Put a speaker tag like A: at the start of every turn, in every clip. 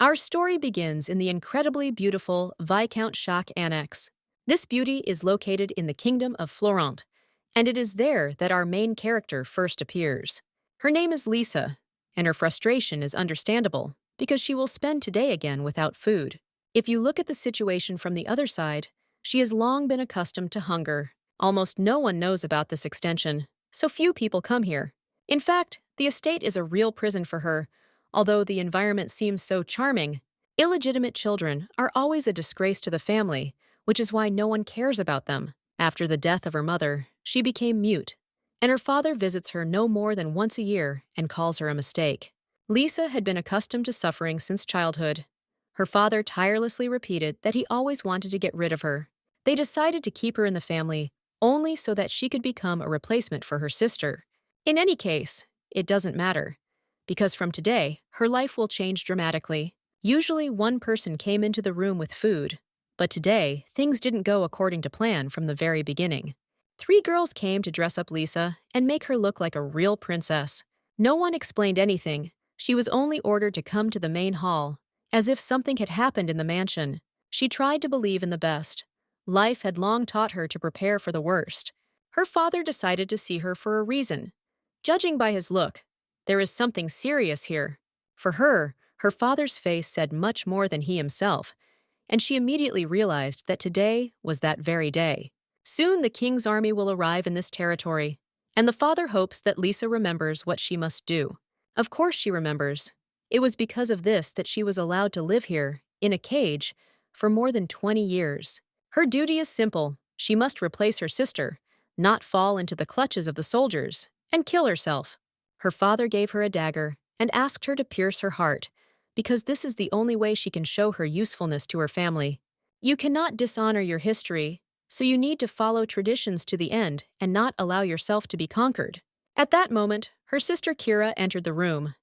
A: Our story begins in the incredibly beautiful Viscount Jacques Annex. This beauty is located in the Kingdom of Florent, and it is there that our main character first appears. Her name is Lisa, and her frustration is understandable because she will spend today again without food. If you look at the situation from the other side, she has long been accustomed to hunger. Almost no one knows about this extension, so few people come here. In fact, the estate is a real prison for her. Although the environment seems so charming, illegitimate children are always a disgrace to the family, which is why no one cares about them. After the death of her mother, she became mute, and her father visits her no more than once a year and calls her a mistake. Lisa had been accustomed to suffering since childhood. Her father tirelessly repeated that he always wanted to get rid of her. They decided to keep her in the family only so that she could become a replacement for her sister. In any case, it doesn't matter, because from today, her life will change dramatically. Usually one person came into the room with food, but today, things didn't go according to plan from the very beginning. 3 girls came to dress up Lisa and make her look like a real princess. No one explained anything. She was only ordered to come to the main hall, as if something had happened in the mansion. She tried to believe in the best. Life had long taught her to prepare for the worst. Her father decided to see her for a reason. Judging by his look, there is something serious here. For her father's face said much more than he himself, and she immediately realized that today was that very day. Soon the king's army will arrive in this territory, and the father hopes that Lisa remembers what she must do. Of course she remembers. It was because of this that she was allowed to live here, in a cage, for more than 20 years. Her duty is simple. She must replace her sister, not fall into the clutches of the soldiers, and kill herself. Her father gave her a dagger and asked her to pierce her heart, because this is the only way she can show her usefulness to her family. You cannot dishonor your history, so you need to follow traditions to the end and not allow yourself to be conquered. At that moment, her sister Kira entered the room.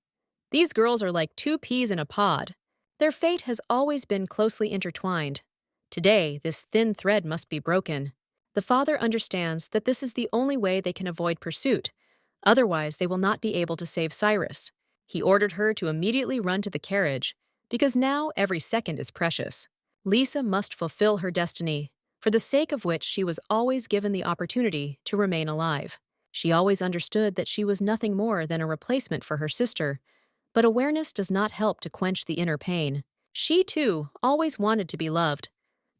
A: These girls are like 2 peas in a pod. Their fate has always been closely intertwined. Today, this thin thread must be broken. The father understands that this is the only way they can avoid pursuit. Otherwise, they will not be able to save Cyrus. He ordered her to immediately run to the carriage, because now every second is precious. Lisa must fulfill her destiny, for the sake of which she was always given the opportunity to remain alive. She always understood that she was nothing more than a replacement for her sister, but awareness does not help to quench the inner pain. She, too, always wanted to be loved,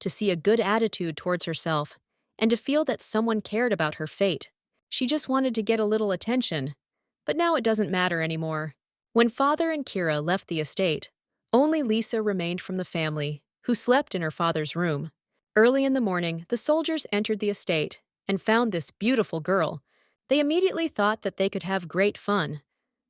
A: to see a good attitude towards herself, and to feel that someone cared about her fate. She just wanted to get a little attention, but now it doesn't matter anymore. When father and Kira left the estate, only Lisa remained from the family, who slept in her father's room. Early in the morning, the soldiers entered the estate and found this beautiful girl. They immediately thought that they could have great fun,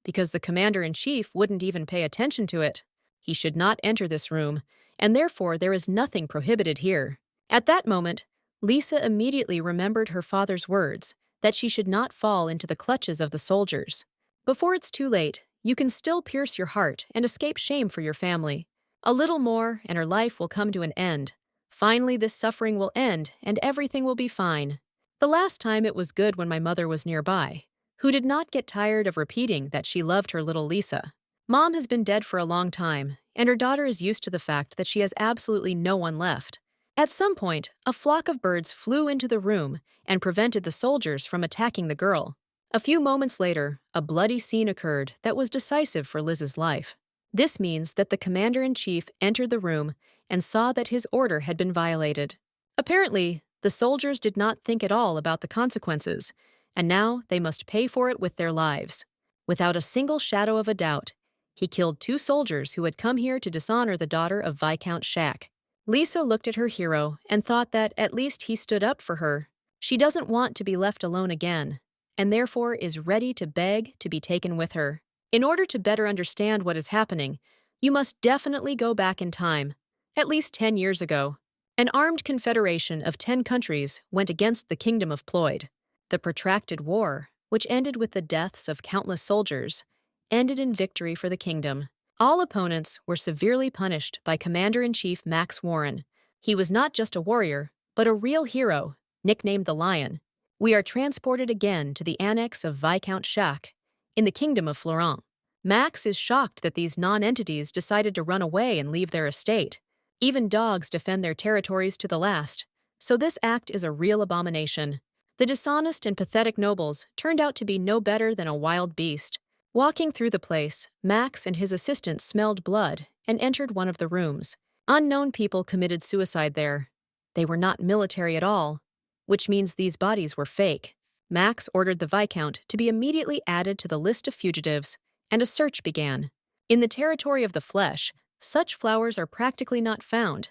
A: because the commander-in-chief wouldn't even pay attention to it. He should not enter this room, and therefore there is nothing prohibited here. At that moment, Lisa immediately remembered her father's words, that she should not fall into the clutches of the soldiers. Before it's too late, you can still pierce your heart and escape shame for your family. A little more, and her life will come to an end. Finally, this suffering will end, and everything will be fine. The last time it was good when my mother was nearby, who did not get tired of repeating that she loved her little Lisa. Mom has been dead for a long time, and her daughter is used to the fact that she has absolutely no one left. At some point, a flock of birds flew into the room and prevented the soldiers from attacking the girl. A few moments later, a bloody scene occurred that was decisive for Liz's life. This means that the commander-in-chief entered the room and saw that his order had been violated. Apparently, the soldiers did not think at all about the consequences, and now they must pay for it with their lives. Without a single shadow of a doubt, he killed 2 soldiers who had come here to dishonor the daughter of Viscount Jacques. Lisa looked at her hero and thought that at least he stood up for her. She doesn't want to be left alone again, and therefore is ready to beg to be taken with her. In order to better understand what is happening, you must definitely go back in time, at least 10 years ago. An armed confederation of 10 countries went against the Kingdom of Ploid. The protracted war, which ended with the deaths of countless soldiers, ended in victory for the kingdom. All opponents were severely punished by Commander-in-Chief Max Warren. He was not just a warrior, but a real hero, nicknamed the Lion. We are transported again to the annex of Viscount Jacques, in the Kingdom of Florent. Max is shocked that these non-entities decided to run away and leave their estate. Even dogs defend their territories to the last, so this act is a real abomination. The dishonest and pathetic nobles turned out to be no better than a wild beast. Walking through the place, Max and his assistant smelled blood and entered one of the rooms. Unknown people committed suicide there. They were not military at all, which means these bodies were fake. Max ordered the Viscount to be immediately added to the list of fugitives, and a search began. In the territory of the flesh, such flowers are practically not found,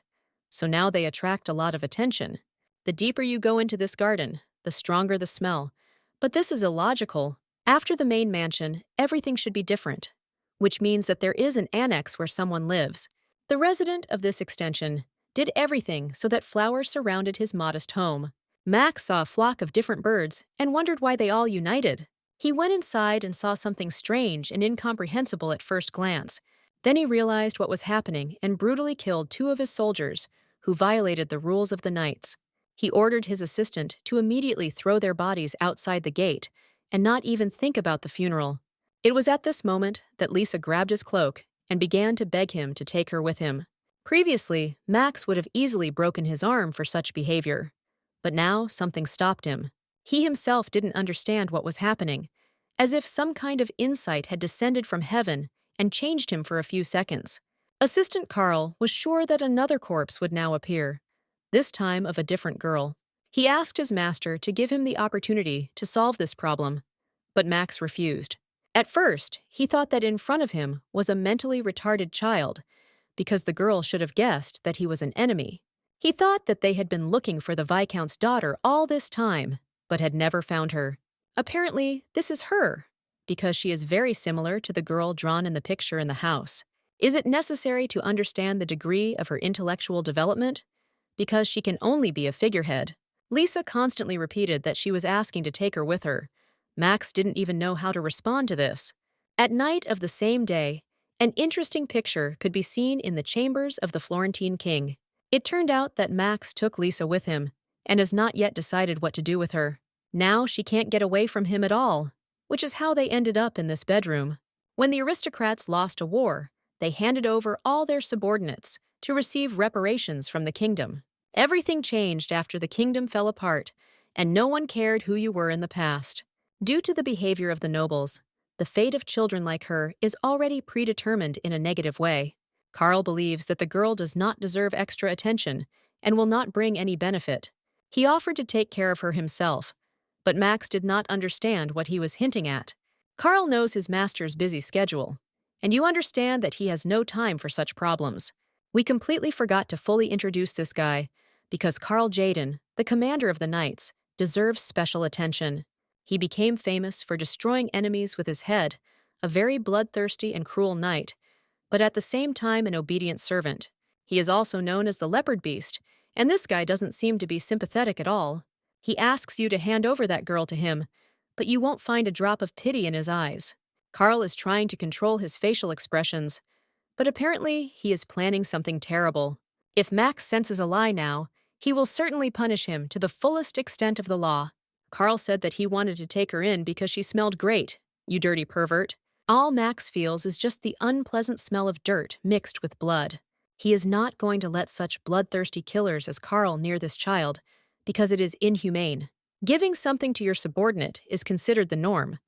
A: so now they attract a lot of attention. The deeper you go into this garden, the stronger the smell. But this is illogical. After the main mansion, everything should be different, which means that there is an annex where someone lives. The resident of this extension did everything so that flowers surrounded his modest home. Max saw a flock of different birds and wondered why they all united. He went inside and saw something strange and incomprehensible at first glance. Then he realized what was happening and brutally killed 2 of his soldiers, who violated the rules of the knights. He ordered his assistant to immediately throw their bodies outside the gate and not even think about the funeral. It was at this moment that Lisa grabbed his cloak and began to beg him to take her with him. Previously, Max would have easily broken his arm for such behavior. But now something stopped him. He himself didn't understand what was happening, as if some kind of insight had descended from heaven and changed him for a few seconds. Assistant Carl was sure that another corpse would now appear, this time of a different girl. He asked his master to give him the opportunity to solve this problem, but Max refused. At first, he thought that in front of him was a mentally retarded child, because the girl should have guessed that he was an enemy. He thought that they had been looking for the Viscount's daughter all this time, but had never found her. Apparently, this is her, because she is very similar to the girl drawn in the picture in the house. Is it necessary to understand the degree of her intellectual development? Because she can only be a figurehead. Lisa constantly repeated that she was asking to take her with her. Max didn't even know how to respond to this. At night of the same day, an interesting picture could be seen in the chambers of the Florentine king. It turned out that Max took Lisa with him and has not yet decided what to do with her. Now she can't get away from him at all, which is how they ended up in this bedroom. When the aristocrats lost a war, they handed over all their subordinates to receive reparations from the kingdom. Everything changed after the kingdom fell apart, and no one cared who you were in the past. Due to the behavior of the nobles, the fate of children like her is already predetermined in a negative way. Carl believes that the girl does not deserve extra attention and will not bring any benefit. He offered to take care of her himself, but Max did not understand what he was hinting at. Carl knows his master's busy schedule, and you understand that he has no time for such problems. We completely forgot to fully introduce this guy, because Carl Jaden, the commander of the Knights, deserves special attention. He became famous for destroying enemies with his head, a very bloodthirsty and cruel knight, but at the same time an obedient servant. He is also known as the Leopard Beast, and this guy doesn't seem to be sympathetic at all. He asks you to hand over that girl to him, but you won't find a drop of pity in his eyes. Carl is trying to control his facial expressions, but apparently he is planning something terrible. If Max senses a lie now, he will certainly punish him to the fullest extent of the law. Carl said that he wanted to take her in because she smelled great. You dirty pervert. All Max feels is just the unpleasant smell of dirt mixed with blood. He is not going to let such bloodthirsty killers as Carl near this child, because it is inhumane. Giving something to your subordinate is considered the norm,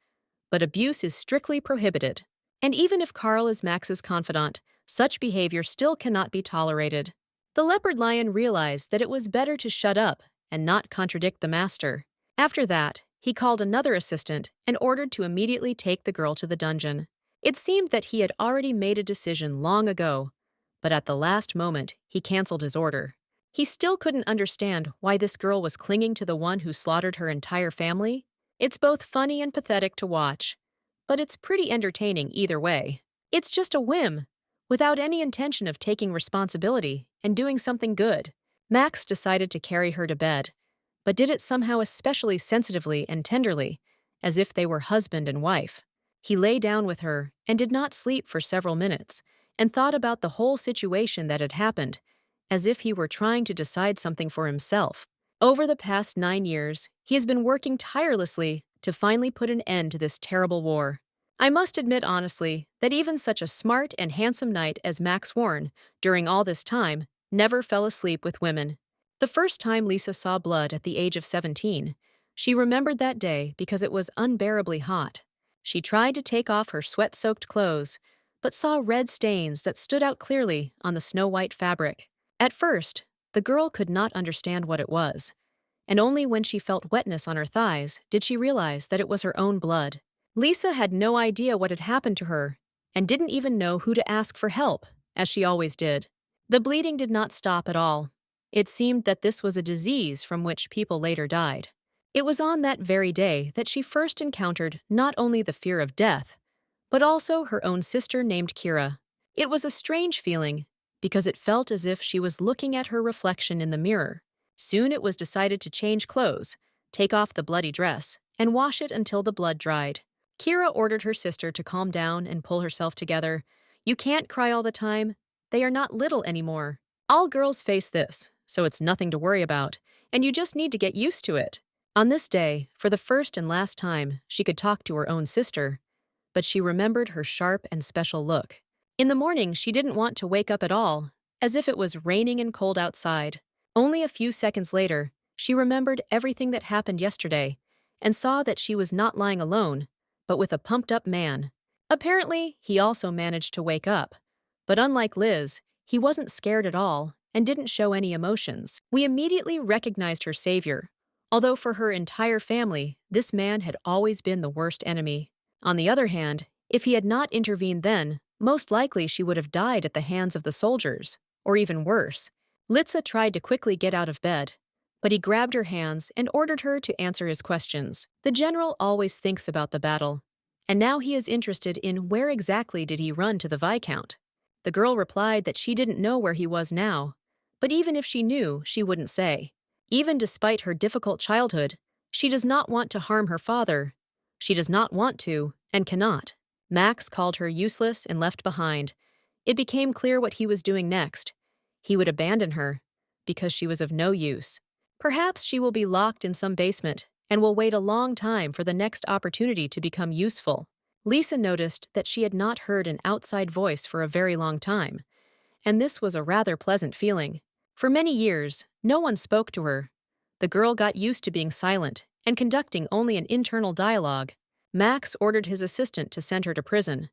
A: but abuse is strictly prohibited. And even if Carl is Max's confidant, such behavior still cannot be tolerated. The leopard lion realized that it was better to shut up and not contradict the master. After that, he called another assistant and ordered to immediately take the girl to the dungeon. It seemed that he had already made a decision long ago, but at the last moment, he canceled his order. He still couldn't understand why this girl was clinging to the one who slaughtered her entire family. It's both funny and pathetic to watch, but it's pretty entertaining either way. It's just a whim, without any intention of taking responsibility and doing something good. Max decided to carry her to bed, but did it somehow especially sensitively and tenderly, as if they were husband and wife. He lay down with her and did not sleep for several minutes, and thought about the whole situation that had happened, as if he were trying to decide something for himself. Over the past 9 years, he has been working tirelessly to finally put an end to this terrible war. I must admit honestly that even such a smart and handsome knight as Max Warren, during all this time, never fell asleep with women. The first time Lisa saw blood at the age of 17, she remembered that day because it was unbearably hot. She tried to take off her sweat-soaked clothes, but saw red stains that stood out clearly on the snow-white fabric. At first, the girl could not understand what it was, and only when she felt wetness on her thighs did she realize that it was her own blood. Lisa had no idea what had happened to her and didn't even know who to ask for help, as she always did. The bleeding did not stop at all. It seemed that this was a disease from which people later died. It was on that very day that she first encountered not only the fear of death, but also her own sister named Kira. It was a strange feeling because it felt as if she was looking at her reflection in the mirror. Soon it was decided to change clothes, take off the bloody dress, and wash it until the blood dried. Kira ordered her sister to calm down and pull herself together. You can't cry all the time. They are not little anymore. All girls face this, so it's nothing to worry about, and you just need to get used to it. On this day, for the first and last time, she could talk to her own sister, but she remembered her sharp and special look. In the morning, she didn't want to wake up at all, as if it was raining and cold outside. Only a few seconds later, she remembered everything that happened yesterday and saw that she was not lying alone, but with a pumped-up man. Apparently, he also managed to wake up. But unlike Liz, he wasn't scared at all and didn't show any emotions. We immediately recognized her savior, although for her entire family, this man had always been the worst enemy. On the other hand, if he had not intervened then, most likely she would have died at the hands of the soldiers, or even worse. Litsa tried to quickly get out of bed, but he grabbed her hands and ordered her to answer his questions. The general always thinks about the battle, and now he is interested in where exactly did he run to the Viscount. The girl replied that she didn't know where he was now, but even if she knew, she wouldn't say. Even despite her difficult childhood, she does not want to harm her father. She does not want to, and cannot. Max called her useless and left behind. It became clear what he was doing next. He would abandon her, because she was of no use. Perhaps she will be locked in some basement and will wait a long time for the next opportunity to become useful. Lisa noticed that she had not heard an outside voice for a very long time, and this was a rather pleasant feeling. For many years, no one spoke to her. The girl got used to being silent and conducting only an internal dialogue. Max ordered his assistant to send her to prison,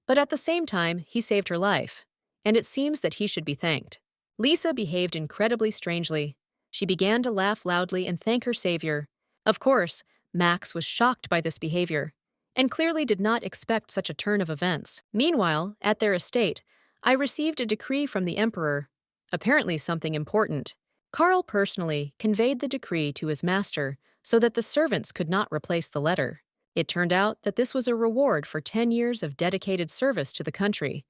A: but at the same time, he saved her life, and it seems that he should be thanked. Lisa behaved incredibly strangely. She began to laugh loudly and thank her savior. Of course, Max was shocked by this behavior, and clearly did not expect such a turn of events. Meanwhile, at their estate, I received a decree from the emperor, apparently something important. Karl personally conveyed the decree to his master so that the servants could not replace the letter. It turned out that this was a reward for 10 years of dedicated service to the country,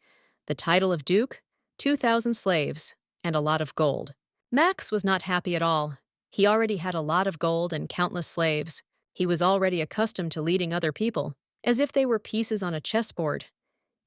A: the title of duke, 2,000 slaves, and a lot of gold. Max was not happy at all. He already had a lot of gold and countless slaves. He was already accustomed to leading other people, as if they were pieces on a chessboard.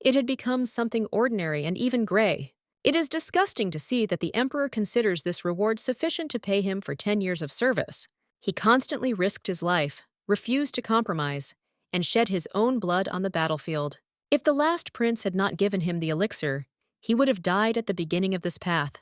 A: It had become something ordinary and even gray. It is disgusting to see that the emperor considers this reward sufficient to pay him for 10 years of service. He constantly risked his life, refused to compromise, and shed his own blood on the battlefield. If the last prince had not given him the elixir, he would have died at the beginning of this path.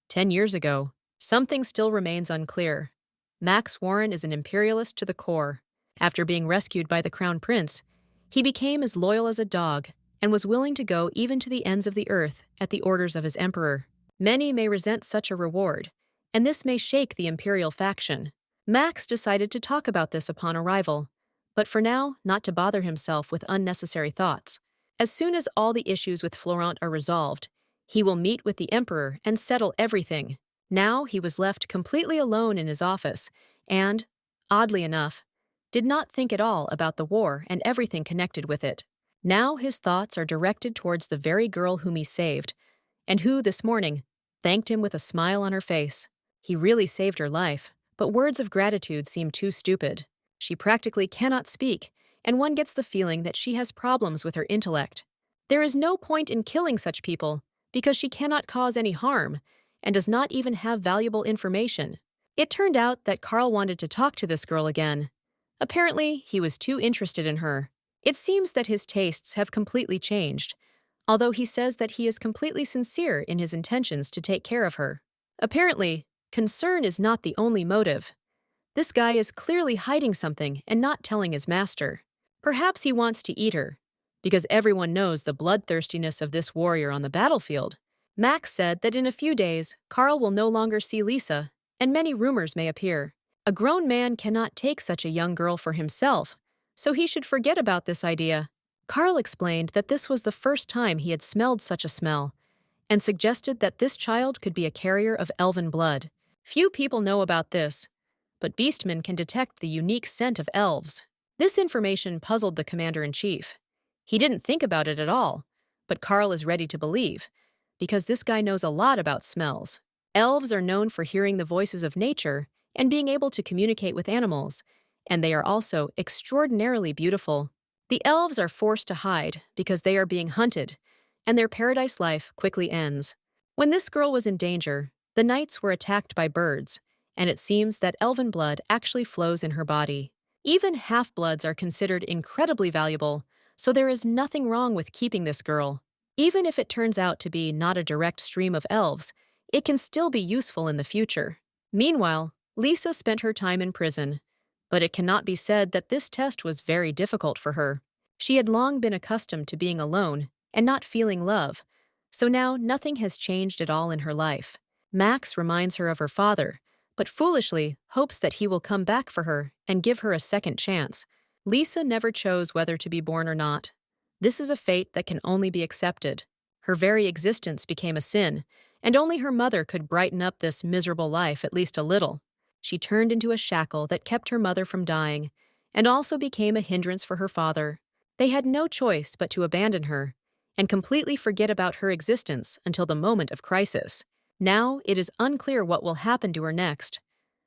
A: 10 years ago, something still remains unclear. Max Warren is an imperialist to the core. After being rescued by the crown prince, he became as loyal as a dog and was willing to go even to the ends of the earth at the orders of his emperor. Many may resent such a reward, and this may shake the imperial faction. Max decided to talk about this upon arrival, but for now, not to bother himself with unnecessary thoughts. As soon as all the issues with Florent are resolved, he will meet with the emperor and settle everything. Now he was left completely alone in his office and, oddly enough, did not think at all about the war and everything connected with it. Now his thoughts are directed towards the very girl whom he saved, and who, this morning, thanked him with a smile on her face. He really saved her life, but words of gratitude seem too stupid. She practically cannot speak, and one gets the feeling that she has problems with her intellect. There is no point in killing such people, because she cannot cause any harm, and does not even have valuable information. It turned out that Karl wanted to talk to this girl again. Apparently, he was too interested in her. It seems that his tastes have completely changed, although he says that he is completely sincere in his intentions to take care of her. Apparently, concern is not the only motive. This guy is clearly hiding something and not telling his master. Perhaps he wants to eat her, because everyone knows the bloodthirstiness of this warrior on the battlefield. Max said that in a few days, Carl will no longer see Lisa, and many rumors may appear. A grown man cannot take such a young girl for himself, so he should forget about this idea. Carl explained that this was the first time he had smelled such a smell, and suggested that this child could be a carrier of elven blood. Few people know about this, but beastmen can detect the unique scent of elves. This information puzzled the commander-in-chief. He didn't think about it at all, but Carl is ready to believe, because this guy knows a lot about smells. Elves are known for hearing the voices of nature and being able to communicate with animals, and they are also extraordinarily beautiful. The elves are forced to hide because they are being hunted, and their paradise life quickly ends. When this girl was in danger, the knights were attacked by birds, and it seems that elven blood actually flows in her body. Even half-bloods are considered incredibly valuable, so there is nothing wrong with keeping this girl. Even if it turns out to be not a direct stream of elves, it can still be useful in the future. Meanwhile, Lisa spent her time in prison, but it cannot be said that this test was very difficult for her. She had long been accustomed to being alone and not feeling love, so now nothing has changed at all in her life. Max reminds her of her father, but foolishly hopes that he will come back for her and give her a second chance. Lisa never chose whether to be born or not. This is a fate that can only be accepted. Her very existence became a sin, and only her mother could brighten up this miserable life at least a little. She turned into a shackle that kept her mother from dying, and also became a hindrance for her father. They had no choice but to abandon her, and completely forget about her existence until the moment of crisis. Now it is unclear what will happen to her next.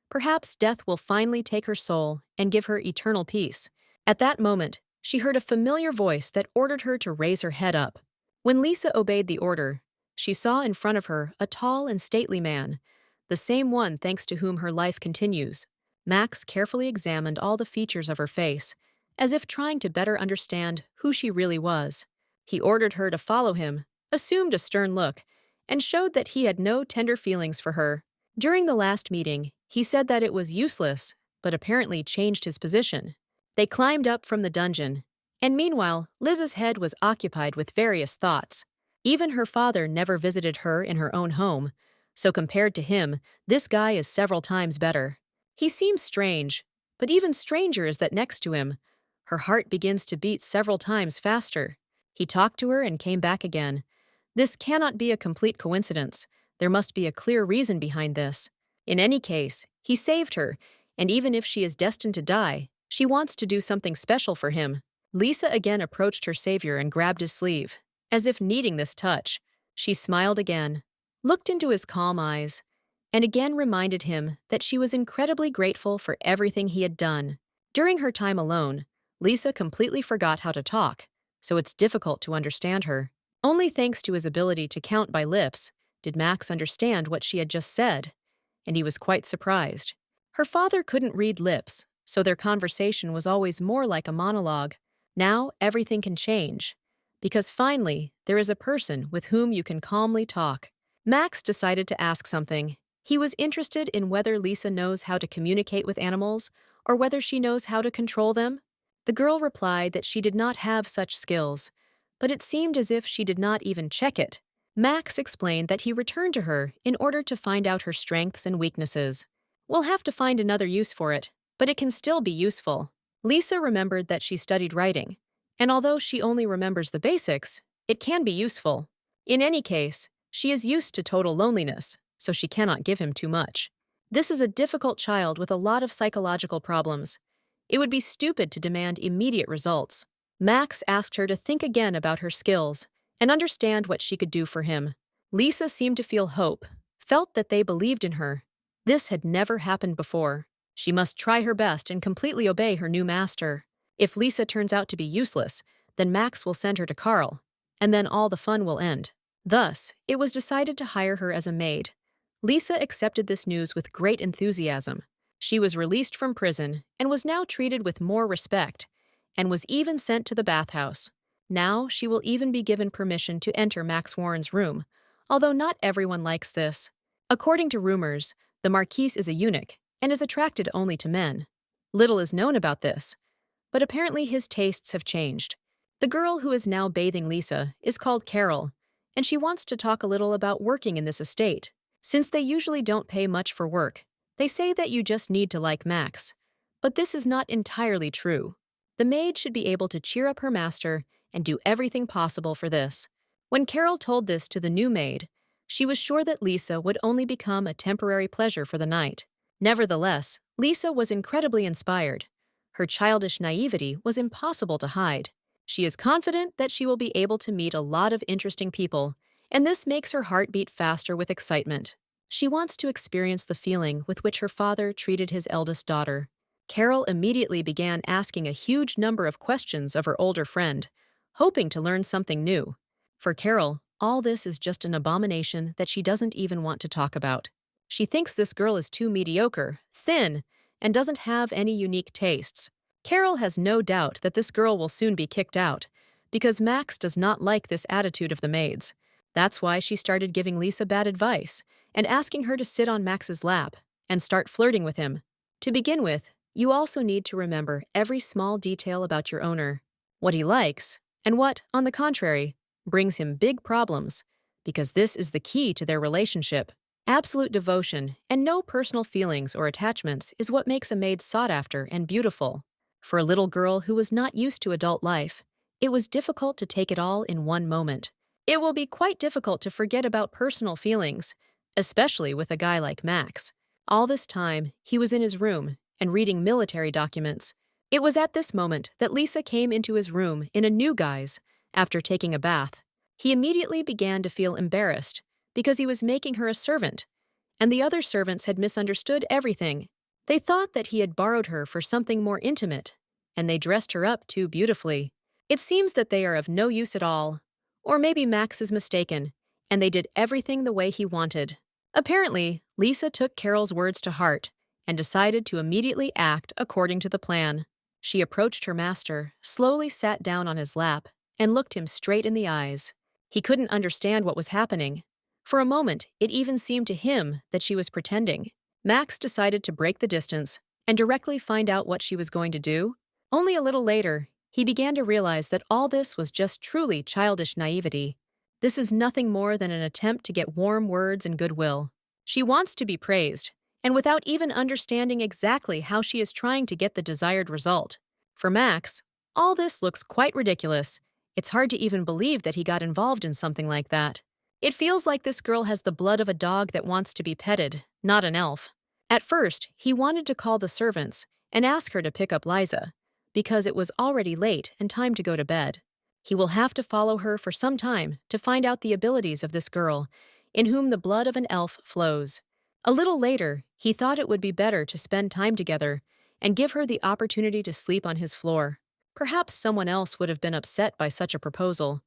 A: Perhaps death will finally take her soul and give her eternal peace. At that moment, she heard a familiar voice that ordered her to raise her head up. When Lisa obeyed the order, she saw in front of her a tall and stately man, the same one thanks to whom her life continues. Max carefully examined all the features of her face, as if trying to better understand who she really was. He ordered her to follow him, assumed a stern look, and showed that he had no tender feelings for her. During the last meeting, he said that it was useless, but apparently changed his position. They climbed up from the dungeon, and meanwhile, Liz's head was occupied with various thoughts. Even her father never visited her in her own home, so compared to him, this guy is several times better. He seems strange, but even stranger is that next to him, her heart begins to beat several times faster. He talked to her and came back again. This cannot be a complete coincidence. There must be a clear reason behind this. In any case, he saved her, and even if she is destined to die, she wants to do something special for him. Lisa again approached her savior and grabbed his sleeve. As if needing this touch, she smiled again, looked into his calm eyes, and again reminded him that she was incredibly grateful for everything he had done. During her time alone, Lisa completely forgot how to talk, so it's difficult to understand her. Only thanks to his ability to count by lips did Max understand what she had just said, and he was quite surprised. Her father couldn't read lips, so their conversation was always more like a monologue. Now everything can change, because finally there is a person with whom you can calmly talk. Max decided to ask something. He was interested in whether Lisa knows how to communicate with animals or whether she knows how to control them. The girl replied that she did not have such skills, but it seemed as if she did not even check it. Max explained that he returned to her in order to find out her strengths and weaknesses. We'll have to find another use for it, but it can still be useful. Lisa remembered that she studied writing, and although she only remembers the basics, it can be useful. In any case, she is used to total loneliness, so she cannot give him too much. This is a difficult child with a lot of psychological problems. It would be stupid to demand immediate results. Max asked her to think again about her skills and understand what she could do for him. Lisa seemed to feel hope, felt that they believed in her. This had never happened before. She must try her best and completely obey her new master. If Lisa turns out to be useless, then Max will send her to Carl, and then all the fun will end. Thus, it was decided to hire her as a maid. Lisa accepted this news with great enthusiasm. She was released from prison and was now treated with more respect, and was even sent to the bathhouse. Now she will even be given permission to enter Max Warren's room, although not everyone likes this. According to rumors, the Marquise is a eunuch and is attracted only to men. Little is known about this, but apparently his tastes have changed. The girl who is now bathing Lisa is called Carol, and she wants to talk a little about working in this estate. Since they usually don't pay much for work, they say that you just need to like Max. But this is not entirely true. The maid should be able to cheer up her master and do everything possible for this. When Carol told this to the new maid, she was sure that Lisa would only become a temporary pleasure for the night. Nevertheless, Lisa was incredibly inspired. Her childish naivety was impossible to hide. She is confident that she will be able to meet a lot of interesting people, and this makes her heart beat faster with excitement. She wants to experience the feeling with which her father treated his eldest daughter. Carol immediately began asking a huge number of questions of her older friend, hoping to learn something new. For Carol, all this is just an abomination that she doesn't even want to talk about. She thinks this girl is too mediocre, thin, and doesn't have any unique tastes. Carol has no doubt that this girl will soon be kicked out, because Max does not like this attitude of the maid's. That's why she started giving Lisa bad advice and asking her to sit on Max's lap and start flirting with him. To begin with, you also need to remember every small detail about your owner, what he likes, and what, on the contrary, brings him big problems, because this is the key to their relationship. Absolute devotion and no personal feelings or attachments is what makes a maid sought after and beautiful. For a little girl who was not used to adult life, it was difficult to take it all in one moment. It will be quite difficult to forget about personal feelings, especially with a guy like Max. All this time, he was in his room and reading military documents. It was at this moment that Lisa came into his room in a new guise after taking a bath. He immediately began to feel embarrassed because he was making her a servant, and the other servants had misunderstood everything. They thought that he had borrowed her for something more intimate, and they dressed her up too beautifully. It seems that they are of no use at all. Or maybe Max is mistaken, and they did everything the way he wanted. Apparently, Lisa took Carol's words to heart and decided to immediately act according to the plan. She approached her master, slowly sat down on his lap, and looked him straight in the eyes. He couldn't understand what was happening. For a moment, it even seemed to him that she was pretending. Max decided to break the distance and directly find out what she was going to do. Only a little later, he began to realize that all this was just truly childish naivety. This is nothing more than an attempt to get warm words and goodwill. She wants to be praised, and without even understanding exactly how she is trying to get the desired result. For Max, all this looks quite ridiculous. It's hard to even believe that he got involved in something like that. It feels like this girl has the blood of a dog that wants to be petted, not an elf. At first, he wanted to call the servants and ask her to pick up Liza, because it was already late and time to go to bed. He will have to follow her for some time to find out the abilities of this girl, in whom the blood of an elf flows. A little later, he thought it would be better to spend time together and give her the opportunity to sleep on his floor. Perhaps someone else would have been upset by such a proposal.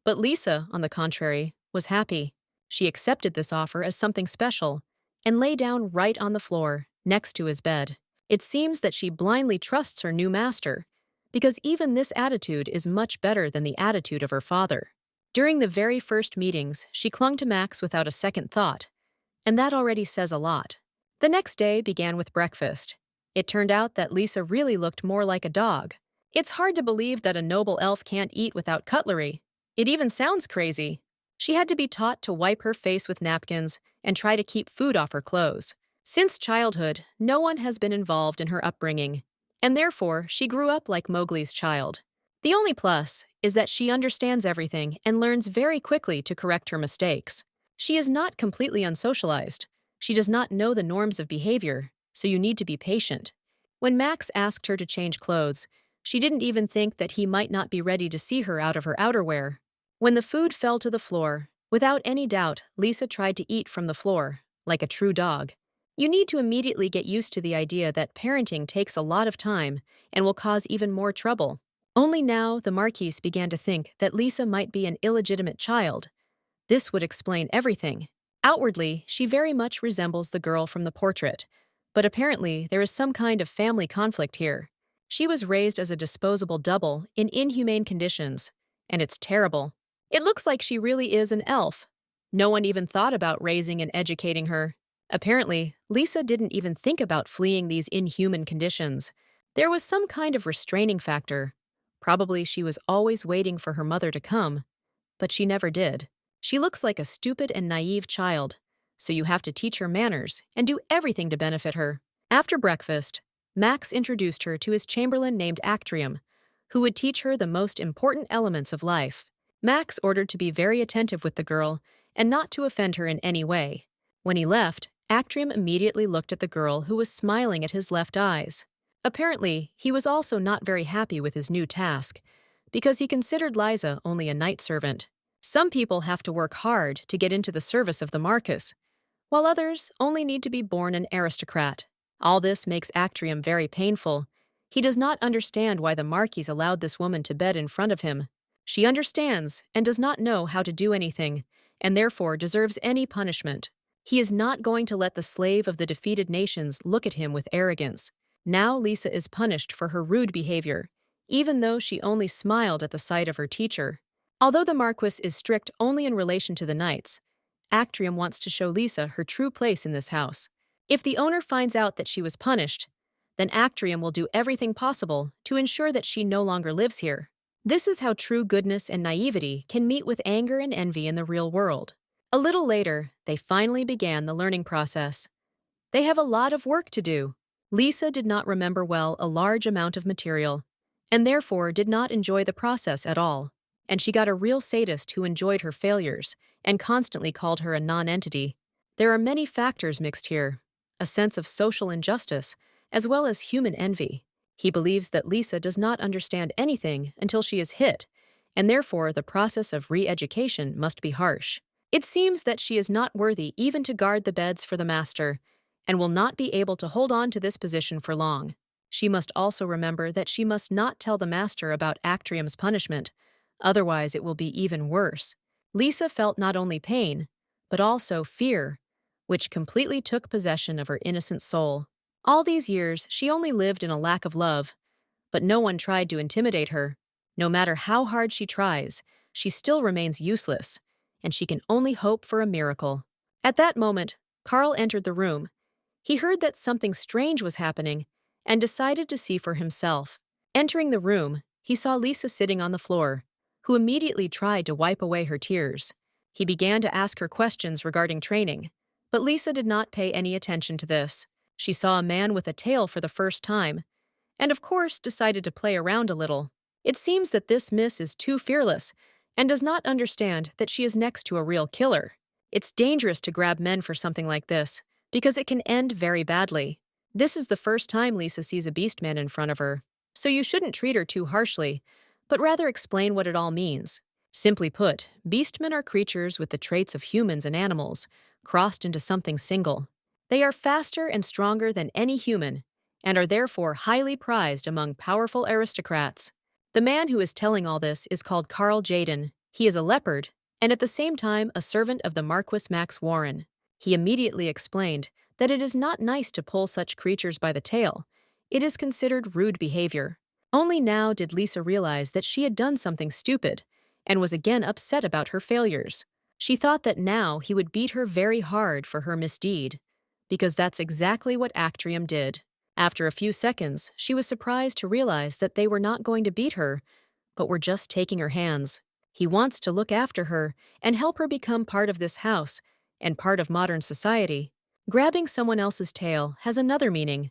A: But Lisa, on the contrary, was happy. She accepted this offer as something special and lay down right on the floor, next to his bed. It seems that she blindly trusts her new master, because even this attitude is much better than the attitude of her father. During the very first meetings, she clung to Max without a second thought, and that already says a lot. The next day began with breakfast. It turned out that Lisa really looked more like a dog. It's hard to believe that a noble elf can't eat without cutlery. It even sounds crazy. She had to be taught to wipe her face with napkins and try to keep food off her clothes. Since childhood, no one has been involved in her upbringing, and therefore she grew up like Mowgli's child. The only plus is that she understands everything and learns very quickly to correct her mistakes. She is not completely unsocialized. She does not know the norms of behavior, so you need to be patient. When Max asked her to change clothes, she didn't even think that he might not be ready to see her out of her outerwear. When the food fell to the floor, without any doubt, Lisa tried to eat from the floor, like a true dog. You need to immediately get used to the idea that parenting takes a lot of time and will cause even more trouble. Only now the Marquise began to think that Lisa might be an illegitimate child. This would explain everything. Outwardly, she very much resembles the girl from the portrait, but apparently there is some kind of family conflict here. She was raised as a disposable double in inhumane conditions, and it's terrible. It looks like she really is an elf. No one even thought about raising and educating her. Apparently, Lisa didn't even think about fleeing these inhuman conditions. There was some kind of restraining factor. Probably she was always waiting for her mother to come, but she never did. She looks like a stupid and naive child, so you have to teach her manners and do everything to benefit her. After breakfast, Max introduced her to his chamberlain named Actrium, who would teach her the most important elements of life. Max ordered to be very attentive with the girl and not to offend her in any way. When he left, Actrium immediately looked at the girl who was smiling at his left eyes. Apparently, he was also not very happy with his new task, because he considered Liza only a night servant. Some people have to work hard to get into the service of the Marquis, while others only need to be born an aristocrat. All this makes Actrium very painful. He does not understand why the Marquis allowed this woman to bed in front of him. She understands and does not know how to do anything, and therefore deserves any punishment. He is not going to let the slave of the defeated nations look at him with arrogance. Now Lisa is punished for her rude behavior, even though she only smiled at the sight of her teacher. Although the Marquis is strict only in relation to the knights, Actrium wants to show Lisa her true place in this house. If the owner finds out that she was punished, then Actrium will do everything possible to ensure that she no longer lives here. This is how true goodness and naivety can meet with anger and envy in the real world. A little later, they finally began the learning process. They have a lot of work to do. Lisa did not remember well a large amount of material, and therefore did not enjoy the process at all. And she got a real sadist who enjoyed her failures and constantly called her a non-entity. There are many factors mixed here, a sense of social injustice, as well as human envy. He believes that Lisa does not understand anything until she is hit, and therefore the process of re-education must be harsh. It seems that she is not worthy even to guard the beds for the master, and will not be able to hold on to this position for long. She must also remember that she must not tell the master about Actrium's punishment, otherwise it will be even worse. Lisa felt not only pain, but also fear, which completely took possession of her innocent soul. All these years, she only lived in a lack of love, but no one tried to intimidate her. No matter how hard she tries, she still remains useless, and she can only hope for a miracle. At that moment, Carl entered the room. He heard that something strange was happening and decided to see for himself. Entering the room, he saw Lisa sitting on the floor, who immediately tried to wipe away her tears. He began to ask her questions regarding training, but Lisa did not pay any attention to this. She saw a man with a tail for the first time, and of course decided to play around a little. It seems that this miss is too fearless and does not understand that she is next to a real killer. It's dangerous to grab men for something like this, because it can end very badly. This is the first time Lisa sees a beastman in front of her, so you shouldn't treat her too harshly, but rather explain what it all means. Simply put, beastmen are creatures with the traits of humans and animals, crossed into something single. They are faster and stronger than any human, and are therefore highly prized among powerful aristocrats. The man who is telling all this is called Carl Jaden. He is a leopard, and at the same time a servant of the Marquis Max Warren. He immediately explained that it is not nice to pull such creatures by the tail. It is considered rude behavior. Only now did Lisa realize that she had done something stupid, and was again upset about her failures. She thought that now he would beat her very hard for her misdeed, because that's exactly what Actrium did. After a few seconds, she was surprised to realize that they were not going to beat her, but were just taking her hands. He wants to look after her and help her become part of this house and part of modern society. Grabbing someone else's tail has another meaning.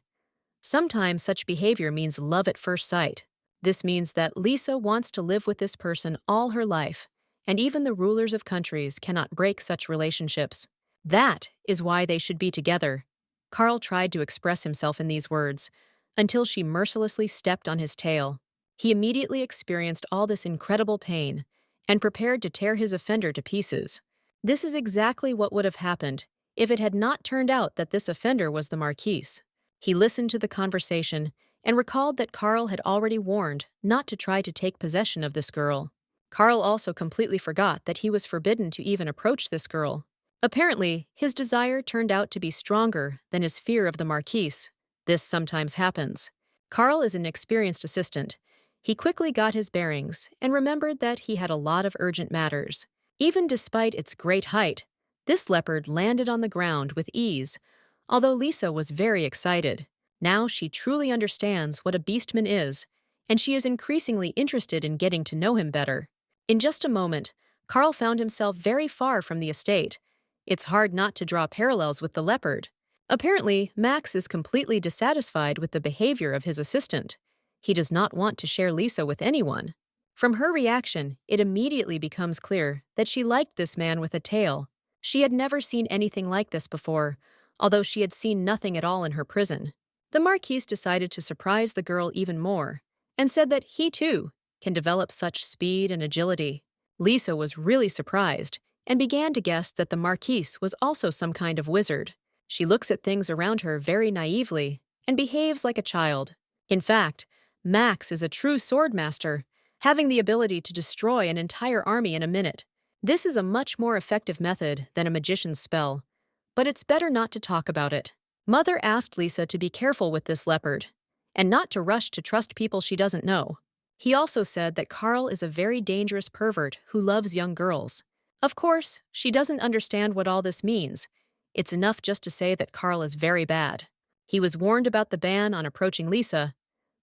A: Sometimes such behavior means love at first sight. This means that Lisa wants to live with this person all her life, and even the rulers of countries cannot break such relationships. That is why they should be together. Carl tried to express himself in these words, until she mercilessly stepped on his tail. He immediately experienced all this incredible pain, and prepared to tear his offender to pieces. This is exactly what would have happened if it had not turned out that this offender was the Marquise. He listened to the conversation and recalled that Carl had already warned not to try to take possession of this girl. Carl also completely forgot that he was forbidden to even approach this girl. Apparently, his desire turned out to be stronger than his fear of the Marquise. This sometimes happens. Carl is an experienced assistant. He quickly got his bearings and remembered that he had a lot of urgent matters. Even despite its great height, this leopard landed on the ground with ease, although Lisa was very excited. Now she truly understands what a beastman is, and she is increasingly interested in getting to know him better. In just a moment, Carl found himself very far from the estate. It's hard not to draw parallels with the leopard. Apparently, Max is completely dissatisfied with the behavior of his assistant. He does not want to share Lisa with anyone. From her reaction, it immediately becomes clear that she liked this man with a tail. She had never seen anything like this before, although she had seen nothing at all in her prison. The Marquise decided to surprise the girl even more, and said that he, too, can develop such speed and agility. Lisa was really surprised, and began to guess that the Marquise was also some kind of wizard. She looks at things around her very naively, and behaves like a child. In fact, Max is a true sword master, having the ability to destroy an entire army in a minute. This is a much more effective method than a magician's spell, but it's better not to talk about it. Mother asked Lisa to be careful with this leopard, and not to rush to trust people she doesn't know. He also said that Carl is a very dangerous pervert who loves young girls. Of course, she doesn't understand what all this means. It's enough just to say that Carl is very bad. He was warned about the ban on approaching Lisa,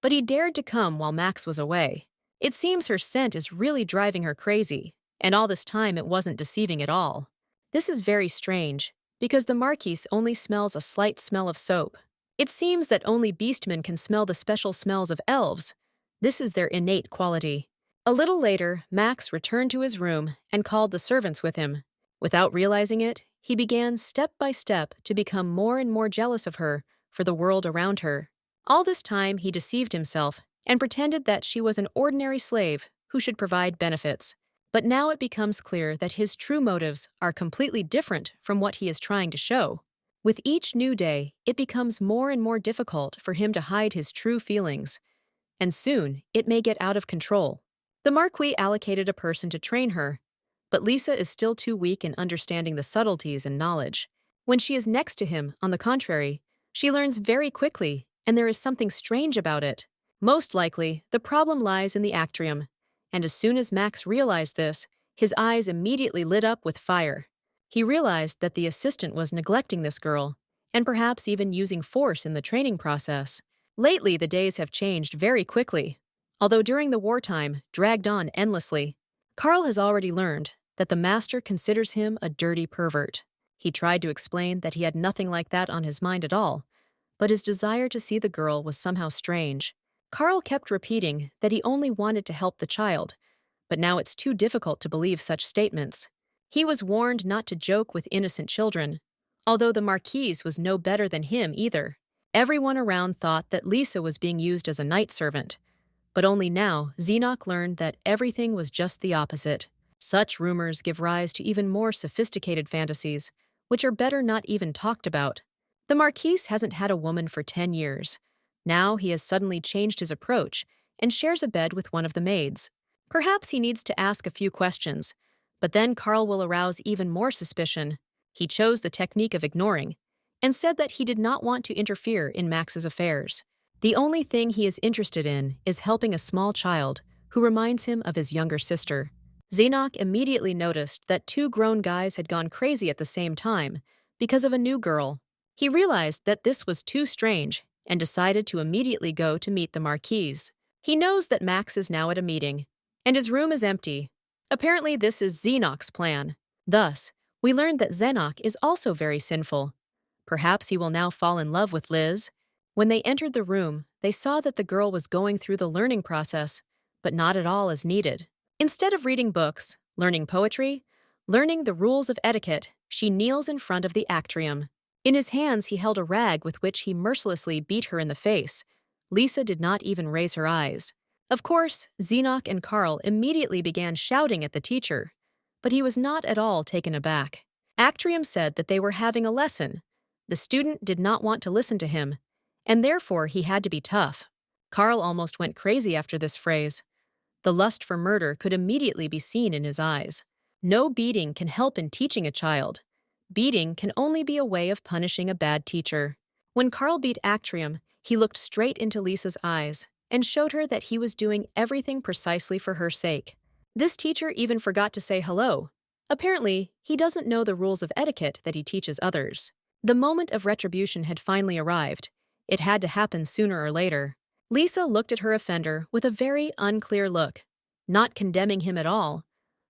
A: but he dared to come while Max was away. It seems her scent is really driving her crazy, and all this time it wasn't deceiving at all. This is very strange, because the Marquise only smells a slight smell of soap. It seems that only beastmen can smell the special smells of elves. This is their innate quality. A little later, Max returned to his room and called the servants with him. Without realizing it, he began step by step to become more and more jealous of her for the world around her. All this time, he deceived himself and pretended that she was an ordinary slave who should provide benefits. But now it becomes clear that his true motives are completely different from what he is trying to show. With each new day, it becomes more and more difficult for him to hide his true feelings, and soon it may get out of control. The Marquis allocated a person to train her, but Lisa is still too weak in understanding the subtleties and knowledge. When she is next to him, on the contrary, she learns very quickly, and there is something strange about it. Most likely, the problem lies in the actrium, and as soon as Max realized this, his eyes immediately lit up with fire. He realized that the assistant was neglecting this girl, and perhaps even using force in the training process. Lately, the days have changed very quickly, although during the wartime, dragged on endlessly. Carl has already learned that the master considers him a dirty pervert. He tried to explain that he had nothing like that on his mind at all, but his desire to see the girl was somehow strange. Carl kept repeating that he only wanted to help the child, but now it's too difficult to believe such statements. He was warned not to joke with innocent children, although the Marquise was no better than him either. Everyone around thought that Lisa was being used as a night servant, but only now Zenock learned that everything was just the opposite. Such rumors give rise to even more sophisticated fantasies, which are better not even talked about. The Marquise hasn't had a woman for 10 years. Now he has suddenly changed his approach and shares a bed with one of the maids. Perhaps he needs to ask a few questions, but then Carl will arouse even more suspicion. He chose the technique of ignoring, and said that he did not want to interfere in Max's affairs. The only thing he is interested in is helping a small child who reminds him of his younger sister. Zenock immediately noticed that 2 grown guys had gone crazy at the same time because of a new girl. He realized that this was too strange and decided to immediately go to meet the Marquise. He knows that Max is now at a meeting, and his room is empty. Apparently this is Zenock's plan. Thus, we learned that Zenock is also very sinful. Perhaps he will now fall in love with Liz. When they entered the room, they saw that the girl was going through the learning process, but not at all as needed. Instead of reading books, learning poetry, learning the rules of etiquette, she kneels in front of the actrium. In his hands he held a rag with which he mercilessly beat her in the face. Lisa did not even raise her eyes. Of course, Zenock and Carl immediately began shouting at the teacher, but he was not at all taken aback. Actrium said that they were having a lesson. The student did not want to listen to him, and therefore he had to be tough. Carl almost went crazy after this phrase. The lust for murder could immediately be seen in his eyes. No beating can help in teaching a child. Beating can only be a way of punishing a bad teacher. When Carl beat Actrium, He looked straight into Lisa's eyes and showed her that he was doing everything precisely for her sake. This teacher even forgot to say hello. Apparently, he doesn't know the rules of etiquette that he teaches others. The moment of retribution had finally arrived. It had to happen sooner or later. Lisa looked at her offender with a very unclear look, not condemning him at all,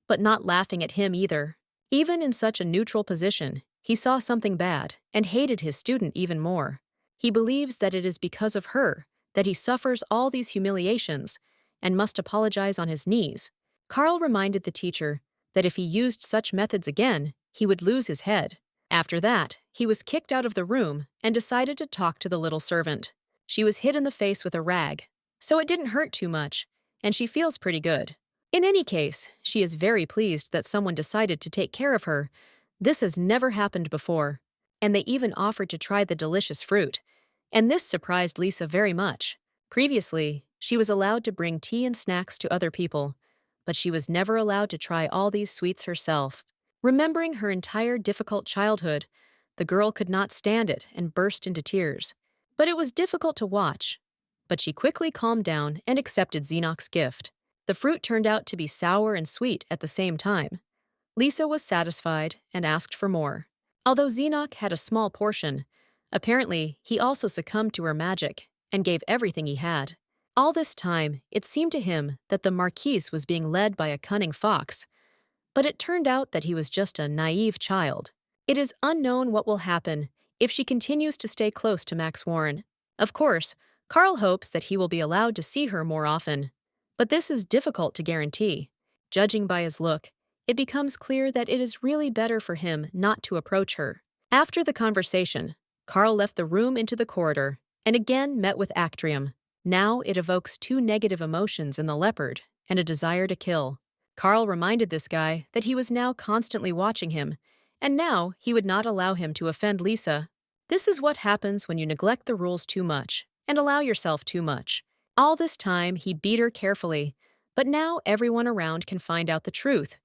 A: but not laughing at him either. Even in such a neutral position, he saw something bad and hated his student even more. He believes that it is because of her that he suffers all these humiliations and must apologize on his knees. Carl reminded the teacher that if he used such methods again, he would lose his head. After that, he was kicked out of the room and decided to talk to the little servant. She was hit in the face with a rag, so it didn't hurt too much, and she feels pretty good. In any case, she is very pleased that someone decided to take care of her. This has never happened before. And they even offered to try the delicious fruit. And this surprised Lisa very much. Previously, she was allowed to bring tea and snacks to other people, but she was never allowed to try all these sweets herself. Remembering her entire difficult childhood, the girl could not stand it and burst into tears. But it was difficult to watch. But she quickly calmed down and accepted Xenok's gift. The fruit turned out to be sour and sweet at the same time. Lisa was satisfied and asked for more. Although Xenok had a small portion, apparently he also succumbed to her magic and gave everything he had. All this time, it seemed to him that the Marquise was being led by a cunning fox, but it turned out that he was just a naive child. It is unknown what will happen if she continues to stay close to Max Warren. Of course, Carl hopes that he will be allowed to see her more often, but this is difficult to guarantee. Judging by his look, it becomes clear that it is really better for him not to approach her. After the conversation, Carl left the room into the corridor and again met with Actrium. Now it evokes two negative emotions in the leopard and a desire to kill. Carl reminded this guy that he was now constantly watching him, and now he would not allow him to offend Lisa. This is what happens when you neglect the rules too much and allow yourself too much. All this time he beat her carefully, but now everyone around can find out the truth.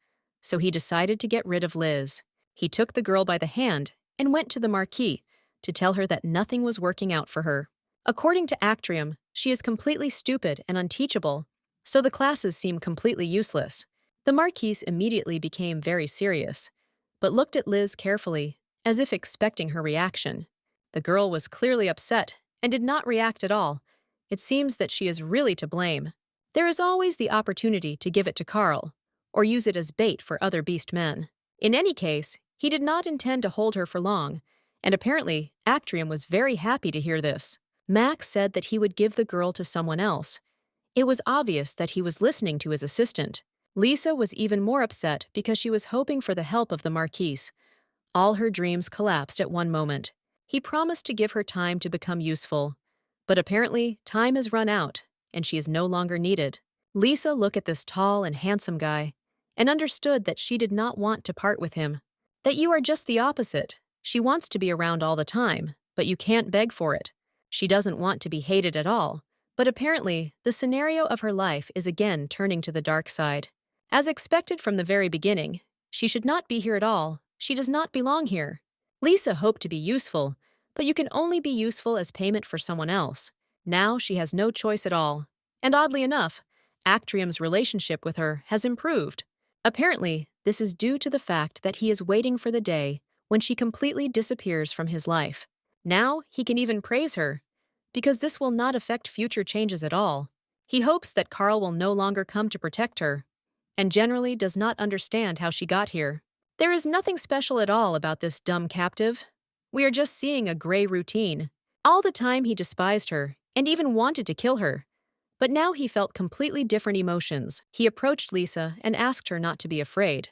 A: So he decided to get rid of Liz. He took the girl by the hand and went to the Marquis to tell her that nothing was working out for her. According to Actrium, she is completely stupid and unteachable, so the classes seem completely useless. The Marquise immediately became very serious, but looked at Liz carefully, as if expecting her reaction. The girl was clearly upset and did not react at all. It seems that she is really to blame. There is always the opportunity to give it to Carl, or use it as bait for other beast men. In any case, he did not intend to hold her for long, and apparently Actrium was very happy to hear this. Max said that he would give the girl to someone else. It was obvious that he was listening to his assistant. Lisa was even more upset because she was hoping for the help of the Marquise. All her dreams collapsed at one moment. He promised to give her time to become useful, but apparently time has run out, and she is no longer needed. Lisa looked at this tall and handsome guy and understood that she did not want to part with him. That you are just the opposite. She wants to be around all the time, but you can't beg for it. She doesn't want to be hated at all, but apparently the scenario of her life is again turning to the dark side. As expected from the very beginning, she should not be here at all. She does not belong here. Lisa hoped to be useful, but you can only be useful as payment for someone else. Now she has no choice at all. And oddly enough, Actrium's relationship with her has improved. Apparently, this is due to the fact that he is waiting for the day when she completely disappears from his life. Now he can even praise her, because this will not affect future changes at all. He hopes that Carl will no longer come to protect her, and generally does not understand how she got here. There is nothing special at all about this dumb captive. We are just seeing a gray routine. All the time he despised her, and even wanted to kill her. But now he felt completely different emotions. He approached Lisa and asked her not to be afraid,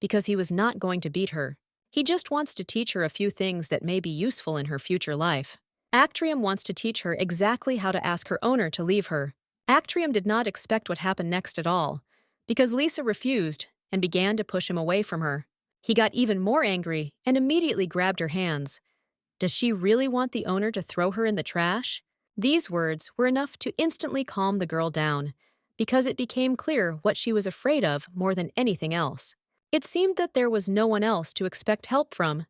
A: because he was not going to beat her. He just wants to teach her a few things that may be useful in her future life. Actrium wants to teach her exactly how to ask her owner to leave her. Actrium did not expect what happened next at all, because Lisa refused and began to push him away from her. He got even more angry and immediately grabbed her hands. Does she really want the owner to throw her in the trash? These words were enough to instantly calm the girl down, because it became clear what she was afraid of more than anything else. It seemed that there was no one else to expect help from,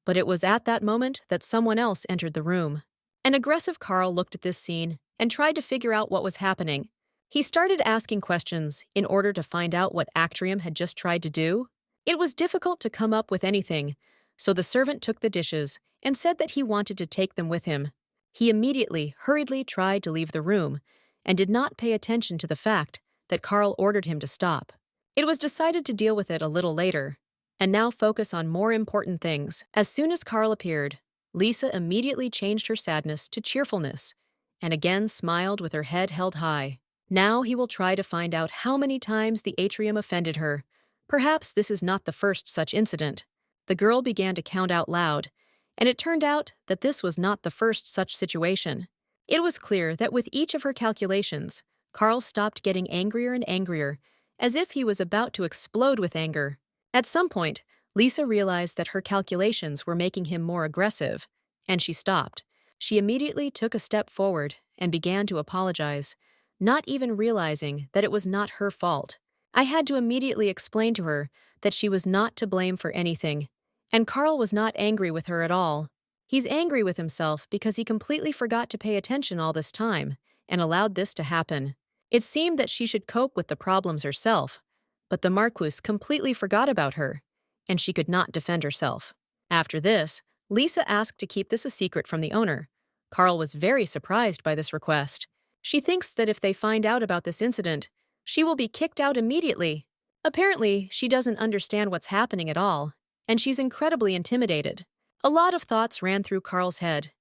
A: but it was at that moment that someone else entered the room. An aggressive Carl looked at this scene and tried to figure out what was happening. He started asking questions in order to find out what Actrium had just tried to do. It was difficult to come up with anything, so the servant took the dishes and said that he wanted to take them with him. He immediately, hurriedly tried to leave the room and did not pay attention to the fact that Carl ordered him to stop. It was decided to deal with it a little later, and now focus on more important things. As soon as Carl appeared, Lisa immediately changed her sadness to cheerfulness and again smiled with her head held high. Now he will try to find out how many times the atrium offended her. Perhaps this is not the first such incident. The girl began to count out loud, and it turned out that this was not the first such situation. It was clear that with each of her calculations, Carl stopped getting angrier and angrier, as if he was about to explode with anger. At some point, Lisa realized that her calculations were making him more aggressive, and she stopped. She immediately took a step forward and began to apologize, not even realizing that it was not her fault. I had to immediately explain to her that she was not to blame for anything, and Carl was not angry with her at all. He's angry with himself because he completely forgot to pay attention all this time and allowed this to happen. It seemed that she should cope with the problems herself, but the Marquise completely forgot about her, and she could not defend herself. After this, Lisa asked to keep this a secret from the owner. Carl was very surprised by this request. She thinks that if they find out about this incident, she will be kicked out immediately. Apparently, she doesn't understand what's happening at all, and she's incredibly intimidated. A lot of thoughts ran through Carl's head.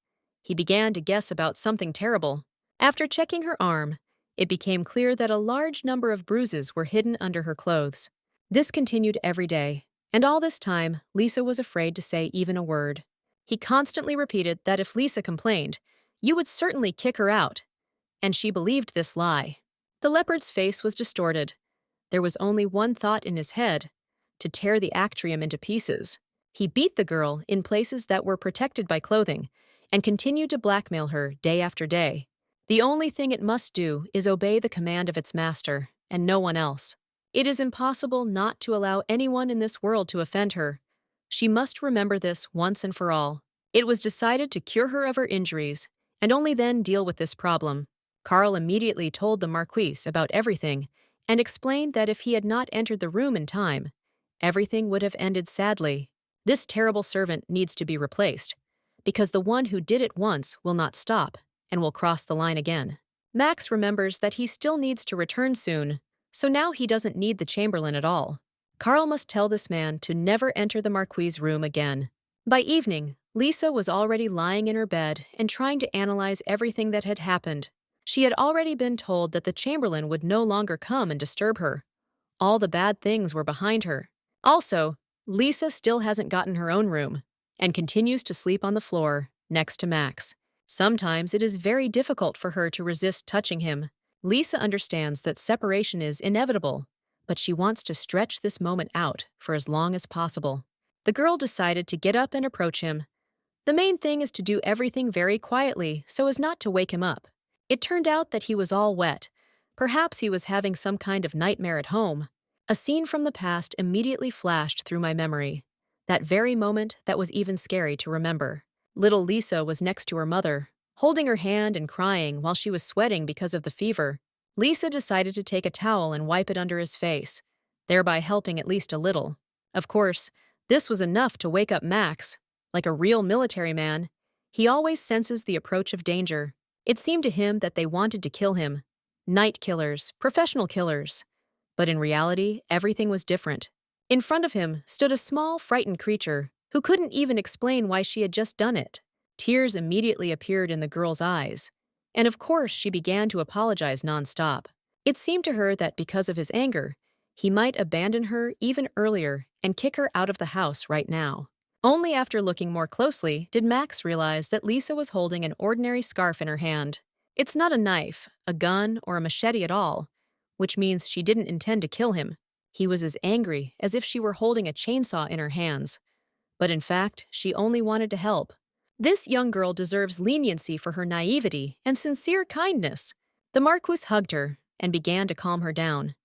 A: He began to guess about something terrible. After checking her arm, it became clear that a large number of bruises were hidden under her clothes. This continued every day, and all this time, Lisa was afraid to say even a word. He constantly repeated that if Lisa complained, you would certainly kick her out, and she believed this lie. The leopard's face was distorted. There was only one thought in his head: to tear the Actrium into pieces. He beat the girl in places that were protected by clothing and continued to blackmail her day after day. The only thing it must do is obey the command of its master, and no one else. It is impossible not to allow anyone in this world to offend her. She must remember this once and for all. It was decided to cure her of her injuries, and only then deal with this problem. Carl immediately told the Marquise about everything and explained that if he had not entered the room in time, everything would have ended sadly. This terrible servant needs to be replaced, because the one who did it once will not stop and will cross the line again. Max remembers that he still needs to return soon, so now he doesn't need the Chamberlain at all. Carl must tell this man to never enter the Marquis' room again. By evening, Lisa was already lying in her bed and trying to analyze everything that had happened. She had already been told that the Chamberlain would no longer come and disturb her. All the bad things were behind her. Also, Lisa still hasn't gotten her own room and continues to sleep on the floor next to Max. Sometimes it is very difficult for her to resist touching him. Lisa understands that separation is inevitable, but she wants to stretch this moment out for as long as possible. The girl decided to get up and approach him. The main thing is to do everything very quietly so as not to wake him up. It turned out that he was all wet. Perhaps he was having some kind of nightmare at home. A scene from the past immediately flashed through my memory. That very moment that was even scary to remember. Little Lisa was next to her mother, holding her hand and crying while she was sweating because of the fever. Lisa decided to take a towel and wipe it under his face, thereby helping at least a little. Of course, this was enough to wake up Max. Like a real military man, he always senses the approach of danger. It seemed to him that they wanted to kill him. Night killers, professional killers. But in reality, everything was different. In front of him stood a small, frightened creature who couldn't even explain why she had just done it. Tears immediately appeared in the girl's eyes, and of course she began to apologize nonstop. It seemed to her that because of his anger, he might abandon her even earlier and kick her out of the house right now. Only after looking more closely did Max realize that Lisa was holding an ordinary scarf in her hand. It's not a knife, a gun, or a machete at all, which means she didn't intend to kill him. He was as angry as if she were holding a chainsaw in her hands. But in fact, she only wanted to help. This young girl deserves leniency for her naivety and sincere kindness. The Marquis hugged her and began to calm her down,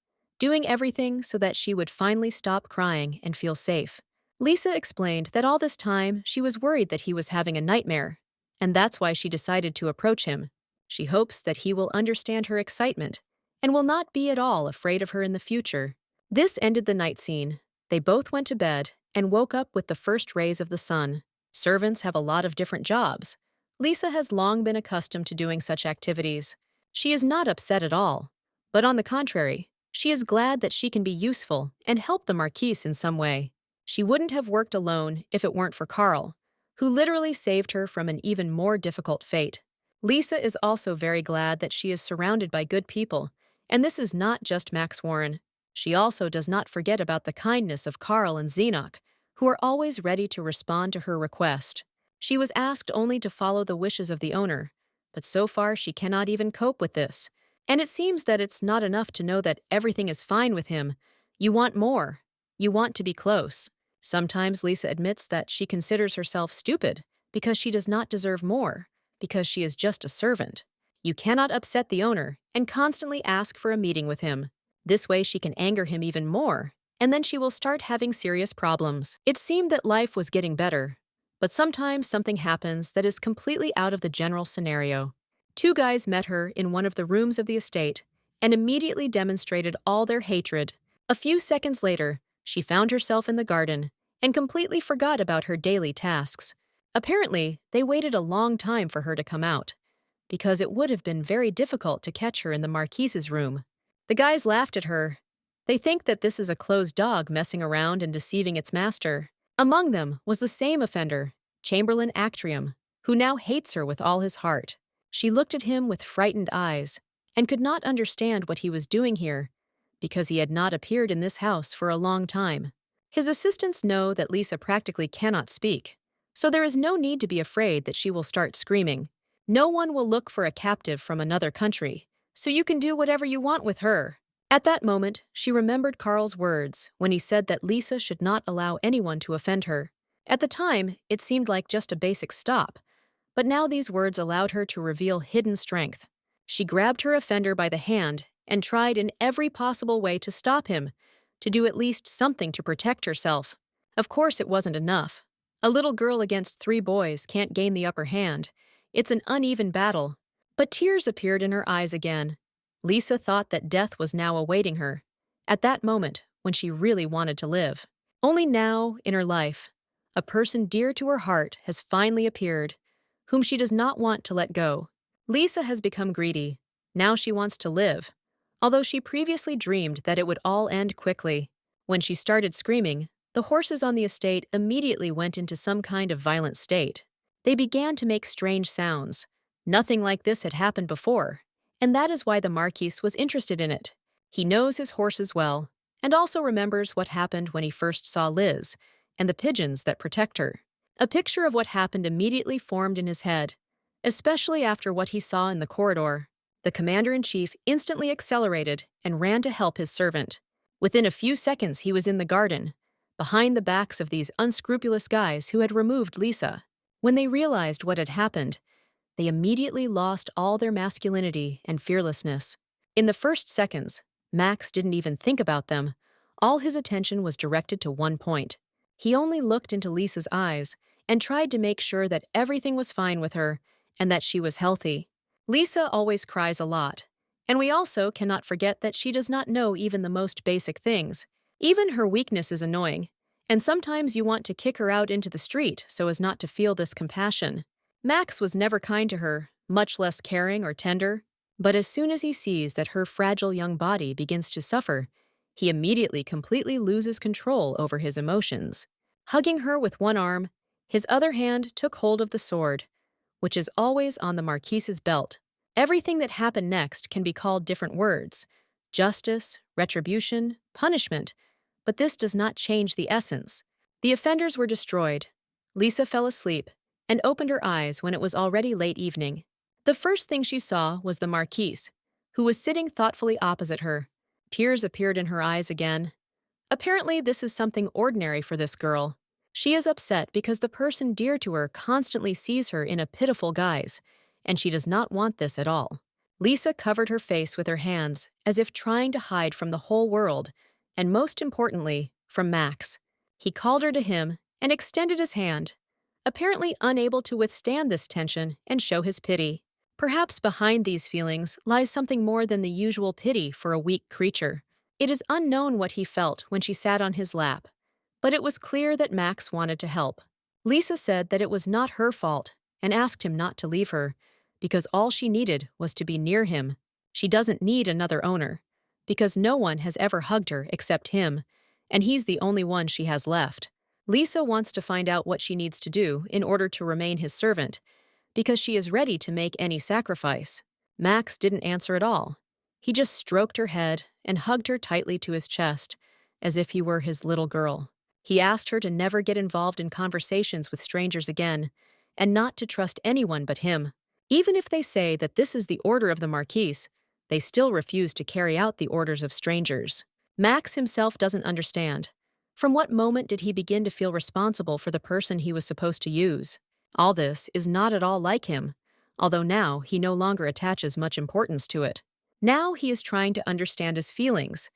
A: doing everything so that she would finally stop crying and feel safe. Lisa explained that all this time she was worried that he was having a nightmare, and that's why she decided to approach him. She hopes that he will understand her excitement and will not be at all afraid of her in the future. This ended the night scene. They both went to bed and woke up with the first rays of the sun. Servants have a lot of different jobs. Lisa has long been accustomed to doing such activities. She is not upset at all, but on the contrary, she is glad that she can be useful and help the Marquise in some way. She wouldn't have worked alone if it weren't for Carl, who literally saved her from an even more difficult fate. Lisa is also very glad that she is surrounded by good people, and this is not just Max Warren. She also does not forget about the kindness of Carl and Zenoch, who are always ready to respond to her request. She was asked only to follow the wishes of the owner, but so far she cannot even cope with this. And it seems that it's not enough to know that everything is fine with him. You want more. You want to be close. Sometimes Lisa admits that she considers herself stupid because she does not deserve more, because she is just a servant. You cannot upset the owner and constantly ask for a meeting with him. This way she can anger him even more, and then she will start having serious problems. It seemed that life was getting better, but sometimes something happens that is completely out of the general scenario. Two guys met her in one of the rooms of the estate and immediately demonstrated all their hatred. A few seconds later, she found herself in the garden and completely forgot about her daily tasks. Apparently, they waited a long time for her to come out, because it would have been very difficult to catch her in the Marquise's room. The guys laughed at her. They think that this is a closed dog messing around and deceiving its master. Among them was the same offender, Chamberlain Actrium, who now hates her with all his heart. She looked at him with frightened eyes and could not understand what he was doing here, because he had not appeared in this house for a long time. His assistants know that Lisa practically cannot speak, so there is no need to be afraid that she will start screaming. No one will look for a captive from another country, so you can do whatever you want with her. At that moment, she remembered Carl's words when he said that Lisa should not allow anyone to offend her. At the time, it seemed like just a basic stop, but now these words allowed her to reveal hidden strength. She grabbed her offender by the hand and tried in every possible way to stop him, to do at least something to protect herself. Of course, it wasn't enough. A little girl against 3 boys can't gain the upper hand. It's an uneven battle. But tears appeared in her eyes again. Lisa thought that death was now awaiting her, at that moment when she really wanted to live. Only now, in her life, a person dear to her heart has finally appeared, whom she does not want to let go. Lisa has become greedy. Now she wants to live, although she previously dreamed that it would all end quickly. When she started screaming, the horses on the estate immediately went into some kind of violent state. They began to make strange sounds. Nothing like this had happened before, and that is why the Marquis was interested in it. He knows his horses well, and also remembers what happened when he first saw Liz, and the pigeons that protect her. A picture of what happened immediately formed in his head, especially after what he saw in the corridor. The commander-in-chief instantly accelerated and ran to help his servant. Within a few seconds he was in the garden, behind the backs of these unscrupulous guys who had removed Lisa. When they realized what had happened, they immediately lost all their masculinity and fearlessness. In the first seconds, Max didn't even think about them. All his attention was directed to one point. He only looked into Lisa's eyes and tried to make sure that everything was fine with her and that she was healthy. Lisa always cries a lot, and we also cannot forget that she does not know even the most basic things. Even her weakness is annoying, and sometimes you want to kick her out into the street so as not to feel this compassion. Max was never kind to her, much less caring or tender, but as soon as he sees that her fragile young body begins to suffer, he immediately completely loses control over his emotions. Hugging her with one arm, his other hand took hold of the sword, which is always on the Marquise's belt. Everything that happened next can be called different words: justice, retribution, punishment, but this does not change the essence. The offenders were destroyed. Lisa fell asleep and opened her eyes when it was already late evening. The first thing she saw was the Marquise, who was sitting thoughtfully opposite her. Tears appeared in her eyes again. Apparently, this is something ordinary for this girl. She is upset because the person dear to her constantly sees her in a pitiful guise, and she does not want this at all. Lisa covered her face with her hands, as if trying to hide from the whole world, and most importantly, from Max. He called her to him and extended his hand. apparently unable to withstand this tension and show his pity. Perhaps behind these feelings lies something more than the usual pity for a weak creature. It is unknown what he felt when she sat on his lap, but it was clear that Max wanted to help. Lisa said that it was not her fault and asked him not to leave her, because all she needed was to be near him. She doesn't need another owner, because no one has ever hugged her except him, and he's the only one she has left. Lisa wants to find out what she needs to do in order to remain his servant, because she is ready to make any sacrifice. Max didn't answer at all. He just stroked her head and hugged her tightly to his chest, as if he were his little girl. He asked her to never get involved in conversations with strangers again, and not to trust anyone but him. Even if they say that this is the order of the Marquise, they still refuse to carry out the orders of strangers. Max himself doesn't understand. From what moment did he begin to feel responsible for the person he was supposed to use? All this is not at all like him, although now he no longer attaches much importance to it. Now he is trying to understand his feelings,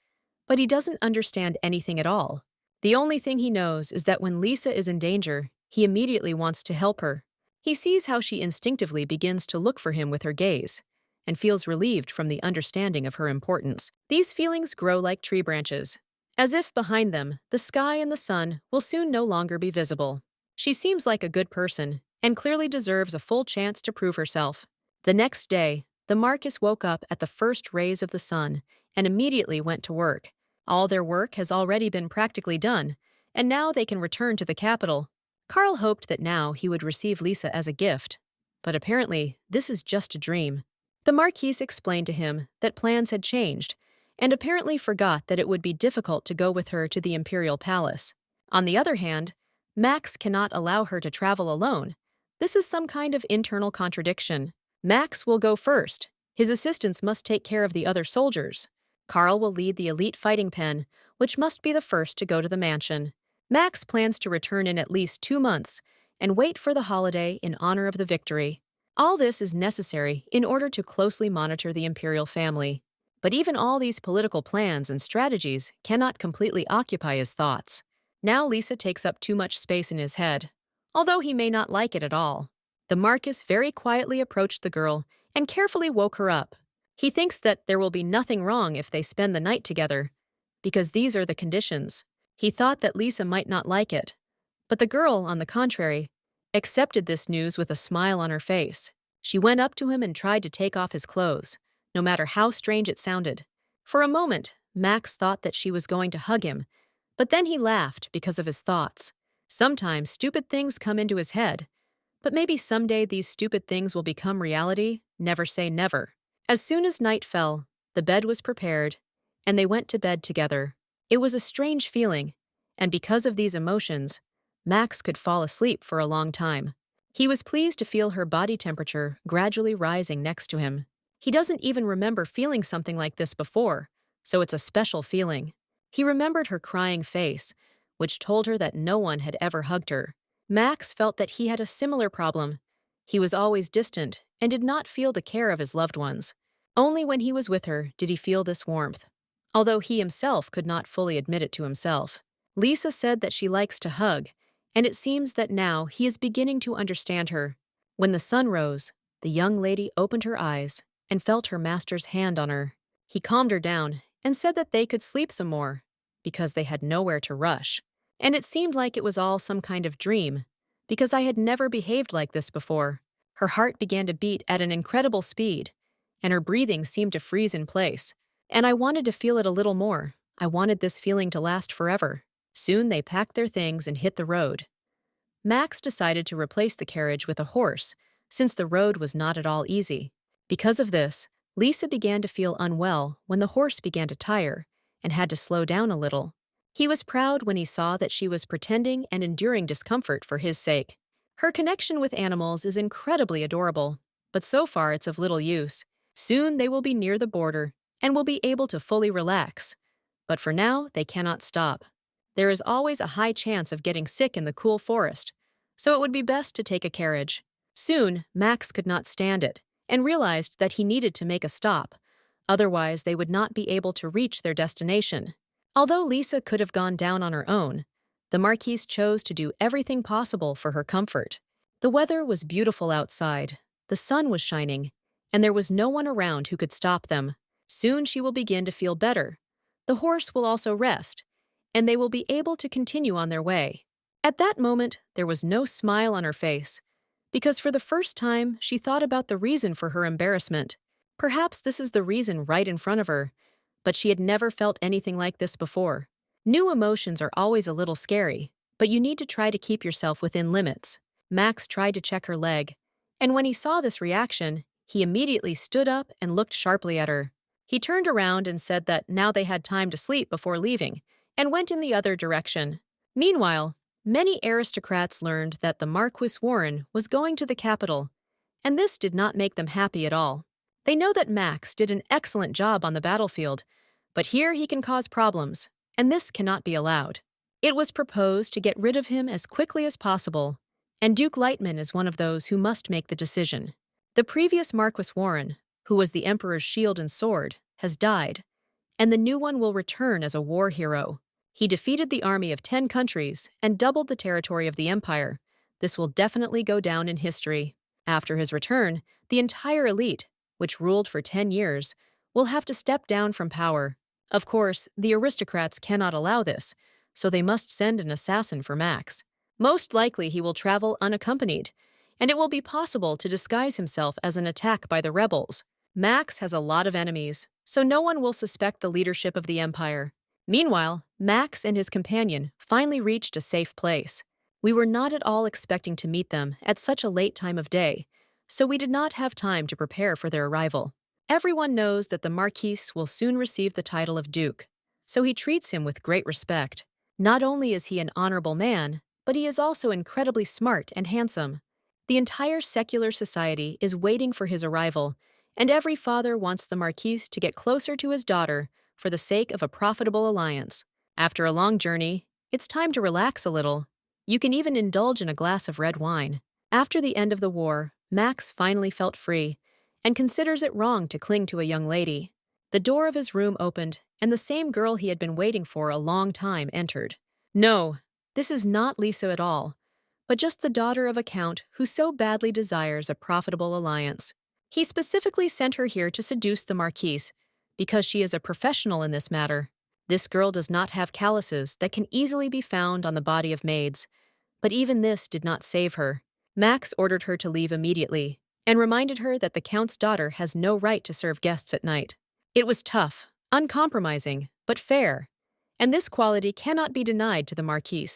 A: but he doesn't understand anything at all. The only thing he knows is that when Lisa is in danger, he immediately wants to help her. He sees how she instinctively begins to look for him with her gaze, and feels relieved from the understanding of her importance. These feelings grow like tree branches, as if behind them, the sky and the sun will soon no longer be visible. She seems like a good person, and clearly deserves a full chance to prove herself. The next day, the Marquis woke up at the first rays of the sun and immediately went to work. All their work has already been practically done, and now they can return to the capital. Carl hoped that now he would receive Lisa as a gift, but apparently this is just a dream. The Marquise explained to him that plans had changed, and apparently forgot that it would be difficult to go with her to the imperial palace. On the other hand, Max cannot allow her to travel alone. This is some kind of internal contradiction. Max will go first. His assistants must take care of the other soldiers. Carl will lead the elite fighting pen, which must be the first to go to the mansion. Max plans to return in at least 2 months and wait for the holiday in honor of the victory. All this is necessary in order to closely monitor the imperial family. But even all these political plans and strategies cannot completely occupy his thoughts. Now Lisa takes up too much space in his head, although he may not like it at all. The Marquis very quietly approached the girl and carefully woke her up. He thinks that there will be nothing wrong if they spend the night together, because these are the conditions. He thought that Lisa might not like it, but the girl, on the contrary, accepted this news with a smile on her face. She went up to him and tried to take off his clothes, no matter how strange it sounded. For a moment, Max thought that she was going to hug him, but then he laughed because of his thoughts. Sometimes stupid things come into his head, but maybe someday these stupid things will become reality. Never say never. As soon as night fell, the bed was prepared, and they went to bed together. It was a strange feeling, and because of these emotions, Max could fall asleep for a long time. He was pleased to feel her body temperature gradually rising next to him. He doesn't even remember feeling something like this before, so it's a special feeling. He remembered her crying face, which told her that no one had ever hugged her. Max felt that he had a similar problem. He was always distant and did not feel the care of his loved ones. Only when he was with her did he feel this warmth, although he himself could not fully admit it to himself. Lisa said that she likes to hug, and it seems that now he is beginning to understand her. When the sun rose, the young lady opened her eyes and felt her master's hand on her. He calmed her down and said that they could sleep some more, because they had nowhere to rush. And it seemed like it was all some kind of dream, because I had never behaved like this before. Her heart began to beat at an incredible speed, and her breathing seemed to freeze in place. And I wanted to feel it a little more. I wanted this feeling to last forever. Soon they packed their things and hit the road. Max decided to replace the carriage with a horse, since the road was not at all easy. Because of this, Lisa began to feel unwell when the horse began to tire and had to slow down a little. He was proud when he saw that she was pretending and enduring discomfort for his sake. Her connection with animals is incredibly adorable, but so far it's of little use. Soon they will be near the border and will be able to fully relax. But for now, they cannot stop. There is always a high chance of getting sick in the cool forest, so it would be best to take a carriage. Soon, Max could not stand it and realized that he needed to make a stop, otherwise they would not be able to reach their destination. Although Lisa could have gone down on her own, The Marquise chose to do everything possible for her comfort. The weather was beautiful outside, the sun was shining, and there was no one around who could stop them. Soon she will begin to feel better. The horse will also rest, and they will be able to continue on their way. At that moment, there was no smile on her face, because for the first time she thought about the reason for her embarrassment. Perhaps this is the reason right in front of her, but she had never felt anything like this before. New emotions are always a little scary, but you need to try to keep yourself within limits. Max tried to check her leg, and when he saw this reaction, he immediately stood up and looked sharply at her. He turned around and said that now they had time to sleep before leaving, and went in the other direction. Meanwhile, many aristocrats learned that the Marquis Warren was going to the capital, and this did not make them happy at all. They know that Max did an excellent job on the battlefield, but here he can cause problems, and this cannot be allowed. It was proposed to get rid of him as quickly as possible, and Duke Lightman is one of those who must make the decision. The previous Marquis Warren, who was the Emperor's shield and sword, has died, and the new one will return as a war hero. He defeated the army of 10 countries and doubled the territory of the empire. This will definitely go down in history. After his return, the entire elite, which ruled for 10 years, will have to step down from power. Of course, the aristocrats cannot allow this, so they must send an assassin for Max. Most likely he will travel unaccompanied, and it will be possible to disguise himself as an attack by the rebels. Max has a lot of enemies, so no one will suspect the leadership of the empire. Meanwhile, Max and his companion finally reached a safe place. We were not at all expecting to meet them at such a late time of day, so we did not have time to prepare for their arrival. Everyone knows that the Marquis will soon receive the title of Duke, so he treats him with great respect. Not only is he an honorable man, but he is also incredibly smart and handsome. The entire secular society is waiting for his arrival, and every father wants the Marquis to get closer to his daughter for the sake of a profitable alliance. After a long journey, it's time to relax a little. You can even indulge in a glass of red wine. After the end of the war, Max finally felt free, and considers it wrong to cling to a young lady. The door of his room opened, and the same girl he had been waiting for a long time entered. No, this is not Lisa at all, but just the daughter of a count who so badly desires a profitable alliance. He specifically sent her here to seduce the Marquise, because she is a professional in this matter. This girl does not have calluses that can easily be found on the body of maids, but even this did not save her. Max ordered her to leave immediately, and reminded her that the Count's daughter has no right to serve guests at night. It was tough, uncompromising, but fair, and this quality cannot be denied to the Marquis.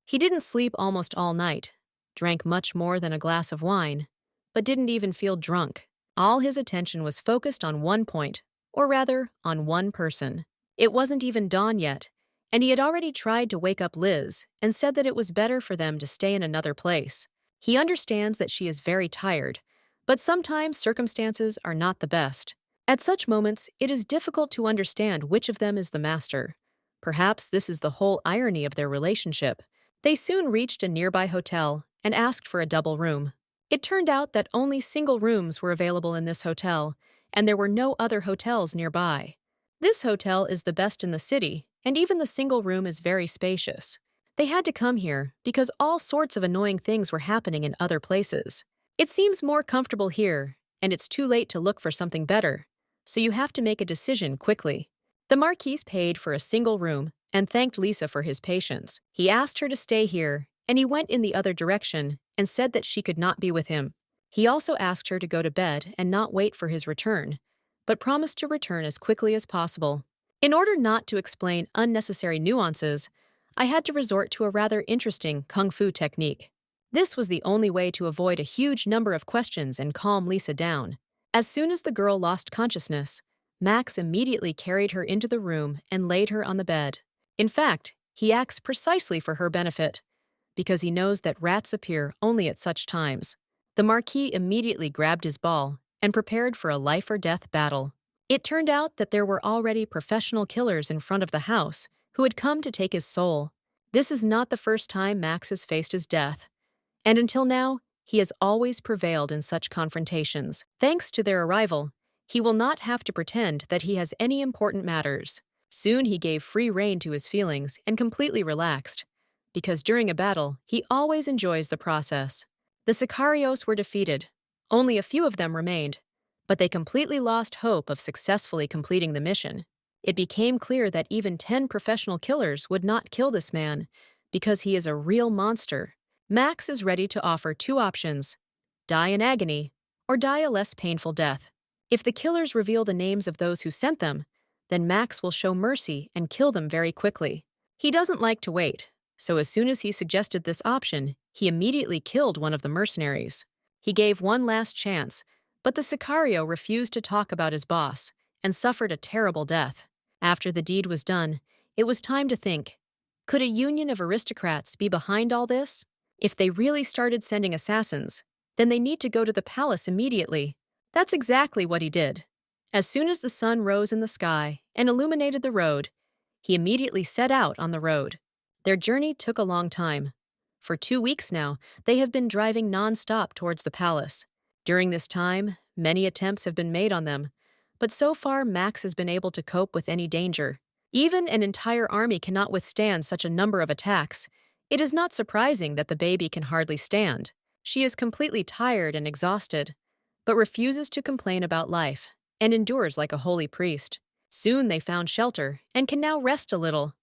A: He didn't sleep almost all night, drank much more than a glass of wine, but didn't even feel drunk. All his attention was focused on one point, or rather, on one person. It wasn't even dawn yet, and he had already tried to wake up Liz and said that it was better for them to stay in another place. He understands that she is very tired, but sometimes circumstances are not the best. At such moments, it is difficult to understand which of them is the master. Perhaps this is the whole irony of their relationship. They soon reached a nearby hotel and asked for a double room. It turned out that only single rooms were available in this hotel, and there were no other hotels nearby. This hotel is the best in the city, and even the single room is very spacious. They had to come here because all sorts of annoying things were happening in other places. It seems more comfortable here, and it's too late to look for something better, so you have to make a decision quickly. The Marquis paid for a single room and thanked Lisa for his patience. He asked her to stay here, and he went in the other direction and said that she could not be with him. He also asked her to go to bed and not wait for his return, but promised to return as quickly as possible. In order not to explain unnecessary nuances, I had to resort to a rather interesting kung fu technique. This was the only way to avoid a huge number of questions and calm Lisa down. As soon as the girl lost consciousness, Max immediately carried her into the room and laid her on the bed. In fact, he acts precisely for her benefit, because he knows that rats appear only at such times. The Marquis immediately grabbed his ball and prepared for a life-or-death battle. It turned out that there were already professional killers in front of the house who had come to take his soul. This is not the first time Max has faced his death, and until now, he has always prevailed in such confrontations. Thanks to their arrival, he will not have to pretend that he has any important matters. Soon he gave free rein to his feelings and completely relaxed. because during a battle, he always enjoys the process. The Sicarios were defeated. Only a few of them remained, but they completely lost hope of successfully completing the mission. It became clear that even 10 professional killers would not kill this man, because he is a real monster. Max is ready to offer two options: die in agony, or die a less painful death. If the killers reveal the names of those who sent them, then Max will show mercy and kill them very quickly. He doesn't like to wait, so as soon as he suggested this option, he immediately killed one of the mercenaries. He gave one last chance, but the Sicario refused to talk about his boss and suffered a terrible death. After the deed was done, it was time to think. Could a union of aristocrats be behind all this? If they really started sending assassins, then they need to go to the palace immediately. That's exactly what he did. As soon as the sun rose in the sky and illuminated the road, he immediately set out on the road. Their journey took a long time. For 2 weeks now, they have been driving non-stop towards the palace. During this time, many attempts have been made on them, but so far Max has been able to cope with any danger. Even an entire army cannot withstand such a number of attacks. It is not surprising that the baby can hardly stand. She is completely tired and exhausted, but refuses to complain about life and endures like a holy priest. Soon they found shelter and can now rest a little.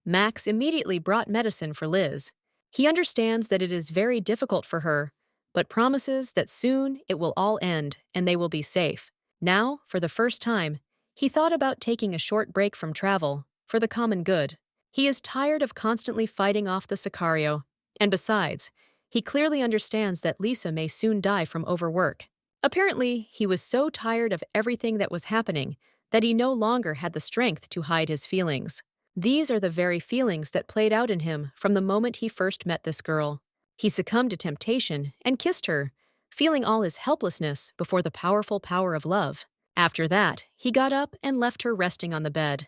A: Max immediately brought medicine for Liz. He understands that it is very difficult for her, but promises that soon it will all end and they will be safe. Now, for the first time, he thought about taking a short break from travel for the common good. He is tired of constantly fighting off the Sicario, and besides, he clearly understands that Lisa may soon die from overwork. Apparently, he was so tired of everything that was happening that he no longer had the strength to hide his feelings. These are the very feelings that played out in him from the moment he first met this girl. He succumbed to temptation and kissed her, feeling all his helplessness before the powerful power of love. After that, he got up and left her resting on the bed,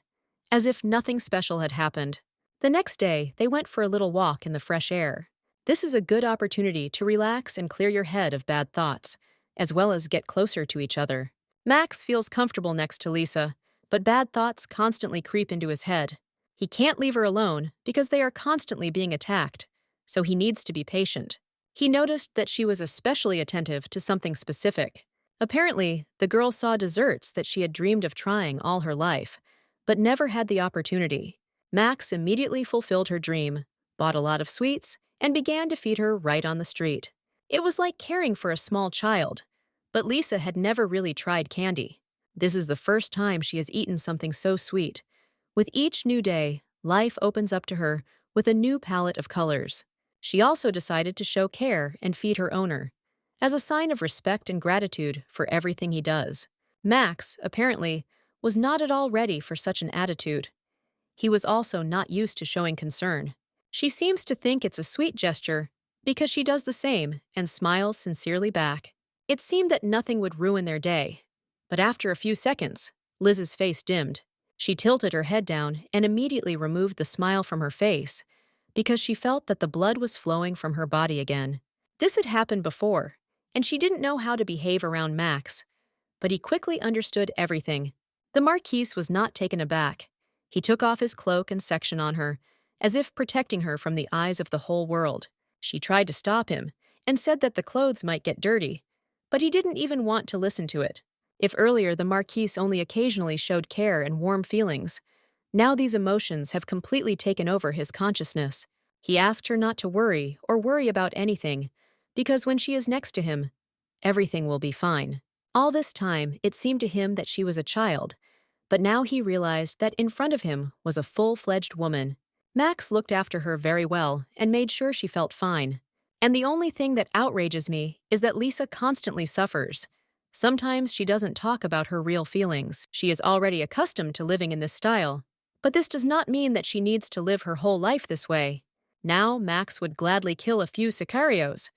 A: as if nothing special had happened. The next day, they went for a little walk in the fresh air. This is a good opportunity to relax and clear your head of bad thoughts, as well as get closer to each other. Max feels comfortable next to Lisa, but bad thoughts constantly creep into his head. He can't leave her alone because they are constantly being attacked, so he needs to be patient. He noticed that she was especially attentive to something specific. Apparently, the girl saw desserts that she had dreamed of trying all her life, but never had the opportunity. Max immediately fulfilled her dream, bought a lot of sweets, and began to feed her right on the street. It was like caring for a small child, but Lisa had never really tried candy. This is the first time she has eaten something so sweet. With each new day, life opens up to her with a new palette of colors. She also decided to show care and feed her owner, as a sign of respect and gratitude for everything he does. Max, apparently, was not at all ready for such an attitude. He was also not used to showing concern. She seems to think it's a sweet gesture because she does the same and smiles sincerely back. It seemed that nothing would ruin their day, but after a few seconds, Liz's face dimmed. She tilted her head down and immediately removed the smile from her face because she felt that the blood was flowing from her body again. This had happened before, and she didn't know how to behave around Max, but he quickly understood everything. The Marquise was not taken aback. He took off his cloak and section on her, as if protecting her from the eyes of the whole world. She tried to stop him and said that the clothes might get dirty, but he didn't even want to listen to it. If earlier the Marquise only occasionally showed care and warm feelings, now these emotions have completely taken over his consciousness. He asked her not to worry or worry about anything, because when she is next to him, everything will be fine. All this time, it seemed to him that she was a child, but now he realized that in front of him was a full-fledged woman. Max looked after her very well and made sure she felt fine. And the only thing that outrages me is that Lisa constantly suffers. Sometimes she doesn't talk about her real feelings. She is already accustomed to living in this style. But this does not mean that she needs to live her whole life this way. Now Max would gladly kill a few Sicarios,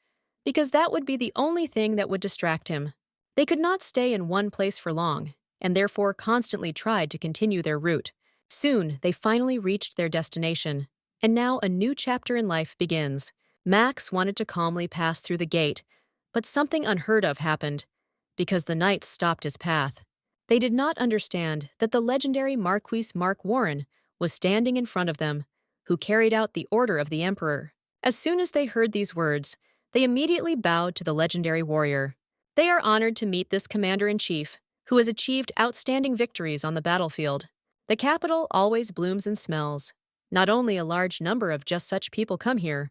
A: because that would be the only thing that would distract him. They could not stay in one place for long, and therefore constantly tried to continue their route. Soon, they finally reached their destination, and now a new chapter in life begins. Max wanted to calmly pass through the gate, but something unheard of happened, because the knights stopped his path. They did not understand that the legendary Marquis Mark Warren was standing in front of them, who carried out the order of the emperor. As soon as they heard these words, they immediately bowed to the legendary warrior. They are honored to meet this commander-in-chief, who has achieved outstanding victories on the battlefield. The capital always blooms and smells. Not only a large number of just such people come here,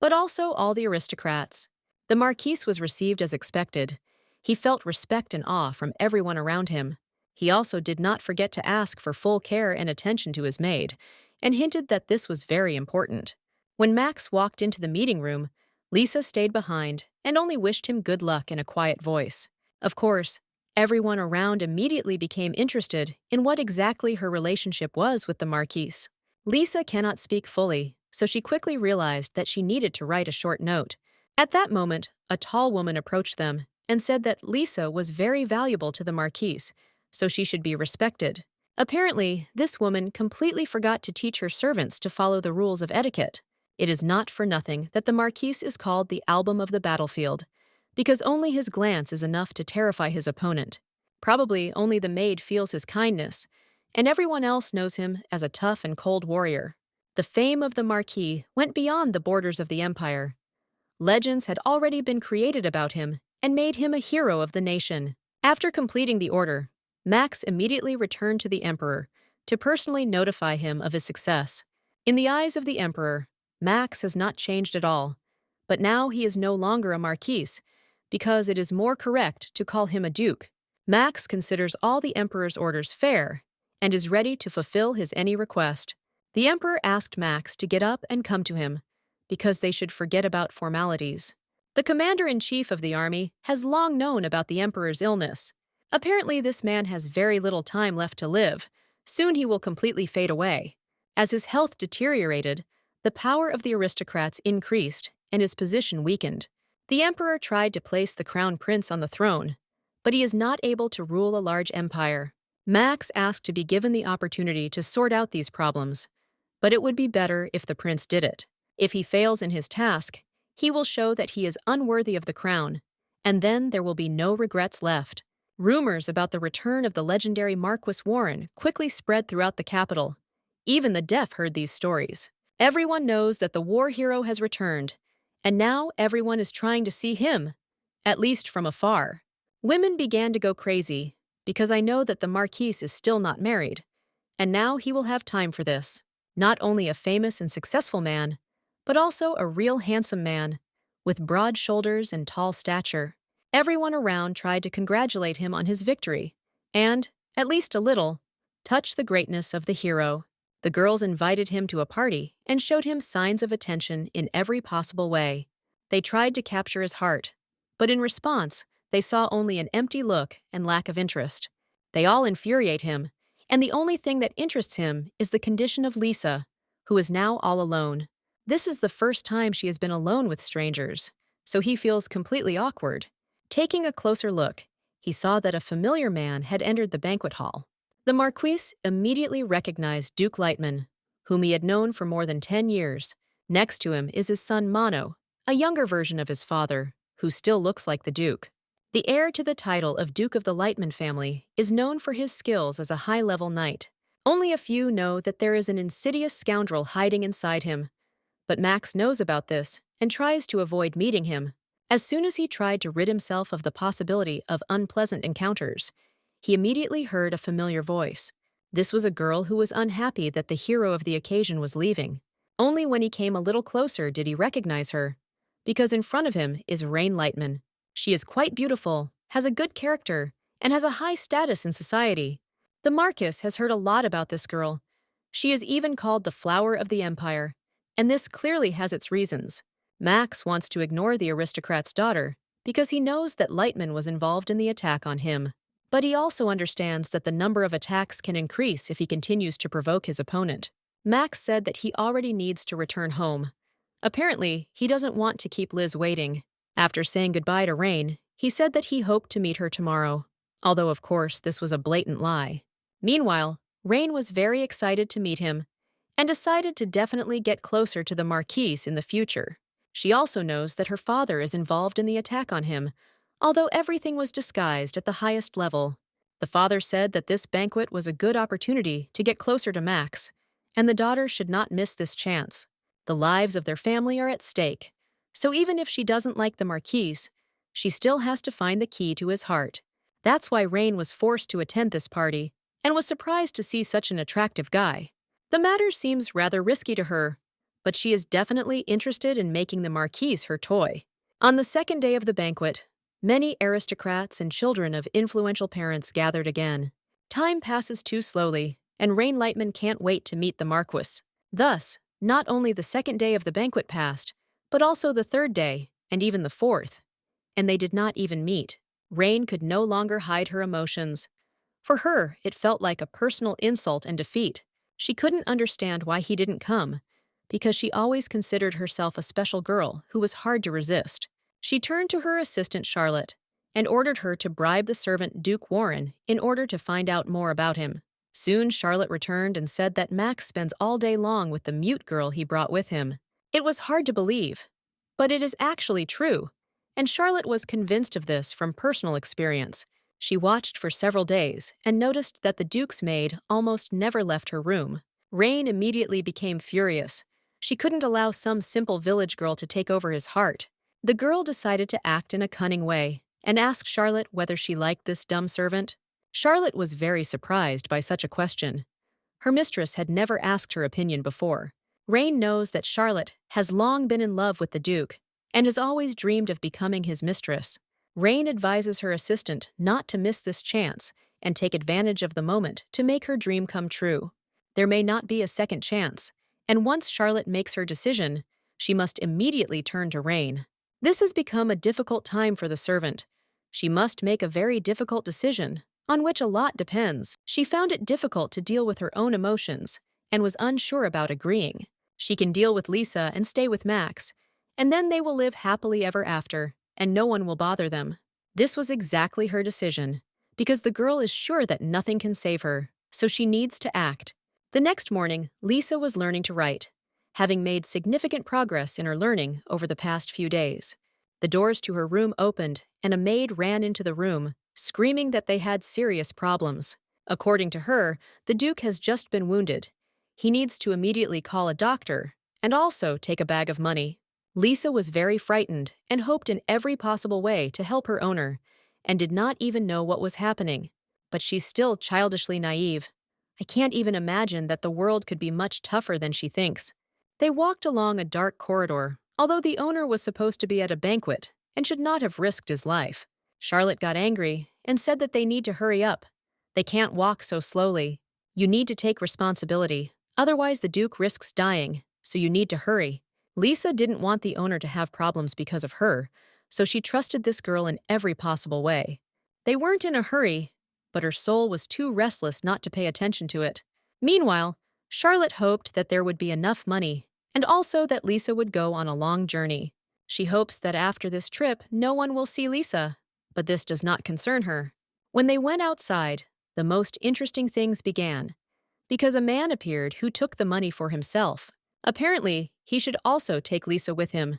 A: but also all the aristocrats. The Marquis was received as expected. He felt respect and awe from everyone around him. He also did not forget to ask for full care and attention to his maid, and hinted that this was very important. When Max walked into the meeting room, Lisa stayed behind and only wished him good luck in a quiet voice. Of course, everyone around immediately became interested in what exactly her relationship was with the Marquis. Lisa cannot speak fully, so she quickly realized that she needed to write a short note. At that moment, a tall woman approached them and said that Lisa was very valuable to the Marquis, so she should be respected. Apparently, this woman completely forgot to teach her servants to follow the rules of etiquette. It is not for nothing that the Marquis is called the album of the battlefield, because only his glance is enough to terrify his opponent. Probably only the maid feels his kindness, and everyone else knows him as a tough and cold warrior. The fame of the Marquis went beyond the borders of the empire. Legends had already been created about him and made him a hero of the nation. After completing the order, Max immediately returned to the emperor to personally notify him of his success. In the eyes of the emperor, Max has not changed at all, but now he is no longer a marquis, because it is more correct to call him a duke. Max considers all the emperor's orders fair and is ready to fulfill his any request. The emperor asked Max to get up and come to him, because they should forget about formalities. The commander-in-chief of the army has long known about the emperor's illness. Apparently, this man has very little time left to live. Soon he will completely fade away. As his health deteriorated, the power of the aristocrats increased and his position weakened. The emperor tried to place the crown prince on the throne, but he is not able to rule a large empire. Max asked to be given the opportunity to sort out these problems, but it would be better if the prince did it. If he fails in his task, he will show that he is unworthy of the crown, and then there will be no regrets left. Rumors about the return of the legendary Marquis Warren quickly spread throughout the capital. Even the deaf heard these stories. Everyone knows that the war hero has returned, and now everyone is trying to see him, at least from afar. Women began to go crazy, because I know that the Marquis is still not married, and now he will have time for this. Not only a famous and successful man, but also a real handsome man, with broad shoulders and tall stature. Everyone around tried to congratulate him on his victory, and, at least a little, touch the greatness of the hero. The girls invited him to a party and showed him signs of attention in every possible way. They tried to capture his heart, but in response, they saw only an empty look and lack of interest. They all infuriate him, and the only thing that interests him is the condition of Lisa, who is now all alone. This is the first time she has been alone with strangers, so he feels completely awkward. Taking a closer look, he saw that a familiar man had entered the banquet hall. The Marquis immediately recognized Duke Lightman, whom he had known for more than 10 years. Next to him is his son Mono, a younger version of his father, who still looks like the Duke. The heir to the title of Duke of the Lightman family is known for his skills as a high-level knight. Only a few know that there is an insidious scoundrel hiding inside him, but Max knows about this and tries to avoid meeting him. As soon as he tried to rid himself of the possibility of unpleasant encounters, he immediately heard a familiar voice. This was a girl who was unhappy that the hero of the occasion was leaving. Only when he came a little closer did he recognize her, because in front of him is Rain Lightman. She is quite beautiful, has a good character, and has a high status in society. The Marquis has heard a lot about this girl. She is even called the flower of the empire, and this clearly has its reasons. Max wants to ignore the aristocrat's daughter because he knows that Lightman was involved in the attack on him. But he also understands that the number of attacks can increase if he continues to provoke his opponent. Max said that he already needs to return home. Apparently, he doesn't want to keep Liz waiting. After saying goodbye to Rain, he said that he hoped to meet her tomorrow, although of course this was a blatant lie. Meanwhile, Rain was very excited to meet him and decided to definitely get closer to the Marquis in the future. She also knows that her father is involved in the attack on him, although everything was disguised at the highest level. The father said that this banquet was a good opportunity to get closer to Max, and the daughter should not miss this chance. The lives of their family are at stake. So even if she doesn't like the Marquise, she still has to find the key to his heart. That's why Rain was forced to attend this party and was surprised to see such an attractive guy. The matter seems rather risky to her, but she is definitely interested in making the Marquise her toy. On the second day of the banquet, many aristocrats and children of influential parents gathered again. Time passes too slowly, and Rain Lightman can't wait to meet the Marquis. Thus, not only the second day of the banquet passed, but also the third day, and even the fourth. And they did not even meet. Rain could no longer hide her emotions. For her, it felt like a personal insult and defeat. She couldn't understand why he didn't come, because she always considered herself a special girl who was hard to resist. She turned to her assistant Charlotte and ordered her to bribe the servant Duke Warren in order to find out more about him. Soon Charlotte returned and said that Max spends all day long with the mute girl he brought with him. It was hard to believe, but it is actually true, and Charlotte was convinced of this from personal experience. She watched for several days and noticed that the Duke's maid almost never left her room. Rain immediately became furious. She couldn't allow some simple village girl to take over his heart. The girl decided to act in a cunning way and asked Charlotte whether she liked this dumb servant. Charlotte was very surprised by such a question. Her mistress had never asked her opinion before. Rain knows that Charlotte has long been in love with the Duke and has always dreamed of becoming his mistress. Rain advises her assistant not to miss this chance and take advantage of the moment to make her dream come true. There may not be a second chance, and once Charlotte makes her decision, she must immediately turn to Rain. This has become a difficult time for the servant. She must make a very difficult decision, on which a lot depends. She found it difficult to deal with her own emotions and was unsure about agreeing. She can deal with Lisa and stay with Max, and then they will live happily ever after, and no one will bother them. This was exactly her decision, because the girl is sure that nothing can save her, so she needs to act. The next morning, Lisa was learning to write, having made significant progress in her learning over the past few days. The doors to her room opened, and a maid ran into the room, screaming that they had serious problems. According to her, the Duke has just been wounded. He needs to immediately call a doctor and also take a bag of money. Lisa was very frightened and hoped in every possible way to help her owner, and did not even know what was happening. But she's still childishly naive. I can't even imagine that the world could be much tougher than she thinks. They walked along a dark corridor, although the owner was supposed to be at a banquet and should not have risked his life. Charlotte got angry and said that they need to hurry up. They can't walk so slowly. You need to take responsibility, otherwise the Duke risks dying, so you need to hurry. Lisa didn't want the owner to have problems because of her, so she trusted this girl in every possible way. They weren't in a hurry, but her soul was too restless not to pay attention to it. Meanwhile, Charlotte hoped that there would be enough money, and also that Lisa would go on a long journey. She hopes that after this trip, no one will see Lisa, but this does not concern her. When they went outside, the most interesting things began, because a man appeared who took the money for himself. Apparently, he should also take Lisa with him,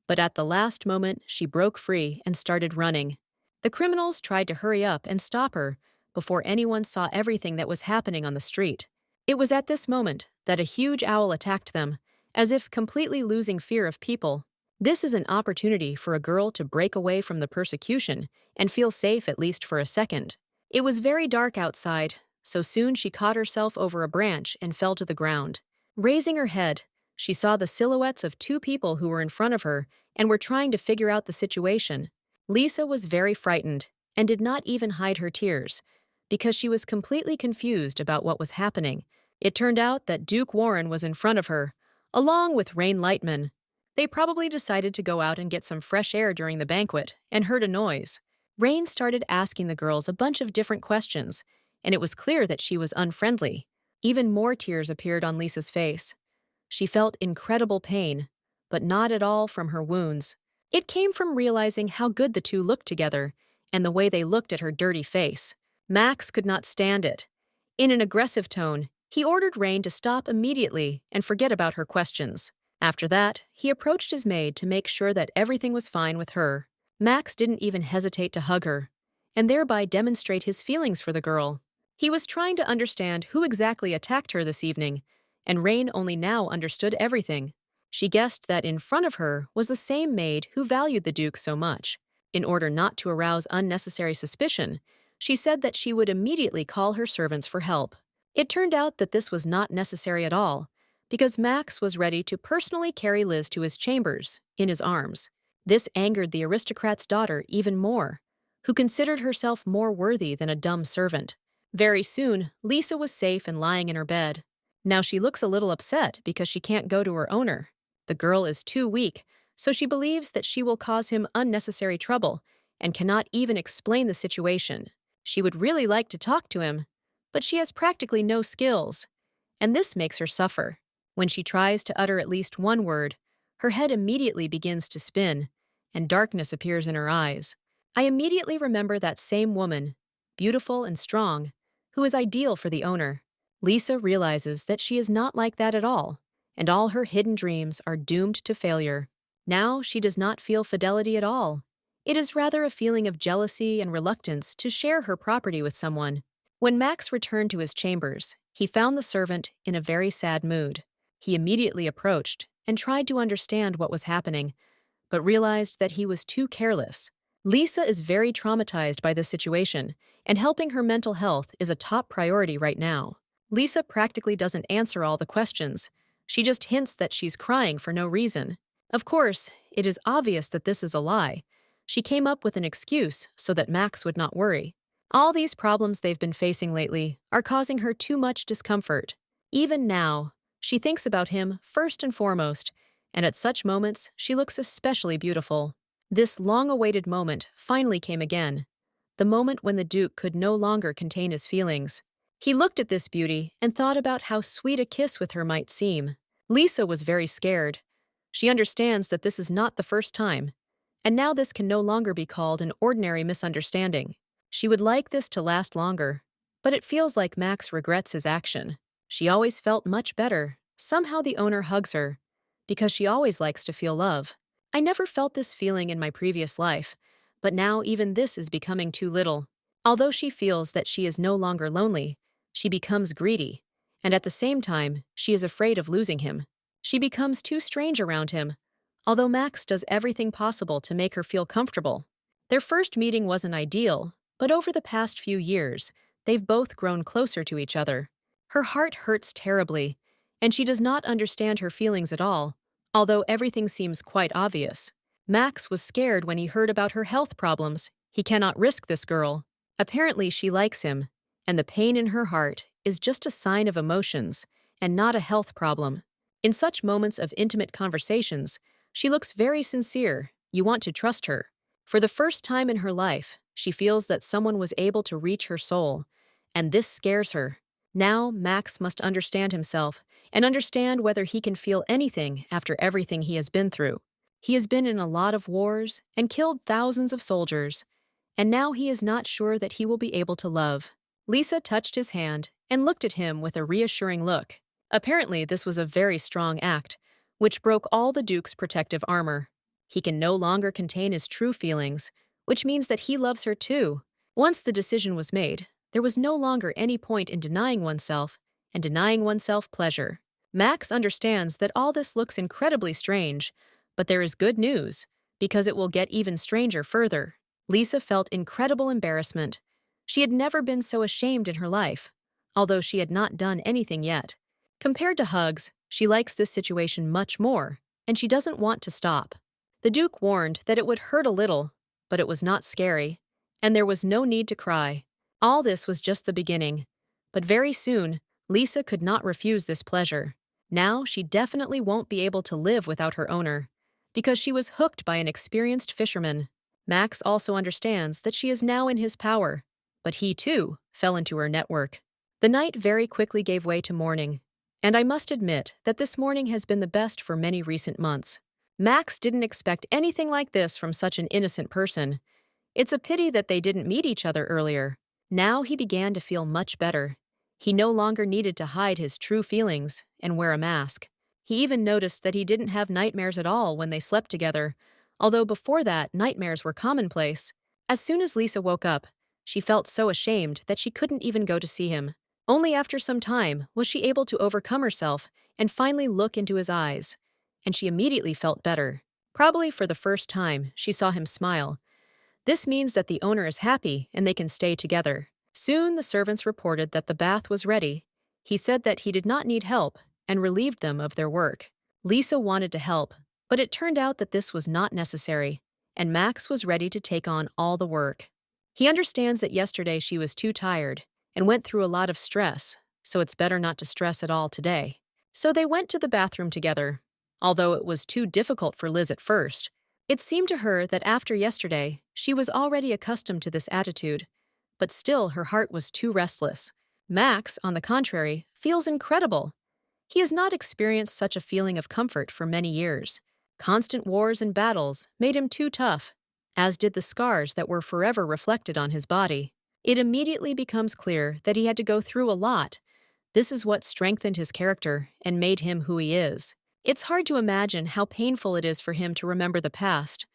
A: but at the last moment, she broke free and started running. The criminals tried to hurry up and stop her before anyone saw everything that was happening on the street. It was at this moment that a huge owl attacked them, as if completely losing fear of people. This is an opportunity for a girl to break away from the persecution and feel safe at least for a second. It was very dark outside, so soon she caught herself over a branch and fell to the ground. Raising her head, she saw the silhouettes of two people who were in front of her and were trying to figure out the situation. Lisa was very frightened and did not even hide her tears, because she was completely confused about what was happening. It turned out that Duke Warren was in front of her, along with Rain Lightman. They probably decided to go out and get some fresh air during the banquet and heard a noise. Rain started asking the girls a bunch of different questions, and it was clear that she was unfriendly. Even more tears appeared on Lisa's face. She felt incredible pain, but not at all from her wounds. It came from realizing how good the two looked together and the way they looked at her dirty face. Max could not stand it. In an aggressive tone, he ordered Rain to stop immediately and forget about her questions. After that, he approached his maid to make sure that everything was fine with her. Max didn't even hesitate to hug her, and thereby demonstrate his feelings for the girl. He was trying to understand who exactly attacked her this evening, and Rain only now understood everything. She guessed that in front of her was the same maid who valued the Duke so much. In order not to arouse unnecessary suspicion, she said that she would immediately call her servants for help. It turned out that this was not necessary at all, because Max was ready to personally carry Liz to his chambers, in his arms. This angered the aristocrat's daughter even more, who considered herself more worthy than a dumb servant. Very soon, Lisa was safe and lying in her bed. Now she looks a little upset because she can't go to her owner. The girl is too weak, so she believes that she will cause him unnecessary trouble and cannot even explain the situation. She would really like to talk to him, but she has practically no skills, and this makes her suffer. When she tries to utter at least one word, her head immediately begins to spin, and darkness appears in her eyes. I immediately remember that same woman, beautiful and strong, who is ideal for the owner. Lisa realizes that she is not like that at all, and all her hidden dreams are doomed to failure. Now she does not feel fidelity at all. It is rather a feeling of jealousy and reluctance to share her property with someone. When Max returned to his chambers, he found the servant in a very sad mood. He immediately approached and tried to understand what was happening, but realized that he was too careless. Lisa is very traumatized by this situation, and helping her mental health is a top priority right now. Lisa practically doesn't answer all the questions. She just hints that she's crying for no reason. Of course, it is obvious that this is a lie. She came up with an excuse so that Max would not worry. All these problems they've been facing lately are causing her too much discomfort. Even now, she thinks about him first and foremost, and at such moments, she looks especially beautiful. This long-awaited moment finally came again, the moment when the Duke could no longer contain his feelings. He looked at this beauty and thought about how sweet a kiss with her might seem. Lisa was very scared. She understands that this is not the first time, and now this can no longer be called an ordinary misunderstanding. She would like this to last longer, but it feels like Max regrets his action. She always felt much better. Somehow the owner hugs her, because she always likes to feel love. I never felt this feeling in my previous life, but now even this is becoming too little. Although she feels that she is no longer lonely, she becomes greedy, and at the same time, she is afraid of losing him. She becomes too strange around him, although Max does everything possible to make her feel comfortable. Their first meeting wasn't ideal, but over the past few years, they've both grown closer to each other. Her heart hurts terribly, and she does not understand her feelings at all, although everything seems quite obvious. Max was scared when he heard about her health problems. He cannot risk this girl. Apparently she likes him, and the pain in her heart is just a sign of emotions and not a health problem. In such moments of intimate conversations, she looks very sincere. You want to trust her. For the first time in her life, she feels that someone was able to reach her soul, and this scares her. Now Max must understand himself and understand whether he can feel anything after everything he has been through. He has been in a lot of wars and killed thousands of soldiers, and now he is not sure that he will be able to love. Lisa touched his hand and looked at him with a reassuring look. Apparently, this was a very strong act, which broke all the Duke's protective armor. He can no longer contain his true feelings, which means that he loves her too. Once the decision was made, there was no longer any point in denying oneself and denying oneself pleasure. Max understands that all this looks incredibly strange, but there is good news, because it will get even stranger further. Lisa felt incredible embarrassment. She had never been so ashamed in her life, although she had not done anything yet. Compared to hugs, she likes this situation much more, and she doesn't want to stop. The Duke warned that it would hurt a little, but it was not scary, and there was no need to cry. All this was just the beginning, but very soon, Lisa could not refuse this pleasure. Now she definitely won't be able to live without her owner, because she was hooked by an experienced fisherman. Max also understands that she is now in his power, but he too fell into her network. The night very quickly gave way to morning, and I must admit that this morning has been the best for many recent months. Max didn't expect anything like this from such an innocent person. It's a pity that they didn't meet each other earlier. Now he began to feel much better. He no longer needed to hide his true feelings and wear a mask. He even noticed that he didn't have nightmares at all when they slept together, although before that, nightmares were commonplace. As soon as Lisa woke up, she felt so ashamed that she couldn't even go to see him. Only after some time was she able to overcome herself and finally look into his eyes. And she immediately felt better. Probably for the first time, she saw him smile. This means that the owner is happy and they can stay together. Soon the servants reported that the bath was ready. He said that he did not need help and relieved them of their work. Lisa wanted to help, but it turned out that this was not necessary, and Max was ready to take on all the work. He understands that yesterday she was too tired and went through a lot of stress, so it's better not to stress at all today. So they went to the bathroom together. Although it was too difficult for Liz at first, it seemed to her that after yesterday, she was already accustomed to this attitude, but still her heart was too restless. Max, on the contrary, feels incredible. He has not experienced such a feeling of comfort for many years. Constant wars and battles made him too tough, as did the scars that were forever reflected on his body. It immediately becomes clear that he had to go through a lot. This is what strengthened his character and made him who he is. It's hard to imagine how painful it is for him to remember the past,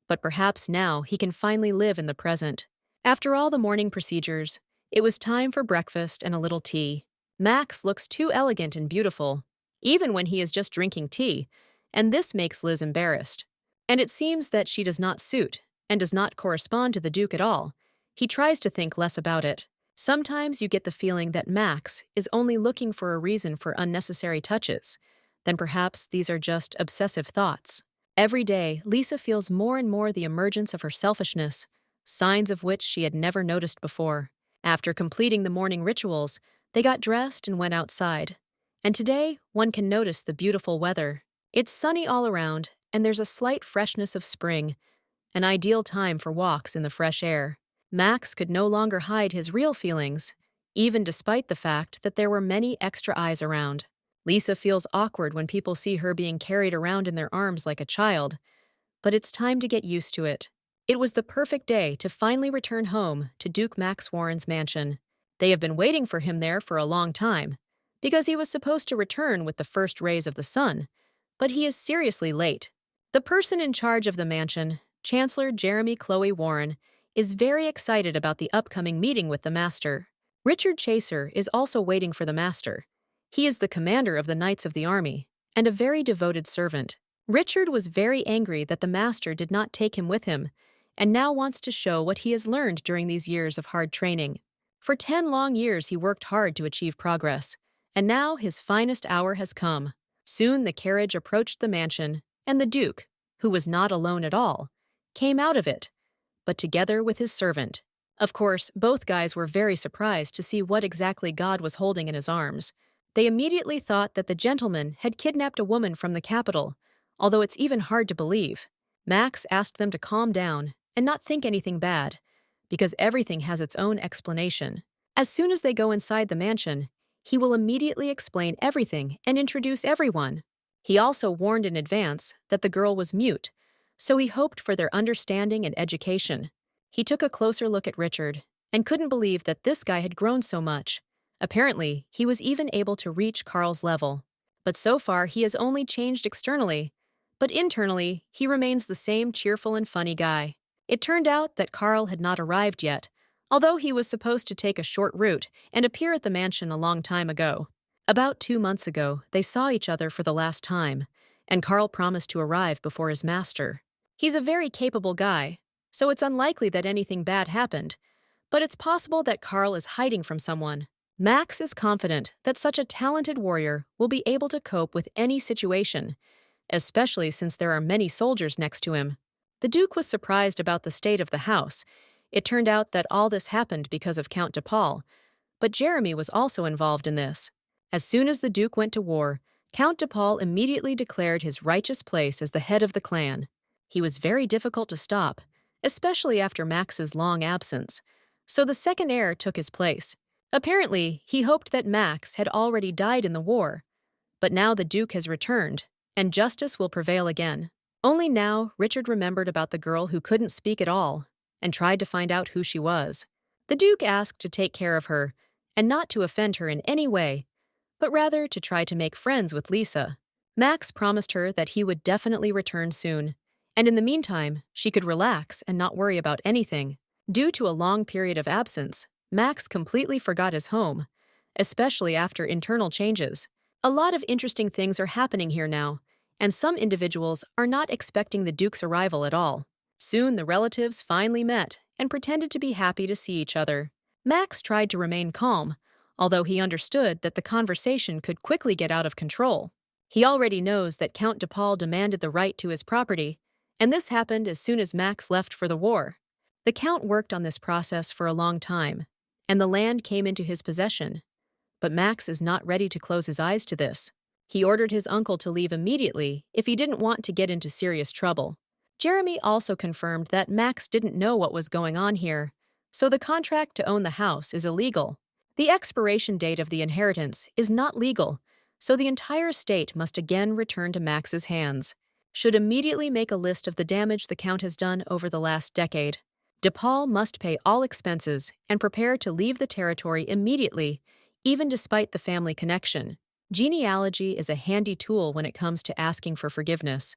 A: but perhaps now he can finally live in the present. After all the morning procedures, it was time for breakfast and a little tea. Max looks too elegant and beautiful, even when he is just drinking tea, and this makes Liz embarrassed. And it seems that she does not suit and does not correspond to the Duke at all. He tries to think less about it. Sometimes you get the feeling that Max is only looking for a reason for unnecessary touches. Then perhaps these are just obsessive thoughts. Every day, Lisa feels more and more the emergence of her selfishness, signs of which she had never noticed before. After completing the morning rituals, they got dressed and went outside. And today, one can notice the beautiful weather. It's sunny all around, and there's a slight freshness of spring, an ideal time for walks in the fresh air. Max could no longer hide his real feelings, even despite the fact that there were many extra eyes around. Lisa feels awkward when people see her being carried around in their arms like a child, but it's time to get used to it. It was the perfect day to finally return home to Duke Max Warren's mansion. They have been waiting for him there for a long time, because he was supposed to return with the first rays of the sun, but he is seriously late. The person in charge of the mansion, Chancellor Jeremy Chloe Warren, is very excited about the upcoming meeting with the Master. Richard Chaser is also waiting for the Master. He is the commander of the Knights of the Army, and a very devoted servant. Richard was very angry that the Master did not take him with him, and now wants to show what he has learned during these years of hard training. For 10 long years he worked hard to achieve progress, and now his finest hour has come. Soon the carriage approached the mansion, and the Duke, who was not alone at all, came out of it, but together with his servant. Of course, both guys were very surprised to see what exactly God was holding in his arms. They immediately thought that the gentleman had kidnapped a woman from the capital, although it's even hard to believe. Max asked them to calm down and not think anything bad, because everything has its own explanation. As soon as they go inside the mansion, he will immediately explain everything and introduce everyone. He also warned in advance that the girl was mute, so he hoped for their understanding and education. He took a closer look at Richard and couldn't believe that this guy had grown so much. Apparently, he was even able to reach Carl's level. But so far, he has only changed externally, but internally, he remains the same cheerful and funny guy. It turned out that Carl had not arrived yet, although he was supposed to take a short route and appear at the mansion a long time ago. About 2 months ago, they saw each other for the last time, and Carl promised to arrive before his master. He's a very capable guy, so it's unlikely that anything bad happened, but it's possible that Carl is hiding from someone. Max is confident that such a talented warrior will be able to cope with any situation, especially since there are many soldiers next to him. The Duke was surprised about the state of the house. It turned out that all this happened because of Count de Paul, but Jeremy was also involved in this. As soon as the Duke went to war, Count de Paul immediately declared his righteous place as the head of the clan. He was very difficult to stop, especially after Max's long absence, so the second heir took his place. Apparently, he hoped that Max had already died in the war, but now the Duke has returned, and justice will prevail again. Only now, Richard remembered about the girl who couldn't speak at all, and tried to find out who she was. The Duke asked to take care of her, and not to offend her in any way, but rather to try to make friends with Lisa. Max promised her that he would definitely return soon, and in the meantime, she could relax and not worry about anything. Due to a long period of absence, Max completely forgot his home, especially after internal changes. A lot of interesting things are happening here now, and some individuals are not expecting the Duke's arrival at all. Soon the relatives finally met and pretended to be happy to see each other. Max tried to remain calm, although he understood that the conversation could quickly get out of control. He already knows that Count de Paul demanded the right to his property, and this happened as soon as Max left for the war. The Count worked on this process for a long time, and the land came into his possession. But Max is not ready to close his eyes to this. He ordered his uncle to leave immediately if he didn't want to get into serious trouble. Jeremy also confirmed that Max didn't know what was going on here, so the contract to own the house is illegal. The expiration date of the inheritance is not legal, so the entire estate must again return to Max's hands. Should immediately make a list of the damage the Count has done over the last decade. De Paul must pay all expenses and prepare to leave the territory immediately, even despite the family connection. Genealogy is a handy tool when it comes to asking for forgiveness.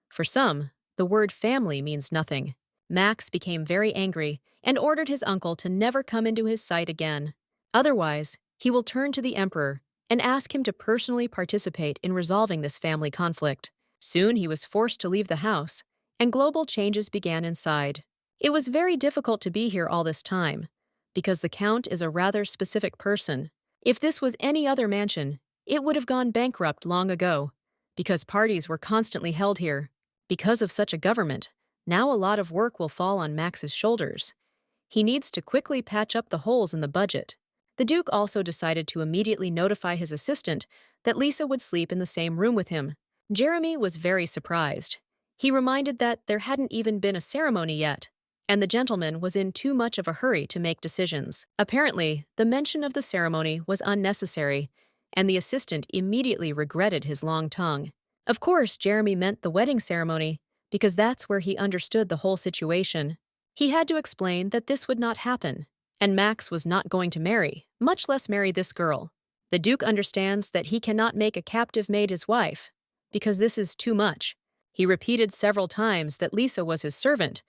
A: For some, the word family means nothing. Max became very angry and ordered his uncle to never come into his sight again. Otherwise, he will turn to the emperor and ask him to personally participate in resolving this family conflict. Soon he was forced to leave the house, and global changes began inside. It was very difficult to be here all this time, because the Count is a rather specific person. If this was any other mansion, it would have gone bankrupt long ago, because parties were constantly held here. Because of such a government, now a lot of work will fall on Max's shoulders. He needs to quickly patch up the holes in the budget. The Duke also decided to immediately notify his assistant that Lisa would sleep in the same room with him. Jeremy was very surprised. He reminded that there hadn't even been a ceremony yet, and the gentleman was in too much of a hurry to make decisions. Apparently, the mention of the ceremony was unnecessary, and the assistant immediately regretted his long tongue. Of course, Jeremy meant the wedding ceremony, because that's where he understood the whole situation. He had to explain that this would not happen, and Max was not going to marry, much less marry this girl. The Duke understands that he cannot make a captive maid his wife, because this is too much. He repeated several times that Lisa was his servant,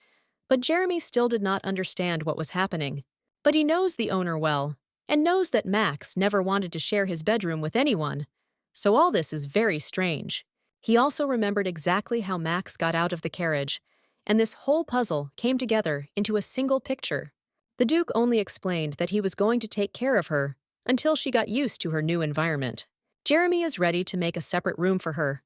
A: but Jeremy still did not understand what was happening. But he knows the owner well, and knows that Max never wanted to share his bedroom with anyone, so all this is very strange. He also remembered exactly how Max got out of the carriage, and this whole puzzle came together into a single picture. The Duke only explained that he was going to take care of her until she got used to her new environment. Jeremy is ready to make a separate room for her,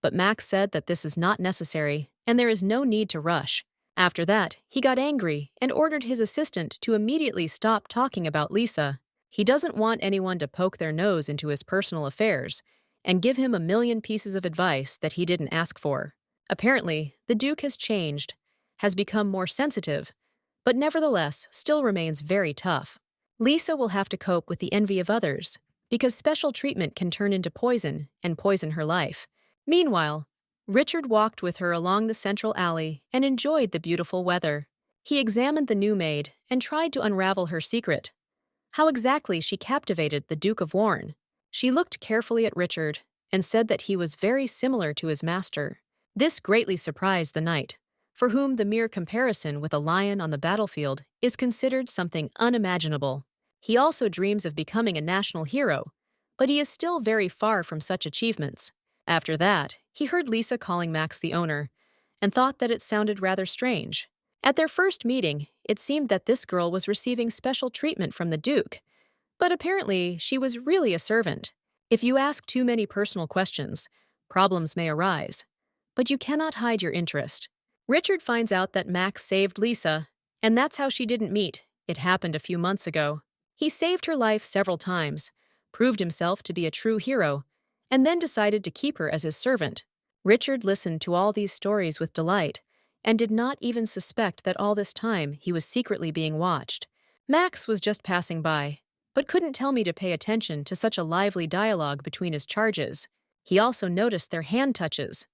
A: but Max said that this is not necessary and there is no need to rush. After that, he got angry and ordered his assistant to immediately stop talking about Lisa. He doesn't want anyone to poke their nose into his personal affairs and give him a million pieces of advice that he didn't ask for. Apparently, the Duke has changed, has become more sensitive, but nevertheless still remains very tough. Lisa will have to cope with the envy of others, because special treatment can turn into poison and poison her life. Meanwhile, Richard walked with her along the central alley and enjoyed the beautiful weather. He examined the new maid and tried to unravel her secret. How exactly she captivated the Duke of Warren. She looked carefully at Richard and said that he was very similar to his master. This greatly surprised the knight, for whom the mere comparison with a lion on the battlefield is considered something unimaginable. He also dreams of becoming a national hero, but he is still very far from such achievements. After that, he heard Lisa calling Max the owner, and thought that it sounded rather strange. At their first meeting, it seemed that this girl was receiving special treatment from the Duke, but apparently she was really a servant. If you ask too many personal questions, problems may arise, but you cannot hide your interest. Richard finds out that Max saved Lisa, and that's how she didn't meet. It happened a few months ago. He saved her life several times, proved himself to be a true hero, and then decided to keep her as his servant. Richard listened to all these stories with delight, and did not even suspect that all this time he was secretly being watched. Max was just passing by, but couldn't tell me to pay attention to such a lively dialogue between his charges. He also noticed their hand touches.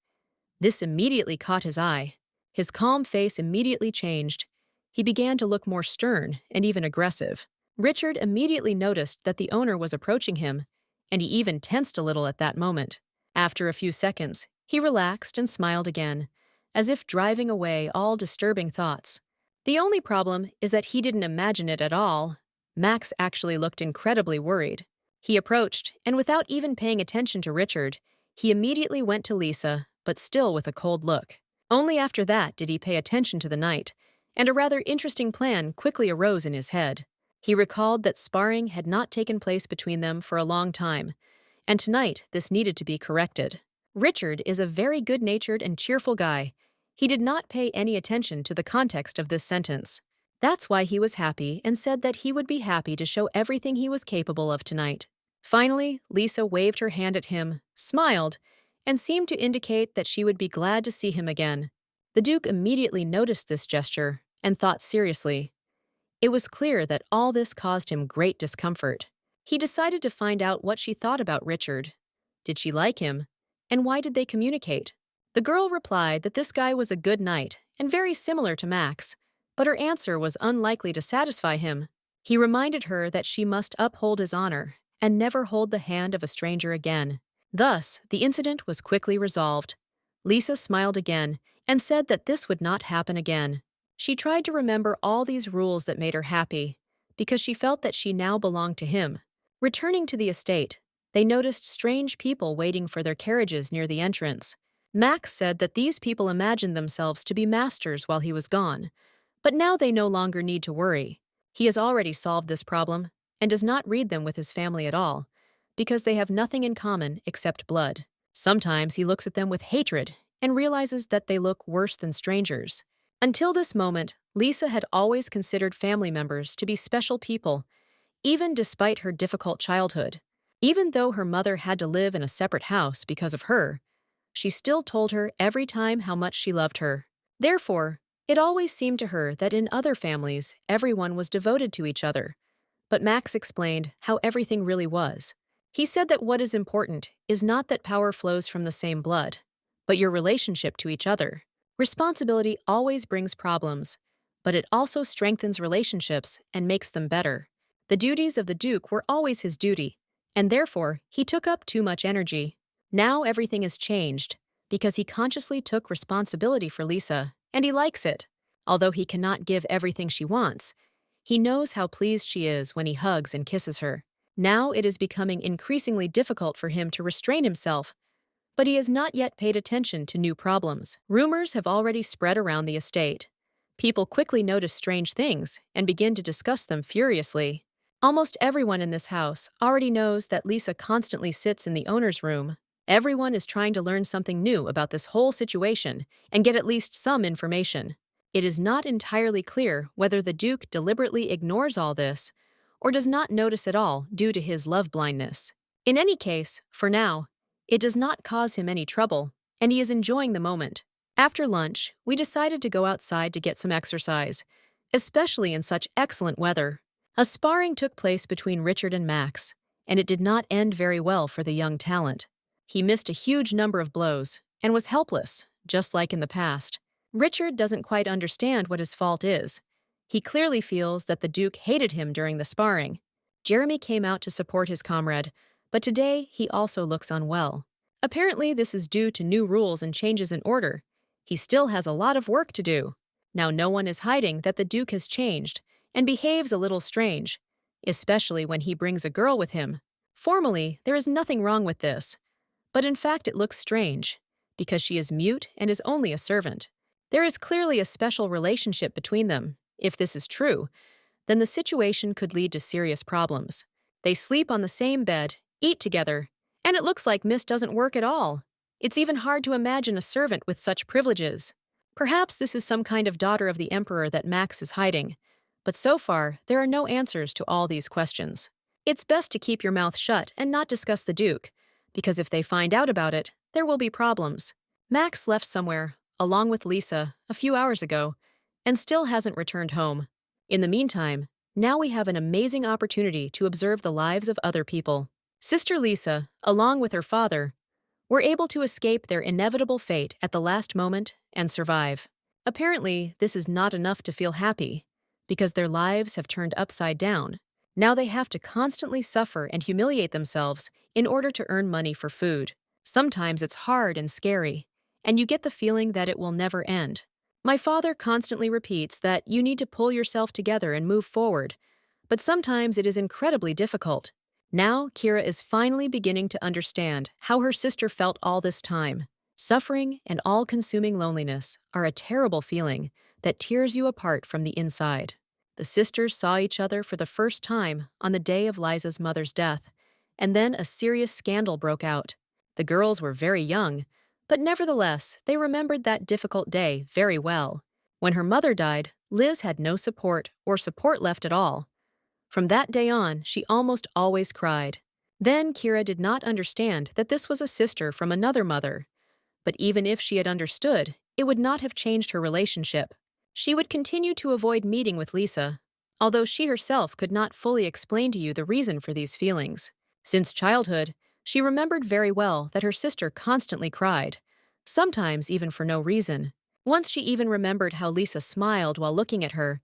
A: This immediately caught his eye. His calm face immediately changed. He began to look more stern and even aggressive. Richard immediately noticed that the owner was approaching him, and he even tensed a little at that moment. After a few seconds, he relaxed and smiled again, as if driving away all disturbing thoughts. The only problem is that he didn't imagine it at all. Max actually looked incredibly worried. He approached, and without even paying attention to Richard, he immediately went to Lisa, but still with a cold look. Only after that did he pay attention to the knight, and a rather interesting plan quickly arose in his head. He recalled that sparring had not taken place between them for a long time, and tonight this needed to be corrected. Richard is a very good-natured and cheerful guy. He did not pay any attention to the context of this sentence. That's why he was happy and said that he would be happy to show everything he was capable of tonight. Finally, Lisa waved her hand at him, smiled, and seemed to indicate that she would be glad to see him again. The Duke immediately noticed this gesture and thought seriously. It was clear that all this caused him great discomfort. He decided to find out what she thought about Richard. Did she like him? And why did they communicate? The girl replied that this guy was a good knight and very similar to Max, but her answer was unlikely to satisfy him. He reminded her that she must uphold his honor and never hold the hand of a stranger again. Thus, the incident was quickly resolved. Lisa smiled again and said that this would not happen again. She tried to remember all these rules that made her happy, because she felt that she now belonged to him. Returning to the estate, they noticed strange people waiting for their carriages near the entrance. Max said that these people imagined themselves to be masters while he was gone, but now they no longer need to worry. He has already solved this problem and does not read them with his family at all, because they have nothing in common except blood. Sometimes he looks at them with hatred and realizes that they look worse than strangers. Until this moment, Lisa had always considered family members to be special people, even despite her difficult childhood. Even though her mother had to live in a separate house because of her, she still told her every time how much she loved her. Therefore, it always seemed to her that in other families, everyone was devoted to each other. But Max explained how everything really was. He said that what is important is not that power flows from the same blood, but your relationship to each other. Responsibility always brings problems, but it also strengthens relationships and makes them better. The duties of the Duke were always his duty, and therefore he took up too much energy. Now everything has changed, because he consciously took responsibility for Lisa, and he likes it. Although he cannot give everything she wants, he knows how pleased she is when he hugs and kisses her. Now it is becoming increasingly difficult for him to restrain himself, but he has not yet paid attention to new problems. Rumors have already spread around the estate. People quickly notice strange things and begin to discuss them furiously. Almost everyone in this house already knows that Lisa constantly sits in the owner's room. Everyone is trying to learn something new about this whole situation and get at least some information. It is not entirely clear whether the Duke deliberately ignores all this or does not notice at all due to his love blindness. In any case, for now, it does not cause him any trouble, and he is enjoying the moment. After lunch, we decided to go outside to get some exercise, especially in such excellent weather. A sparring took place between Richard and Max, and it did not end very well for the young talent. He missed a huge number of blows and was helpless, just like in the past. Richard doesn't quite understand what his fault is. He clearly feels that the Duke hated him during the sparring. Jeremy came out to support his comrade, but today he also looks unwell. Apparently this is due to new rules and changes in order. He still has a lot of work to do. Now no one is hiding that the Duke has changed and behaves a little strange, especially when he brings a girl with him. Formally, there is nothing wrong with this, but in fact it looks strange, because she is mute and is only a servant. There is clearly a special relationship between them. If this is true, then the situation could lead to serious problems. They sleep on the same bed, eat together, and it looks like Miss doesn't work at all. It's even hard to imagine a servant with such privileges. Perhaps this is some kind of daughter of the Emperor that Max is hiding, but so far there are no answers to all these questions. It's best to keep your mouth shut and not discuss the Duke, because if they find out about it, there will be problems. Max left somewhere, along with Lisa, a few hours ago, and still hasn't returned home. In the meantime, now we have an amazing opportunity to observe the lives of other people. Sister Lisa, along with her father, were able to escape their inevitable fate at the last moment and survive. Apparently, this is not enough to feel happy, because their lives have turned upside down. Now they have to constantly suffer and humiliate themselves in order to earn money for food. Sometimes it's hard and scary, and you get the feeling that it will never end. My father constantly repeats that you need to pull yourself together and move forward, but sometimes it is incredibly difficult. Now, Kira is finally beginning to understand how her sister felt all this time. Suffering and all-consuming loneliness are a terrible feeling that tears you apart from the inside. The sisters saw each other for the first time on the day of Liza's mother's death, and then a serious scandal broke out. The girls were very young, but nevertheless, they remembered that difficult day very well. When her mother died, Liz had no support or support left at all. From that day on, she almost always cried. Then Kira did not understand that this was a sister from another mother. But even if she had understood, it would not have changed her relationship. She would continue to avoid meeting with Lisa, although she herself could not fully explain to you the reason for these feelings. Since childhood, she remembered very well that her sister constantly cried, sometimes even for no reason. Once she even remembered how Lisa smiled while looking at her,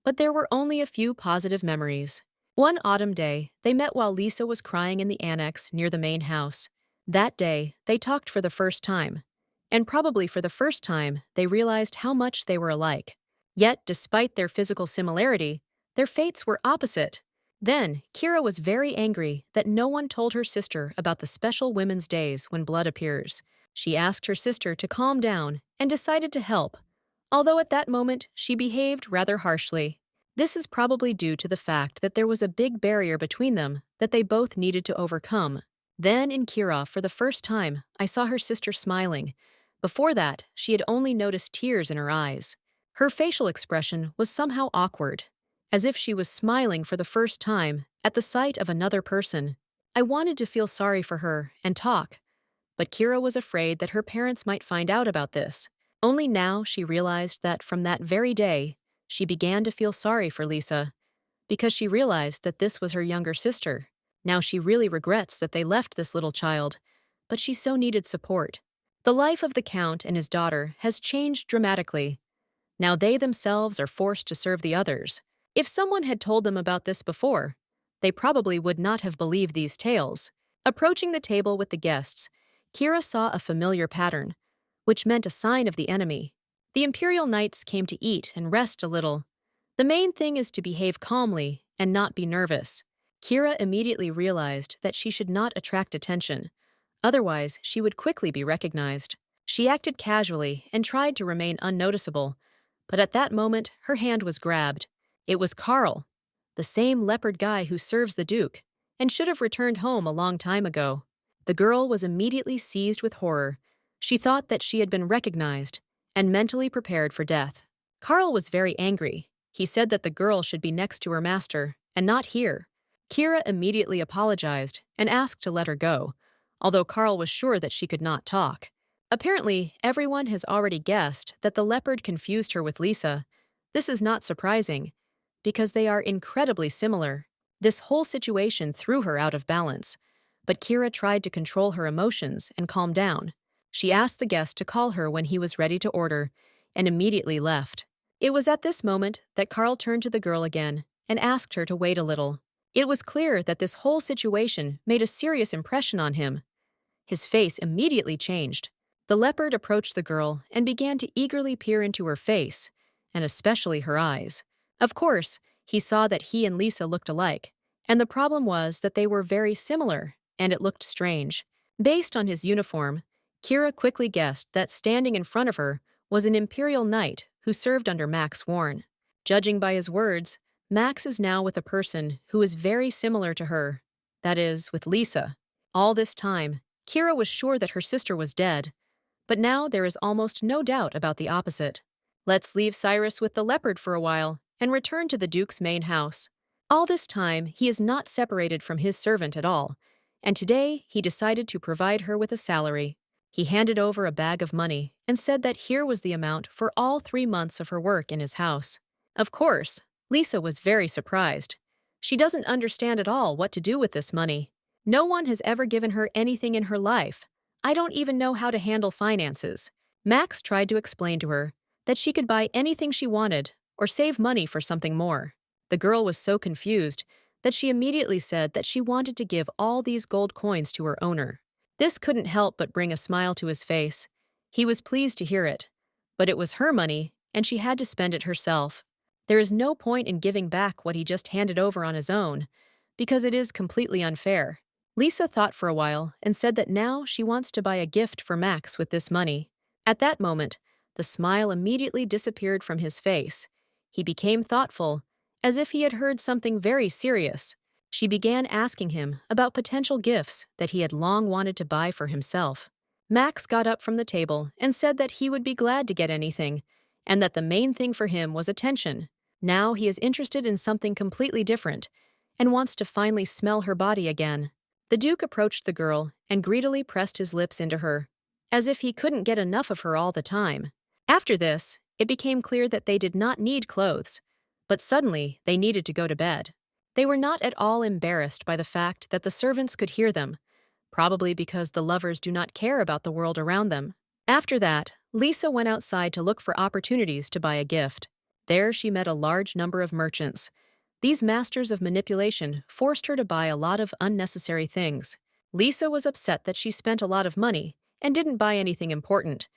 A: but there were only a few positive memories. One autumn day, they met while Lisa was crying in the annex near the main house. That day, they talked for the first time. And probably for the first time, they realized how much they were alike. Yet, despite their physical similarity, their fates were opposite. Then, Kira was very angry that no one told her sister about the special women's days when blood appears. She asked her sister to calm down and decided to help, although at that moment she behaved rather harshly. This is probably due to the fact that there was a big barrier between them that they both needed to overcome. Then in Kira, for the first time, I saw her sister smiling. Before that, she had only noticed tears in her eyes. Her facial expression was somehow awkward, as if she was smiling for the first time at the sight of another person. I wanted to feel sorry for her and talk, but Kira was afraid that her parents might find out about this. Only now she realized that from that very day, she began to feel sorry for Lisa, because she realized that this was her younger sister. Now she really regrets that they left this little child, but she so needed support. The life of the Count and his daughter has changed dramatically. Now they themselves are forced to serve the others. If someone had told them about this before, they probably would not have believed these tales. Approaching the table with the guests, Kira saw a familiar pattern, which meant a sign of the enemy. The Imperial Knights came to eat and rest a little. The main thing is to behave calmly and not be nervous. Kira immediately realized that she should not attract attention. Otherwise, she would quickly be recognized. She acted casually and tried to remain unnoticeable, but at that moment, her hand was grabbed. It was Carl, the same leopard guy who serves the Duke, and should have returned home a long time ago. The girl was immediately seized with horror. She thought that she had been recognized and mentally prepared for death. Carl was very angry. He said that the girl should be next to her master and not here. Kira immediately apologized and asked to let her go, although Carl was sure that she could not talk. Apparently, everyone has already guessed that the leopard confused her with Lisa. This is not surprising, because they are incredibly similar. This whole situation threw her out of balance, but Kira tried to control her emotions and calm down. She asked the guest to call her when he was ready to order, and immediately left. It was at this moment that Carl turned to the girl again and asked her to wait a little. It was clear that this whole situation made a serious impression on him. His face immediately changed. The leopard approached the girl and began to eagerly peer into her face, and especially her eyes. Of course, he saw that he and Lisa looked alike, and the problem was that they were very similar, and it looked strange. Based on his uniform, Kira quickly guessed that standing in front of her was an Imperial Knight who served under Max Warren. Judging by his words, Max is now with a person who is very similar to her, that is, with Lisa. All this time, Kira was sure that her sister was dead, but now there is almost no doubt about the opposite. Let's leave Cyrus with the leopard for a while and return to the Duke's main house. All this time, he is not separated from his servant at all, and today he decided to provide her with a salary. He handed over a bag of money and said that here was the amount for all 3 months of her work in his house. Of course, Lisa was very surprised. She doesn't understand at all what to do with this money. No one has ever given her anything in her life. I don't even know how to handle finances. Max tried to explain to her that she could buy anything she wanted or save money for something more. The girl was so confused that she immediately said that she wanted to give all these gold coins to her owner. This couldn't help but bring a smile to his face. He was pleased to hear it, but it was her money, and she had to spend it herself. There is no point in giving back what he just handed over on his own, because it is completely unfair. Lisa thought for a while and said that now she wants to buy a gift for Max with this money. At that moment, the smile immediately disappeared from his face. He became thoughtful, as if he had heard something very serious. She began asking him about potential gifts that he had long wanted to buy for himself. Max got up from the table and said that he would be glad to get anything, and that the main thing for him was attention. Now he is interested in something completely different and wants to finally smell her body again. The Duke approached the girl and greedily pressed his lips into her, as if he couldn't get enough of her all the time. After this, it became clear that they did not need clothes, but suddenly they needed to go to bed. They were not at all embarrassed by the fact that the servants could hear them, probably because the lovers do not care about the world around them. After that, Lisa went outside to look for opportunities to buy a gift. There she met a large number of merchants. These masters of manipulation forced her to buy a lot of unnecessary things. Lisa was upset that she spent a lot of money and didn't buy anything important.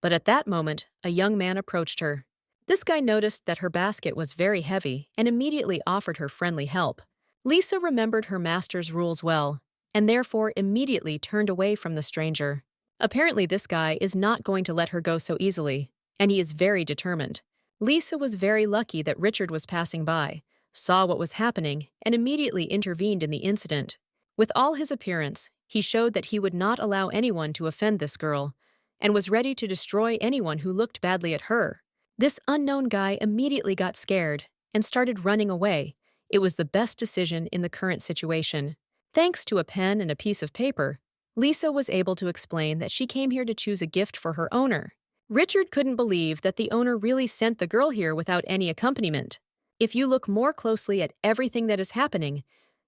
A: But at that moment, a young man approached her. This guy noticed that her basket was very heavy and immediately offered her friendly help. Lisa remembered her master's rules well, and therefore immediately turned away from the stranger. Apparently this guy is not going to let her go so easily, and he is very determined. Lisa was very lucky that Richard was passing by, saw what was happening, and immediately intervened in the incident. With all his appearance, he showed that he would not allow anyone to offend this girl, and was ready to destroy anyone who looked badly at her. This unknown guy immediately got scared and started running away. It was the best decision in the current situation. Thanks to a pen and a piece of paper, Lisa was able to explain that she came here to choose a gift for her owner. Richard couldn't believe that the owner really sent the girl here without any accompaniment. If you look more closely at everything that is happening,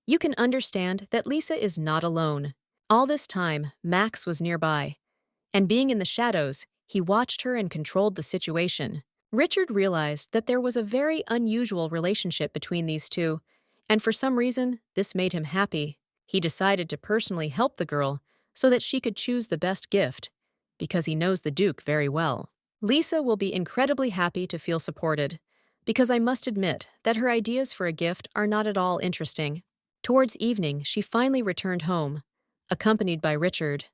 A: you can understand that Lisa is not alone. All this time, Max was nearby, and being in the shadows, he watched her and controlled the situation. Richard realized that there was a very unusual relationship between these two, and for some reason, this made him happy. He decided to personally help the girl so that she could choose the best gift, because he knows the Duke very well. Lisa will be incredibly happy to feel supported, because I must admit that her ideas for a gift are not at all interesting. Towards evening, she finally returned home, accompanied by Richard.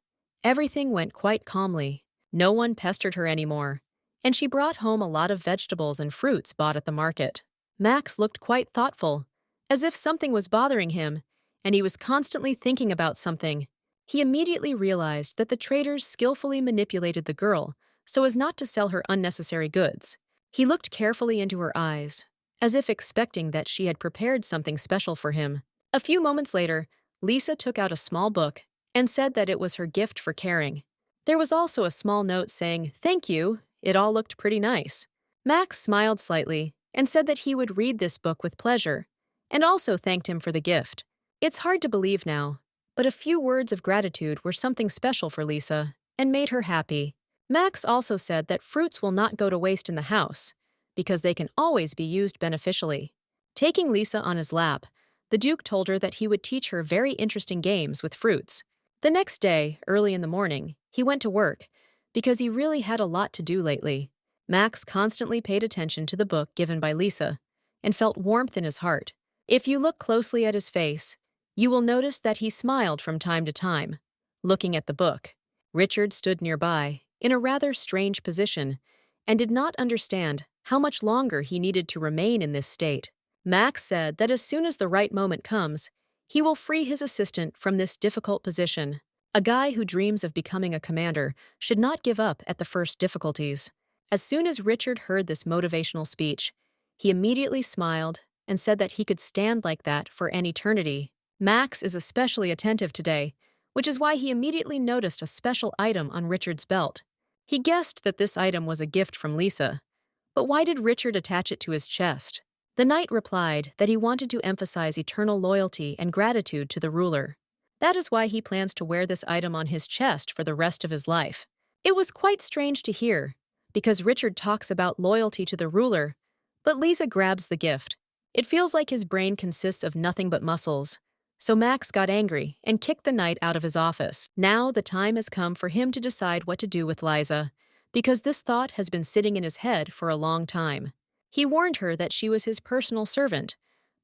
A: Everything went quite calmly. No one pestered her anymore, and she brought home a lot of vegetables and fruits bought at the market. Max looked quite thoughtful, as if something was bothering him, and he was constantly thinking about something. He immediately realized that the traders skillfully manipulated the girl so as not to sell her unnecessary goods. He looked carefully into her eyes, as if expecting that she had prepared something special for him. A few moments later, Lisa took out a small book and said that it was her gift for caring. There was also a small note saying, "Thank you, it all looked pretty nice." Max smiled slightly and said that he would read this book with pleasure, and also thanked him for the gift. It's hard to believe now, but a few words of gratitude were something special for Lisa and made her happy. Max also said that fruits will not go to waste in the house, because they can always be used beneficially. Taking Lisa on his lap, the Duke told her that he would teach her very interesting games with fruits. The next day, early in the morning, he went to work, because he really had a lot to do lately. Max constantly paid attention to the book given by Lisa, and felt warmth in his heart. If you look closely at his face, you will notice that he smiled from time to time, looking at the book. Richard stood nearby, in a rather strange position, and did not understand how much longer he needed to remain in this state. Max said that as soon as the right moment comes, he will free his assistant from this difficult position. A guy who dreams of becoming a commander should not give up at the first difficulties. As soon as Richard heard this motivational speech, he immediately smiled and said that he could stand like that for an eternity. Max is especially attentive today, which is why he immediately noticed a special item on Richard's belt. He guessed that this item was a gift from Lisa, but why did Richard attach it to his chest? The knight replied that he wanted to emphasize eternal loyalty and gratitude to the ruler. That is why he plans to wear this item on his chest for the rest of his life. It was quite strange to hear, because Richard talks about loyalty to the ruler, but Lisa grabs the gift. It feels like his brain consists of nothing but muscles. So Max got angry and kicked the knight out of his office. Now the time has come for him to decide what to do with Liza, because this thought has been sitting in his head for a long time. He warned her that she was his personal servant,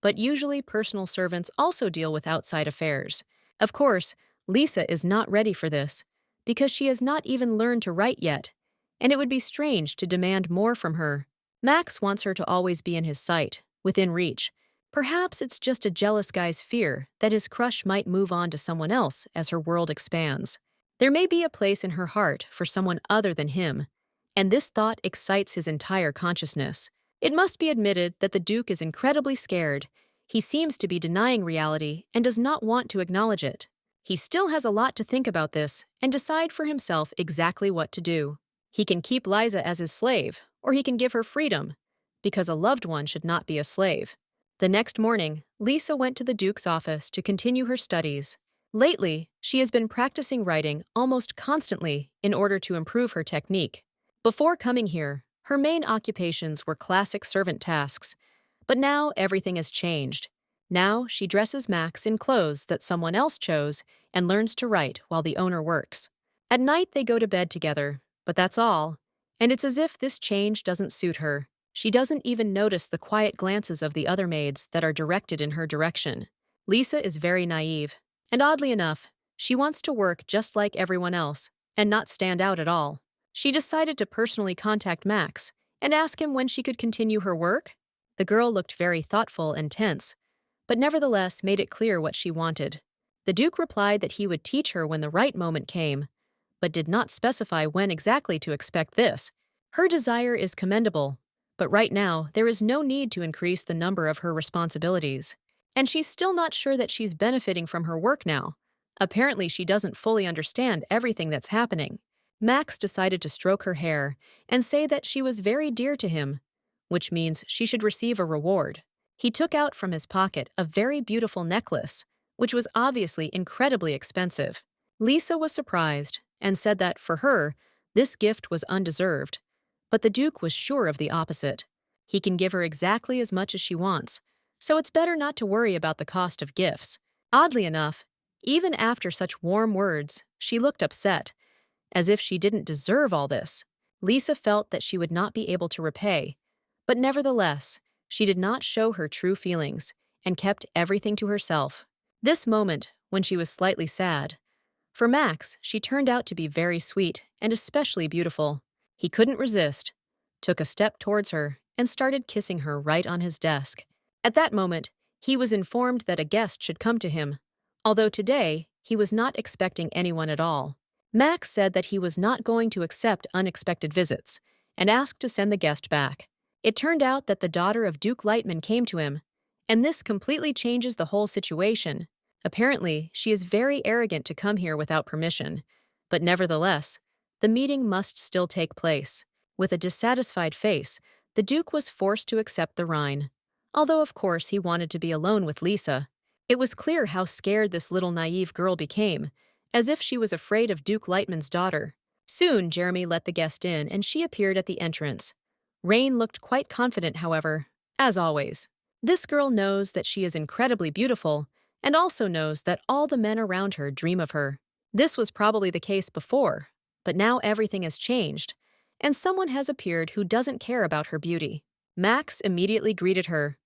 A: but usually personal servants also deal with outside affairs. Of course, Lisa is not ready for this, because she has not even learned to write yet, and it would be strange to demand more from her. Max wants her to always be in his sight, within reach. Perhaps it's just a jealous guy's fear that his crush might move on to someone else as her world expands. There may be a place in her heart for someone other than him, and this thought excites his entire consciousness. It must be admitted that the Duke is incredibly scared. He seems to be denying reality and does not want to acknowledge it. He still has a lot to think about this and decide for himself exactly what to do. He can keep Liza as his slave, or he can give her freedom, because a loved one should not be a slave. The next morning, Lisa went to the Duke's office to continue her studies. Lately, she has been practicing writing almost constantly in order to improve her technique. Before coming here, her main occupations were classic servant tasks, but now everything has changed. Now she dresses Max in clothes that someone else chose and learns to write while the owner works. At night they go to bed together, but that's all. And it's as if this change doesn't suit her. She doesn't even notice the quiet glances of the other maids that are directed in her direction. Lisa is very naive, and oddly enough, she wants to work just like everyone else and not stand out at all. She decided to personally contact Max and ask him when she could continue her work. The girl looked very thoughtful and tense, but nevertheless made it clear what she wanted. The Duke replied that he would teach her when the right moment came, but did not specify when exactly to expect this. Her desire is commendable, but right now there is no need to increase the number of her responsibilities. And she's still not sure that she's benefiting from her work now. Apparently she doesn't fully understand everything that's happening. Max decided to stroke her hair and say that she was very dear to him, which means she should receive a reward. He took out from his pocket a very beautiful necklace, which was obviously incredibly expensive. Lisa was surprised and said that, for her, this gift was undeserved. But the Duke was sure of the opposite. He can give her exactly as much as she wants, so it's better not to worry about the cost of gifts. Oddly enough, even after such warm words, she looked upset, as if she didn't deserve all this. Lisa felt that she would not be able to repay, but nevertheless, she did not show her true feelings and kept everything to herself. This moment, when she was slightly sad. For Max, she turned out to be very sweet and especially beautiful. He couldn't resist, took a step towards her, and started kissing her right on his desk. At that moment, he was informed that a guest should come to him, although today he was not expecting anyone at all. Max said that he was not going to accept unexpected visits and asked to send the guest back. It turned out that the daughter of Duke Lightman came to him, and this completely changes the whole situation. Apparently, she is very arrogant to come here without permission, but nevertheless, the meeting must still take place. With a dissatisfied face, the Duke was forced to accept the Rhine, although of course he wanted to be alone with Lisa. It was clear how scared this little naive girl became, as if she was afraid of Duke Lightman's daughter. Soon, Jeremy let the guest in and she appeared at the entrance. Rain looked quite confident, however, as always. This girl knows that she is incredibly beautiful, and also knows that all the men around her dream of her. This was probably the case before, but now everything has changed, and someone has appeared who doesn't care about her beauty. Max immediately greeted her.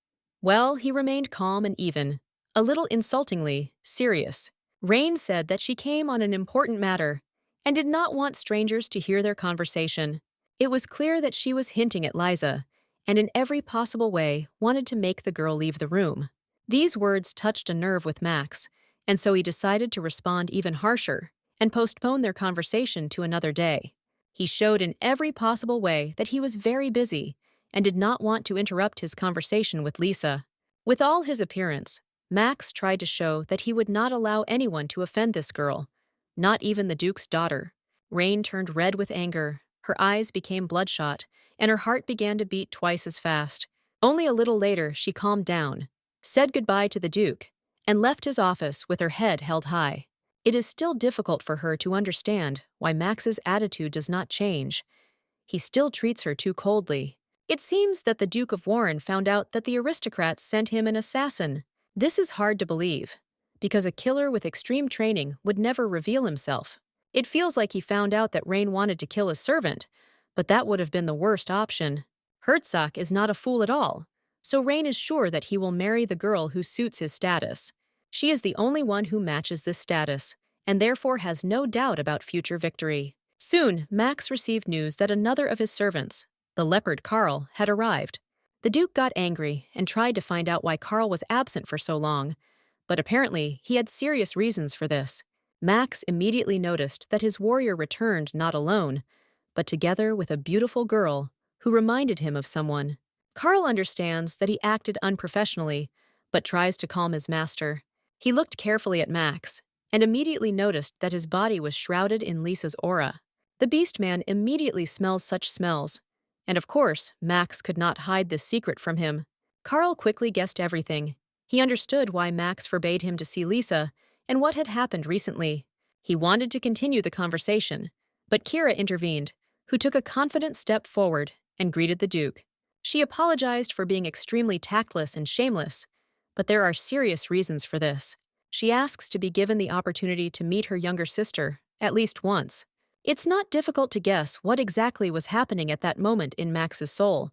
A: Well, he remained calm and even, a little insultingly, serious. Rain said that she came on an important matter and did not want strangers to hear their conversation. It was clear that she was hinting at Liza, and in every possible way wanted to make the girl leave the room. These words touched a nerve with Max, and so he decided to respond even harsher and postpone their conversation to another day. He showed in every possible way that he was very busy and did not want to interrupt his conversation with Lisa. With all his appearance, Max tried to show that he would not allow anyone to offend this girl, not even the Duke's daughter. Rain turned red with anger, her eyes became bloodshot, and her heart began to beat twice as fast. Only a little later, she calmed down, said goodbye to the Duke, and left his office with her head held high. It is still difficult for her to understand why Max's attitude does not change. He still treats her too coldly. It seems that the Duke of Warren found out that the aristocrats sent him an assassin. This is hard to believe, because a killer with extreme training would never reveal himself. It feels like he found out that Rain wanted to kill his servant, but that would have been the worst option. Herzog is not a fool at all, so Rain is sure that he will marry the girl who suits his status. She is the only one who matches this status, and therefore has no doubt about future victory. Soon, Max received news that another of his servants, the leopard Carl, had arrived. The Duke got angry and tried to find out why Carl was absent for so long, but apparently he had serious reasons for this. Max immediately noticed that his warrior returned not alone, but together with a beautiful girl who reminded him of someone. Carl understands that he acted unprofessionally, but tries to calm his master. He looked carefully at Max and immediately noticed that his body was shrouded in Lisa's aura. The beast man immediately smells such smells, and of course, Max could not hide this secret from him. Carl quickly guessed everything. He understood why Max forbade him to see Lisa and what had happened recently. He wanted to continue the conversation, but Kira intervened, who took a confident step forward and greeted the Duke. She apologized for being extremely tactless and shameless, but there are serious reasons for this. She asks to be given the opportunity to meet her younger sister, at least once. It's not difficult to guess what exactly was happening at that moment in Max's soul.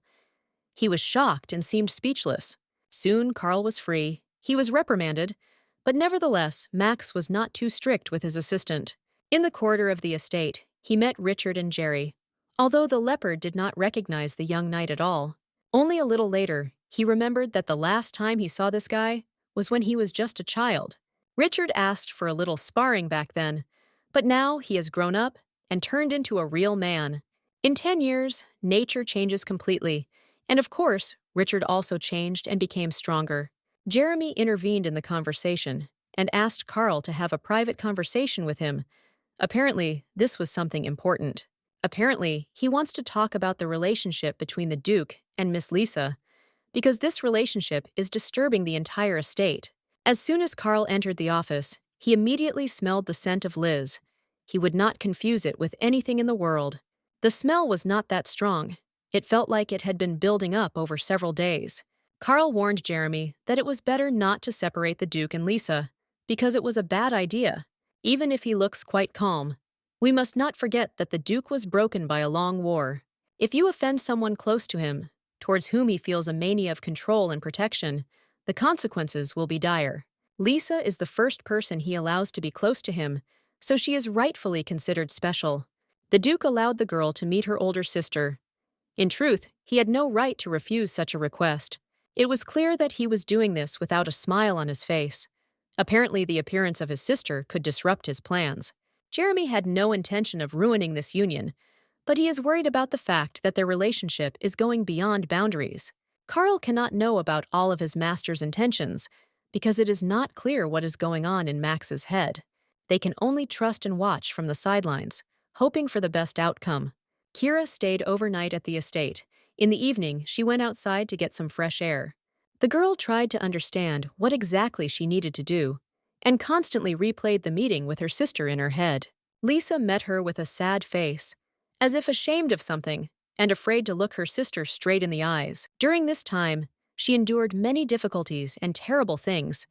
A: He was shocked and seemed speechless. Soon Carl was free. He was reprimanded, but nevertheless, Max was not too strict with his assistant. In the corridor of the estate, he met Richard and Jerry, although the leopard did not recognize the young knight at all. Only a little later, he remembered that the last time he saw this guy was when he was just a child. Richard asked for a little sparring back then, but now he has grown up and turned into a real man. In 10 years, nature changes completely, and of course, Richard also changed and became stronger. Jeremy intervened in the conversation and asked Carl to have a private conversation with him. Apparently, this was something important. Apparently, he wants to talk about the relationship between the Duke and Miss Lisa, because this relationship is disturbing the entire estate. As soon as Carl entered the office, he immediately smelled the scent of Liz. He would not confuse it with anything in the world. The smell was not that strong. It felt like it had been building up over several days. Carl warned Jeremy that it was better not to separate the Duke and Lisa, because it was a bad idea, even if he looks quite calm. We must not forget that the Duke was broken by a long war. If you offend someone close to him, towards whom he feels a mania of control and protection, the consequences will be dire. Lisa is the first person he allows to be close to him, so she is rightfully considered special. The Duke allowed the girl to meet her older sister. In truth, he had no right to refuse such a request. It was clear that he was doing this without a smile on his face. Apparently, the appearance of his sister could disrupt his plans. Jeremy had no intention of ruining this union, but he is worried about the fact that their relationship is going beyond boundaries. Carl cannot know about all of his master's intentions because it is not clear what is going on in Max's head. They can only trust and watch from the sidelines, hoping for the best outcome. Kira stayed overnight at the estate. In the evening, she went outside to get some fresh air. The girl tried to understand what exactly she needed to do, and constantly replayed the meeting with her sister in her head. Lisa met her with a sad face, as if ashamed of something, and afraid to look her sister straight in the eyes. During this time, she endured many difficulties and terrible things,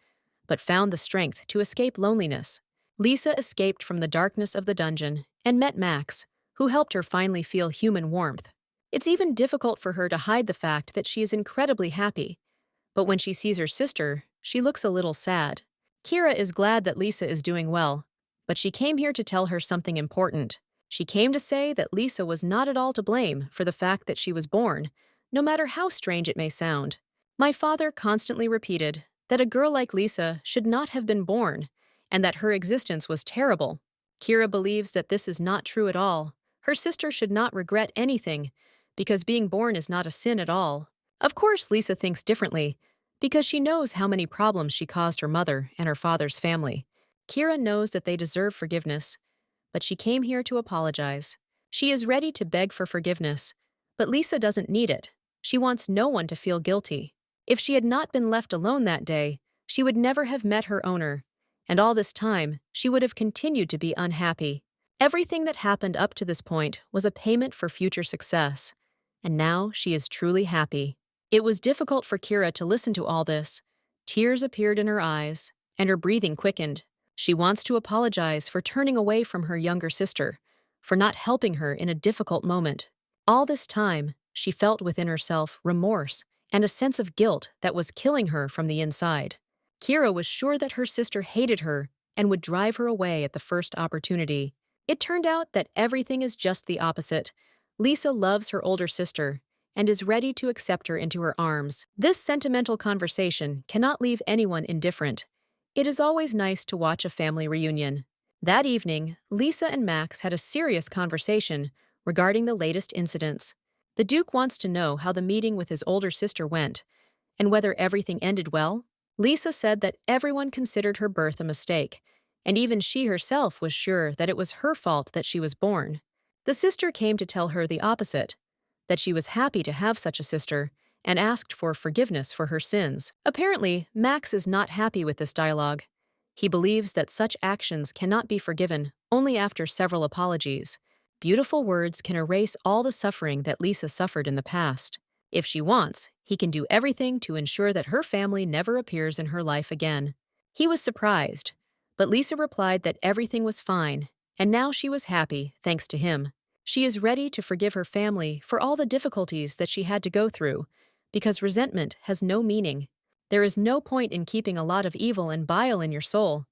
A: but found the strength to escape loneliness. Lisa escaped from the darkness of the dungeon and met Max, who helped her finally feel human warmth. It's even difficult for her to hide the fact that she is incredibly happy, but when she sees her sister, she looks a little sad. Kira is glad that Lisa is doing well, but she came here to tell her something important. She came to say that Lisa was not at all to blame for the fact that she was born, no matter how strange it may sound. My father constantly repeated that a girl like Lisa should not have been born, and that her existence was terrible. Kira believes that this is not true at all. Her sister should not regret anything, because being born is not a sin at all. Of course, Lisa thinks differently, because she knows how many problems she caused her mother and her father's family. Kira knows that they deserve forgiveness, but she came here to apologize. She is ready to beg for forgiveness, but Lisa doesn't need it. She wants no one to feel guilty. If she had not been left alone that day, she would never have met her owner, and all this time, she would have continued to be unhappy. Everything that happened up to this point was a payment for future success, and now she is truly happy. It was difficult for Kira to listen to all this. Tears appeared in her eyes, and her breathing quickened. She wants to apologize for turning away from her younger sister, for not helping her in a difficult moment. All this time, she felt within herself remorse and a sense of guilt that was killing her from the inside. Kira was sure that her sister hated her and would drive her away at the first opportunity. It turned out that everything is just the opposite. Lisa loves her older sister and is ready to accept her into her arms. This sentimental conversation cannot leave anyone indifferent. It is always nice to watch a family reunion. That evening, Lisa and Max had a serious conversation regarding the latest incidents. The Duke wants to know how the meeting with his older sister went and whether everything ended well. Lisa said that everyone considered her birth a mistake, and even she herself was sure that it was her fault that she was born. The sister came to tell her the opposite, that she was happy to have such a sister and asked for forgiveness for her sins. Apparently, Max is not happy with this dialogue. He believes that such actions cannot be forgiven only after several apologies. Beautiful words can erase all the suffering that Lisa suffered in the past. If she wants, he can do everything to ensure that her family never appears in her life again. He was surprised, but Lisa replied that everything was fine, and now she was happy thanks to him. She is ready to forgive her family for all the difficulties that she had to go through, because resentment has no meaning. There is no point in keeping a lot of evil and bile in your soul.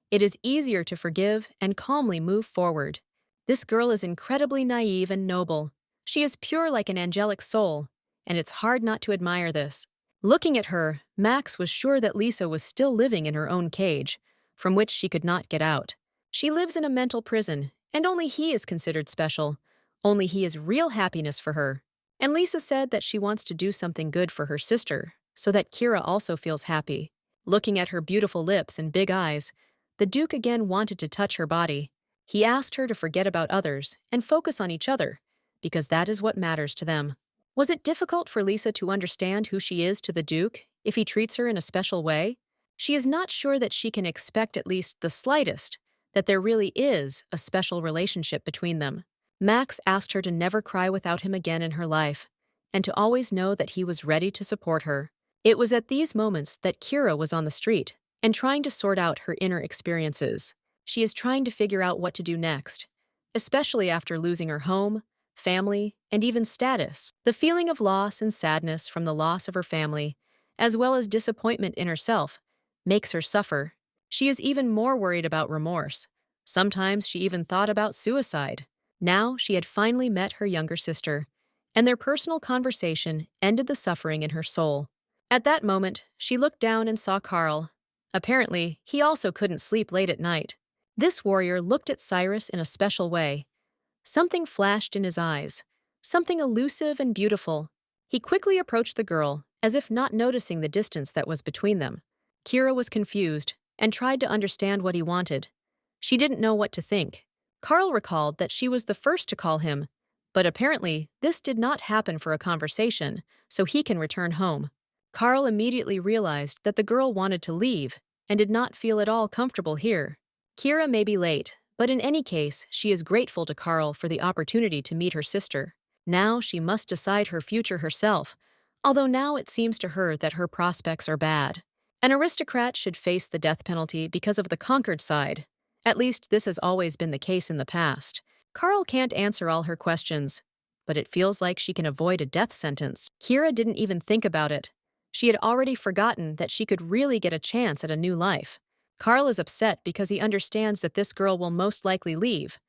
A: It is easier to forgive and calmly move forward. This girl is incredibly naive and noble. She is pure like an angelic soul, and it's hard not to admire this. Looking at her, Max was sure that Lisa was still living in her own cage, from which she could not get out. She lives in a mental prison, and only he is considered special. Only he is real happiness for her. And Lisa said that she wants to do something good for her sister, so that Kira also feels happy. Looking at her beautiful lips and big eyes, the Duke again wanted to touch her body. He asked her to forget about others and focus on each other, because that is what matters to them. Was it difficult for Lisa to understand who she is to the Duke if he treats her in a special way? She is not sure that she can expect at least the slightest that there really is a special relationship between them. Max asked her to never cry without him again in her life, and to always know that he was ready to support her. It was at these moments that Kira was on the street and trying to sort out her inner experiences. She is trying to figure out what to do next, especially after losing her home, family, and even status. The feeling of loss and sadness from the loss of her family, as well as disappointment in herself, makes her suffer. She is even more worried about remorse. Sometimes she even thought about suicide. Now she had finally met her younger sister, and their personal conversation ended the suffering in her soul. At that moment, she looked down and saw Carl. Apparently, he also couldn't sleep late at night. This warrior looked at Cyrus in a special way. Something flashed in his eyes, something elusive and beautiful. He quickly approached the girl, as if not noticing the distance that was between them. Kira was confused and tried to understand what he wanted. She didn't know what to think. Carl recalled that she was the first to call him, but apparently this did not happen for a conversation, so he can return home. Carl immediately realized that the girl wanted to leave and did not feel at all comfortable here. Kira may be late, but in any case, she is grateful to Carl for the opportunity to meet her sister. Now she must decide her future herself, although now it seems to her that her prospects are bad. An aristocrat should face the death penalty because of the conquered side. At least this has always been the case in the past. Carl can't answer all her questions, but it feels like she can avoid a death sentence. Kira didn't even think about it. She had already forgotten that she could really get a chance at a new life. Carl is upset because he understands that this girl will most likely leave,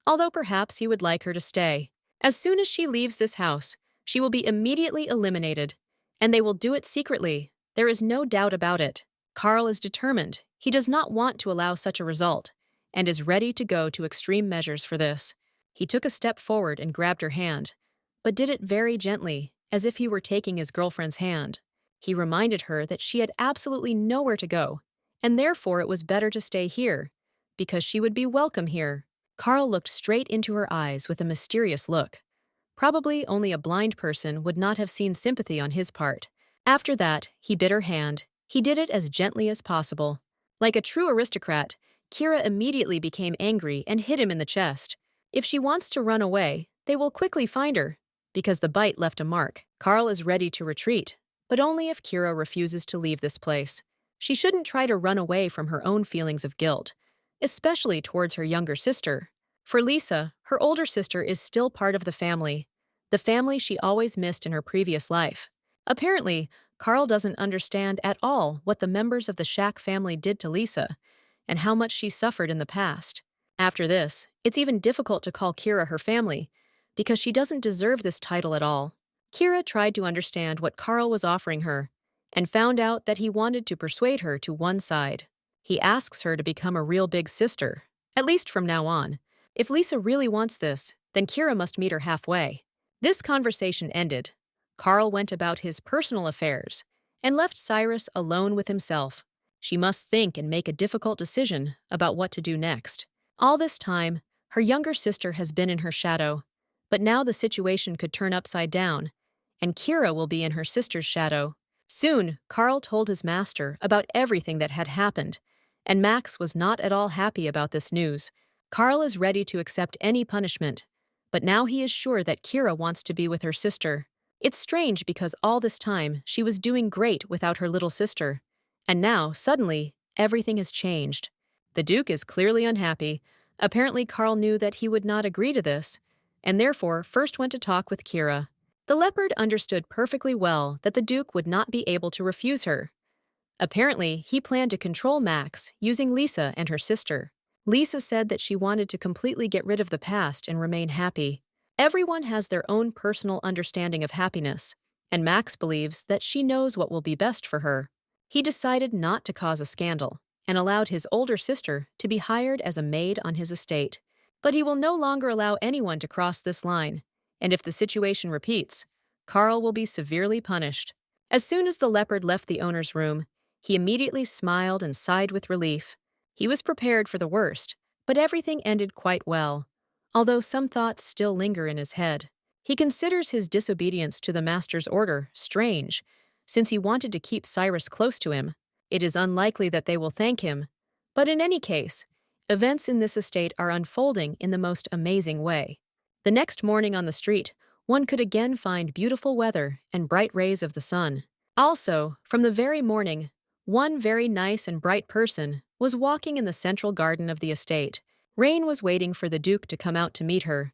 A: although perhaps he would like her to stay. As soon as she leaves this house, she will be immediately eliminated, and they will do it secretly. There is no doubt about it. Carl is determined. He does not want to allow such a result, and is ready to go to extreme measures for this. He took a step forward and grabbed her hand, but did it very gently, as if he were taking his girlfriend's hand. He reminded her that she had absolutely nowhere to go, and therefore it was better to stay here, because she would be welcome here. Carl looked straight into her eyes with a mysterious look. Probably only a blind person would not have seen sympathy on his part. After that, he bit her hand. He did it as gently as possible. Like a true aristocrat, Kira immediately became angry and hit him in the chest. If she wants to run away, they will quickly find her, because the bite left a mark. Carl is ready to retreat, but only if Kira refuses to leave this place. She shouldn't try to run away from her own feelings of guilt, especially towards her younger sister. For Lisa, her older sister is still part of the family she always missed in her previous life. Apparently, Carl doesn't understand at all what the members of the Shack family did to Lisa and how much she suffered in the past. After this, it's even difficult to call Kira her family because she doesn't deserve this title at all. Kira tried to understand what Carl was offering her and found out that he wanted to persuade her to one side. He asks her to become a real big sister, at least from now on. If Lisa really wants this, then Kira must meet her halfway. This conversation ended. Carl went about his personal affairs and left Cyrus alone with himself. She must think and make a difficult decision about what to do next. All this time, her younger sister has been in her shadow, but now the situation could turn upside down, and Kira will be in her sister's shadow. Soon, Carl told his master about everything that had happened, and Max was not at all happy about this news. Carl is ready to accept any punishment, but now he is sure that Kira wants to be with her sister. It's strange because all this time she was doing great without her little sister, and now, suddenly, everything has changed. The Duke is clearly unhappy. Apparently, Carl knew that he would not agree to this, and therefore first went to talk with Kira. The leopard understood perfectly well that the Duke would not be able to refuse her. Apparently, he planned to control Max using Lisa and her sister. Lisa said that she wanted to completely get rid of the past and remain happy. Everyone has their own personal understanding of happiness, and Max believes that she knows what will be best for her. He decided not to cause a scandal and allowed his older sister to be hired as a maid on his estate. But he will no longer allow anyone to cross this line, and if the situation repeats, Carl will be severely punished. As soon as the leopard left the owner's room, he immediately smiled and sighed with relief. He was prepared for the worst, but everything ended quite well, although some thoughts still linger in his head. He considers his disobedience to the master's order strange, since he wanted to keep Cyrus close to him. It is unlikely that they will thank him, but in any case, events in this estate are unfolding in the most amazing way. The next morning on the street, one could again find beautiful weather and bright rays of the sun. Also, from the very morning, one very nice and bright person was walking in the central garden of the estate. Rain was waiting for the Duke to come out to meet her.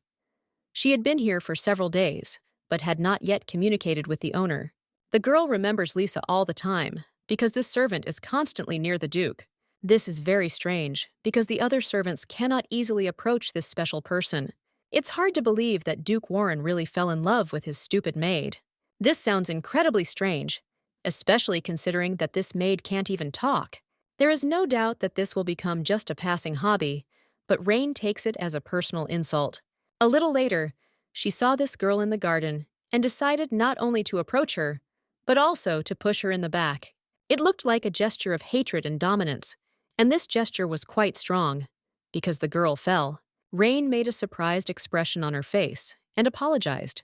A: She had been here for several days, but had not yet communicated with the owner. The girl remembers Lisa all the time, because this servant is constantly near the Duke. This is very strange, because the other servants cannot easily approach this special person. It's hard to believe that Duke Warren really fell in love with his stupid maid. This sounds incredibly strange, especially considering that this maid can't even talk. There is no doubt that this will become just a passing hobby, but Rain takes it as a personal insult. A little later, she saw this girl in the garden and decided not only to approach her, but also to push her in the back. It looked like a gesture of hatred and dominance, and this gesture was quite strong. Because the girl fell, Rain made a surprised expression on her face and apologized,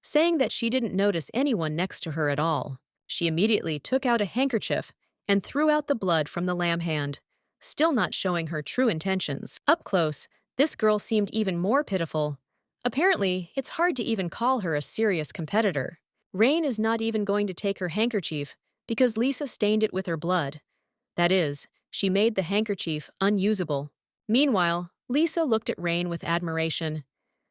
A: saying that she didn't notice anyone next to her at all. She immediately took out a handkerchief and threw out the blood from the lamb hand, still not showing her true intentions. Up close, this girl seemed even more pitiful. Apparently, it's hard to even call her a serious competitor. Rain is not even going to take her handkerchief because Lisa stained it with her blood. That is, she made the handkerchief unusable. Meanwhile, Lisa looked at Rain with admiration.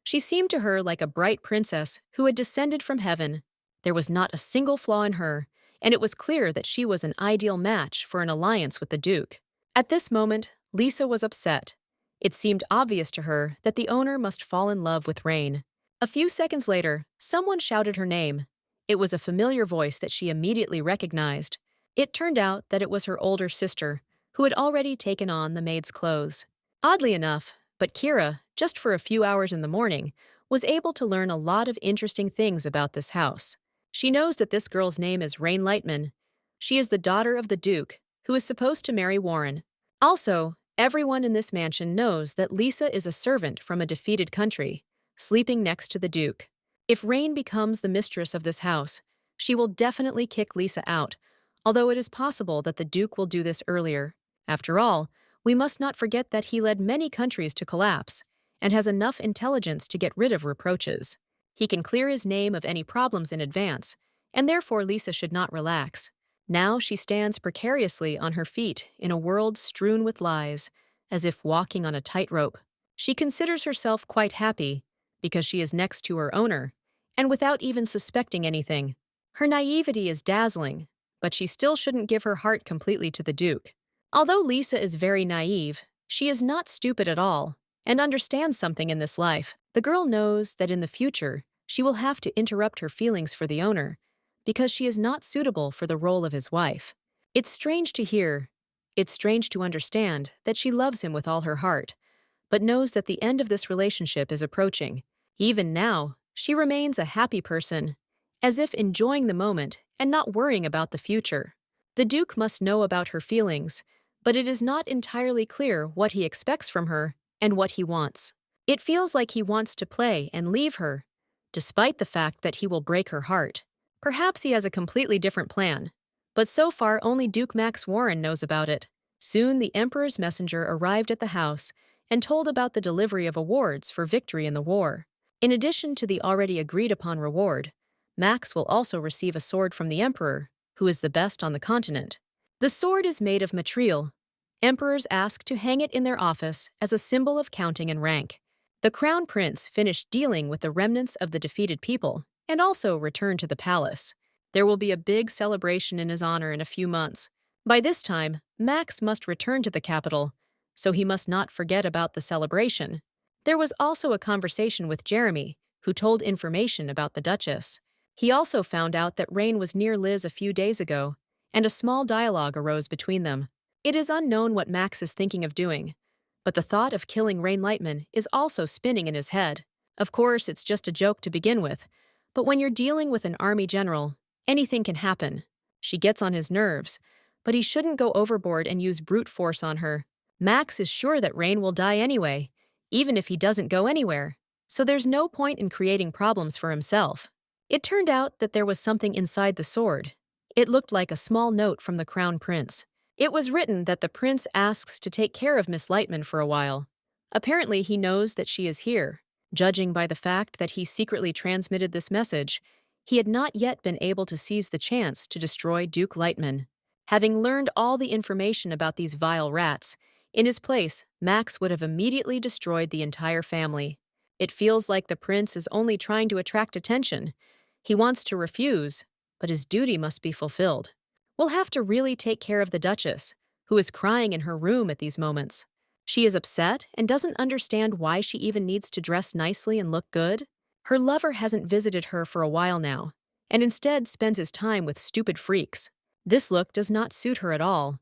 A: She seemed to her like a bright princess who had descended from heaven. There was not a single flaw in her, and it was clear that she was an ideal match for an alliance with the Duke. At this moment, Lisa was upset. It seemed obvious to her that the owner must fall in love with Rain. A few seconds later, someone shouted her name. It was a familiar voice that she immediately recognized. It turned out that it was her older sister, who had already taken on the maid's clothes. Oddly enough, but Kira, just for a few hours in the morning, was able to learn a lot of interesting things about this house. She knows that this girl's name is Rain Lightman. She is the daughter of the Duke, who is supposed to marry Warren. Also, everyone in this mansion knows that Lisa is a servant from a defeated country, sleeping next to the Duke. If Rain becomes the mistress of this house, she will definitely kick Lisa out, although it is possible that the Duke will do this earlier. After all, we must not forget that he led many countries to collapse and has enough intelligence to get rid of reproaches. He can clear his name of any problems in advance, and therefore Lisa should not relax. Now she stands precariously on her feet in a world strewn with lies, as if walking on a tightrope. She considers herself quite happy because she is next to her owner, and without even suspecting anything. Her naivety is dazzling, but she still shouldn't give her heart completely to the Duke. Although Lisa is very naive, she is not stupid at all and understands something in this life. The girl knows that in the future, she will have to interrupt her feelings for the owner because she is not suitable for the role of his wife. It's strange to hear, it's strange to understand that she loves him with all her heart, but knows that the end of this relationship is approaching. Even now, she remains a happy person, as if enjoying the moment and not worrying about the future. The Duke must know about her feelings, but it is not entirely clear what he expects from her and what he wants. It feels like he wants to play and leave her, despite the fact that he will break her heart. Perhaps he has a completely different plan, but so far only Duke Max Warren knows about it. Soon the Emperor's messenger arrived at the house and told about the delivery of awards for victory in the war. In addition to the already agreed-upon reward, Max will also receive a sword from the Emperor, who is the best on the continent. The sword is made of material. Emperors ask to hang it in their office as a symbol of counting and rank. The Crown Prince finished dealing with the remnants of the defeated people and also returned to the palace. There will be a big celebration in his honor in a few months. By this time, Max must return to the capital, so he must not forget about the celebration. There was also a conversation with Jeremy, who told information about the Duchess. He also found out that Rain was near Liz a few days ago, and a small dialogue arose between them. It is unknown what Max is thinking of doing, but the thought of killing Rain Lightman is also spinning in his head. Of course, it's just a joke to begin with, but when you're dealing with an army general, anything can happen. She gets on his nerves, but he shouldn't go overboard and use brute force on her. Max is sure that Rain will die anyway, even if he doesn't go anywhere, so there's no point in creating problems for himself. It turned out that there was something inside the sword. It looked like a small note from the Crown Prince. It was written that the prince asks to take care of Miss Lightman for a while. Apparently he knows that she is here. Judging by the fact that he secretly transmitted this message, he had not yet been able to seize the chance to destroy Duke Lightman. Having learned all the information about these vile rats, in his place, Max would have immediately destroyed the entire family. It feels like the prince is only trying to attract attention. He wants to refuse, but his duty must be fulfilled. We'll have to really take care of the Duchess, who is crying in her room at these moments. She is upset and doesn't understand why she even needs to dress nicely and look good. Her lover hasn't visited her for a while now, and instead spends his time with stupid freaks. This look does not suit her at all.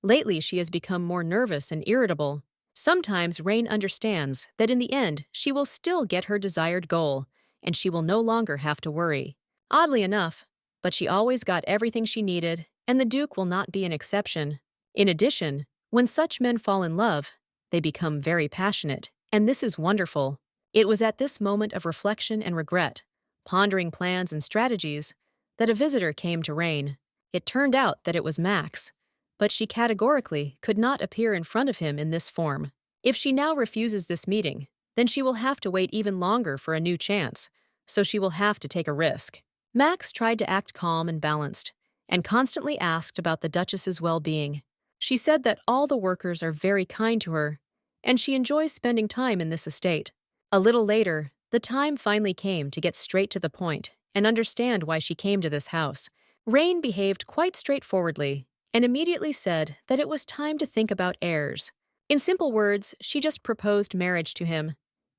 A: Lately, she has become more nervous and irritable. Sometimes Rain understands that in the end, she will still get her desired goal, and she will no longer have to worry. Oddly enough, but she always got everything she needed, and the Duke will not be an exception. In addition, when such men fall in love, they become very passionate, and this is wonderful. It was at this moment of reflection and regret, pondering plans and strategies, that a visitor came to Rain. It turned out that it was Max, but she categorically could not appear in front of him in this form. If she now refuses this meeting, then she will have to wait even longer for a new chance, so she will have to take a risk. Max tried to act calm and balanced, and constantly asked about the Duchess's well-being. She said that all the workers are very kind to her, and she enjoys spending time in this estate. A little later, the time finally came to get straight to the point and understand why she came to this house. Rain behaved quite straightforwardly and immediately said that it was time to think about heirs. In simple words, she just proposed marriage to him.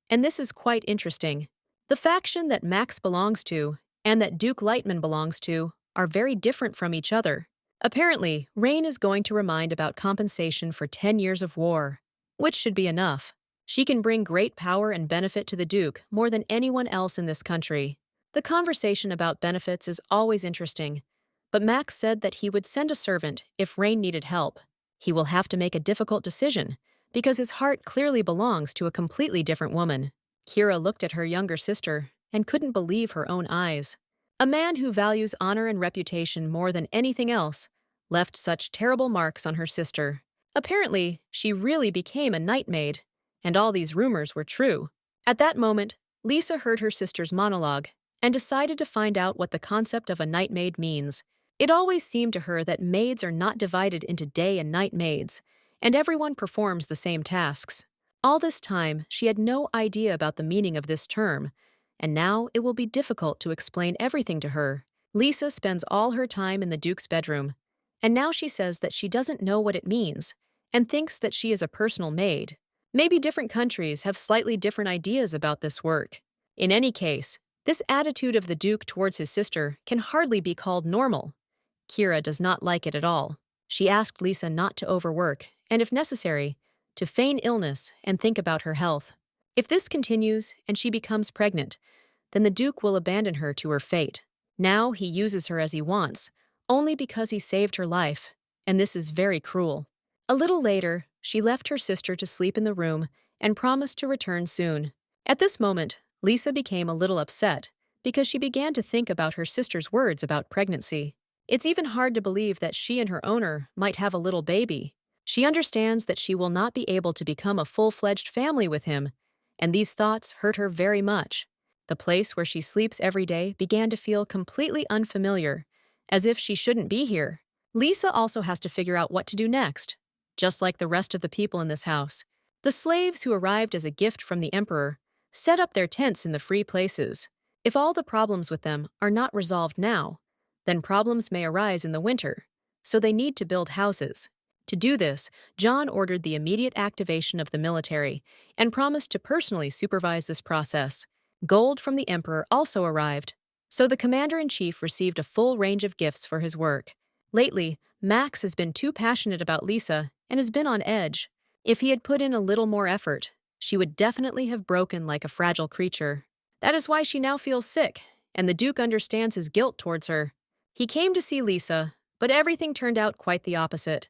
A: And this is quite interesting. The faction that Max belongs to and that Duke Lightman belongs to are very different from each other. Apparently, Rain is going to remind about compensation for 10 years of war, which should be enough. She can bring great power and benefit to the Duke more than anyone else in this country. The conversation about benefits is always interesting, but Max said that he would send a servant if Rain needed help. He will have to make a difficult decision, because his heart clearly belongs to a completely different woman. Kira looked at her younger sister and couldn't believe her own eyes. A man who values honor and reputation more than anything else left such terrible marks on her sister. Apparently, she really became a night maid, and all these rumors were true. At that moment, Lisa heard her sister's monologue and decided to find out what the concept of a night maid means. It always seemed to her that maids are not divided into day and night maids, and everyone performs the same tasks. All this time, she had no idea about the meaning of this term, and now it will be difficult to explain everything to her. Lisa spends all her time in the Duke's bedroom, and now she says that she doesn't know what it means and thinks that she is a personal maid. Maybe different countries have slightly different ideas about this work. In any case, this attitude of the Duke towards his sister can hardly be called normal. Kira does not like it at all. She asked Lisa not to overwork, and if necessary, to feign illness and think about her health. If this continues and she becomes pregnant, then the Duke will abandon her to her fate. Now he uses her as he wants, only because he saved her life, and this is very cruel. A little later, she left her sister to sleep in the room and promised to return soon. At this moment, Lisa became a little upset because she began to think about her sister's words about pregnancy. It's even hard to believe that she and her owner might have a little baby. She understands that she will not be able to become a full-fledged family with him, and these thoughts hurt her very much. The place where she sleeps every day began to feel completely unfamiliar, as if she shouldn't be here. Lisa also has to figure out what to do next, just like the rest of the people in this house. The slaves who arrived as a gift from the emperor set up their tents in the free places. If all the problems with them are not resolved now, then problems may arise in the winter, so they need to build houses. To do this, John ordered the immediate activation of the military and promised to personally supervise this process. Gold from the emperor also arrived, so the commander-in-chief received a full range of gifts for his work. Lately, Max has been too passionate about Lisa and has been on edge. If he had put in a little more effort, she would definitely have broken like a fragile creature. That is why she now feels sick, and the Duke understands his guilt towards her. He came to see Lisa, but everything turned out quite the opposite,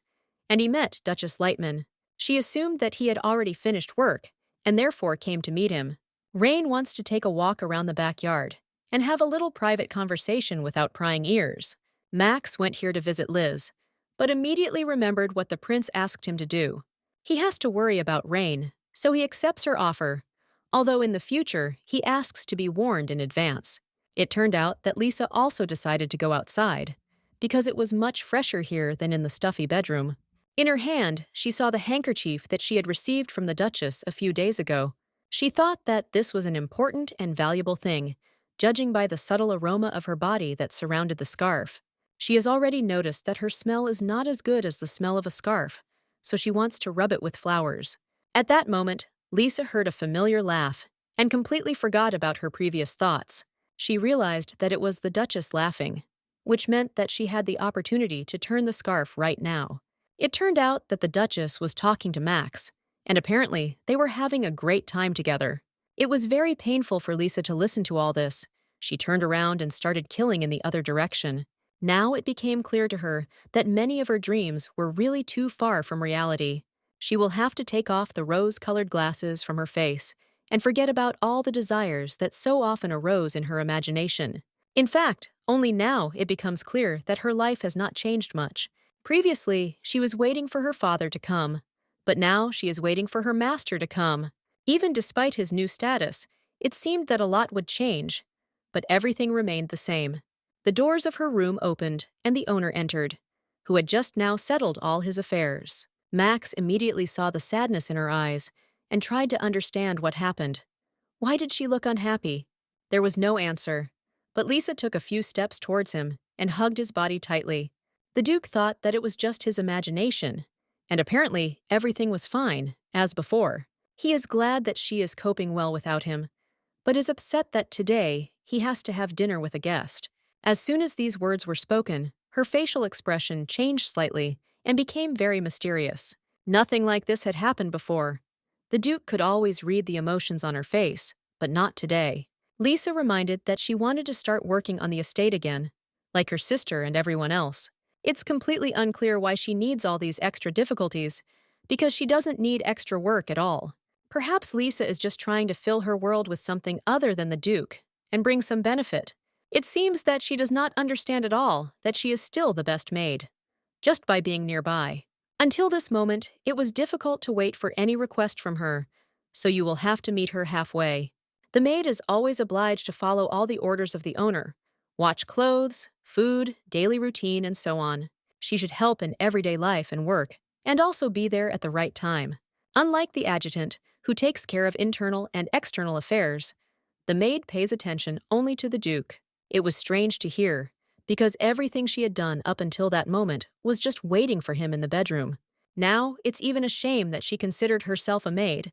A: and he met Duchess Lightman. She assumed that he had already finished work, and therefore came to meet him. Rain wants to take a walk around the backyard and have a little private conversation without prying ears. Max went here to visit Liz, but immediately remembered what the prince asked him to do. He has to worry about Rain, so he accepts her offer, although in the future he asks to be warned in advance. It turned out that Lisa also decided to go outside, because it was much fresher here than in the stuffy bedroom. In her hand, she saw the handkerchief that she had received from the Duchess a few days ago. She thought that this was an important and valuable thing, judging by the subtle aroma of her body that surrounded the scarf. She has already noticed that her smell is not as good as the smell of a scarf, so she wants to rub it with flowers. At that moment, Lisa heard a familiar laugh and completely forgot about her previous thoughts. She realized that it was the Duchess laughing, which meant that she had the opportunity to turn the scarf right now. It turned out that the Duchess was talking to Max, and apparently they were having a great time together. It was very painful for Lisa to listen to all this. She turned around and started killing in the other direction. Now it became clear to her that many of her dreams were really too far from reality. She will have to take off the rose-colored glasses from her face and forget about all the desires that so often arose in her imagination. In fact, only now it becomes clear that her life has not changed much. Previously, she was waiting for her father to come, but now she is waiting for her master to come. Even despite his new status, it seemed that a lot would change, but everything remained the same. The doors of her room opened, and the owner entered, who had just now settled all his affairs. Max immediately saw the sadness in her eyes and tried to understand what happened. Why did she look unhappy? There was no answer, but Lisa took a few steps towards him and hugged his body tightly. The Duke thought that it was just his imagination, and apparently everything was fine, as before. He is glad that she is coping well without him, but is upset that today he has to have dinner with a guest. As soon as these words were spoken, her facial expression changed slightly and became very mysterious. Nothing like this had happened before. The Duke could always read the emotions on her face, but not today. Lisa reminded that she wanted to start working on the estate again, like her sister and everyone else. It's completely unclear why she needs all these extra difficulties, because she doesn't need extra work at all. Perhaps Lisa is just trying to fill her world with something other than the Duke and bring some benefit. It seems that she does not understand at all that she is still the best maid, just by being nearby. Until this moment, it was difficult to wait for any request from her, so you will have to meet her halfway. The maid is always obliged to follow all the orders of the owner, watch clothes, food, daily routine, and so on. She should help in everyday life and work, and also be there at the right time. Unlike the adjutant, who takes care of internal and external affairs, the maid pays attention only to the Duke. It was strange to hear, because everything she had done up until that moment was just waiting for him in the bedroom. Now, it's even a shame that she considered herself a maid,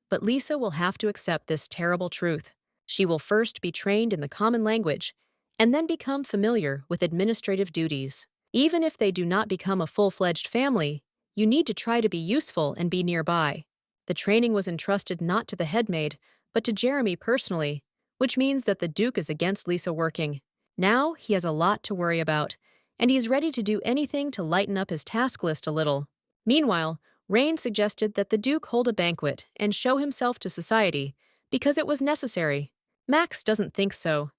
A: but Lisa will have to accept this terrible truth. She will first be trained in the common language, and then become familiar with administrative duties. Even if they do not become a full-fledged family, you need to try to be useful and be nearby. The training was entrusted not to the head maid, but to Jeremy personally, which means that the Duke is against Lisa working. Now he has a lot to worry about, and he is ready to do anything to lighten up his task list a little. Meanwhile, Rain suggested that the Duke hold a banquet and show himself to society because it was necessary. Max doesn't think so.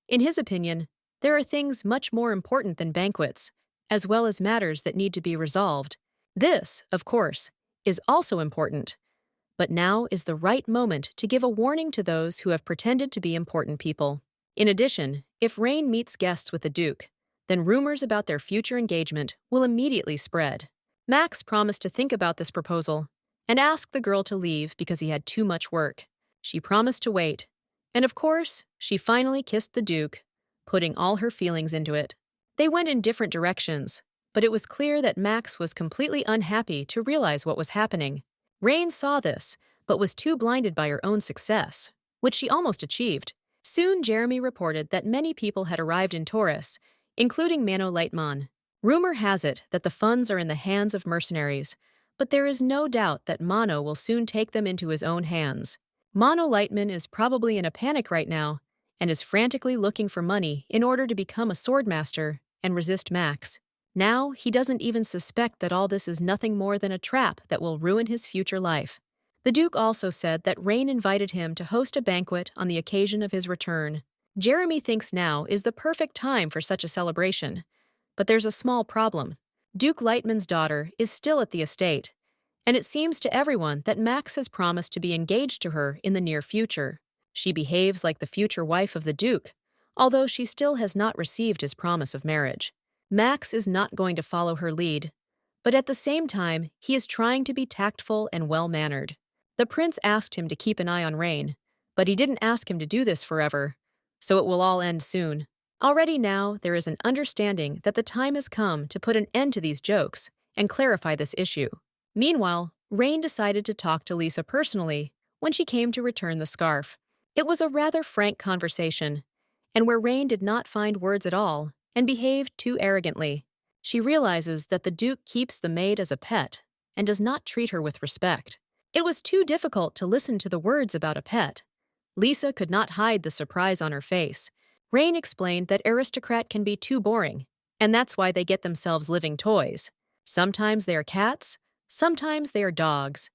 A: In his opinion, there are things much more important than banquets, as well as matters that need to be resolved. This, of course, is also important. But now is the right moment to give a warning to those who have pretended to be important people. In addition, if Rain meets guests with the Duke, then rumors about their future engagement will immediately spread. Max promised to think about this proposal and asked the girl to leave because he had too much work. She promised to wait, and of course, she finally kissed the Duke, putting all her feelings into it. They went in different directions, but it was clear that Max was completely unhappy to realize what was happening. Rain saw this, but was too blinded by her own success, which she almost achieved. Soon Jeremy reported that many people had arrived in Taurus, including Mano Leitman. Rumor has it that the funds are in the hands of mercenaries, but there is no doubt that Mano will soon take them into his own hands. Mano Leitman is probably in a panic right now and is frantically looking for money in order to become a swordmaster and resist Max. Now, he doesn't even suspect that all this is nothing more than a trap that will ruin his future life. The Duke also said that Rain invited him to host a banquet on the occasion of his return. Jeremy thinks now is the perfect time for such a celebration. But there's a small problem. Duke Leitman's daughter is still at the estate, and it seems to everyone that Max has promised to be engaged to her in the near future. She behaves like the future wife of the Duke, although she still has not received his promise of marriage. Max is not going to follow her lead, but at the same time, he is trying to be tactful and well-mannered. The prince asked him to keep an eye on Rain, but he didn't ask him to do this forever, so it will all end soon. Already now, there is an understanding that the time has come to put an end to these jokes and clarify this issue. Meanwhile, Rain decided to talk to Lisa personally when she came to return the scarf. It was a rather frank conversation, and where Rain did not find words at all and behaved too arrogantly. She realizes that the Duke keeps the maid as a pet and does not treat her with respect. It was too difficult to listen to the words about a pet. Lisa could not hide the surprise on her face. Rain explained that aristocrat can be too boring, and that's why they get themselves living toys. Sometimes they are cats, sometimes they are dogs,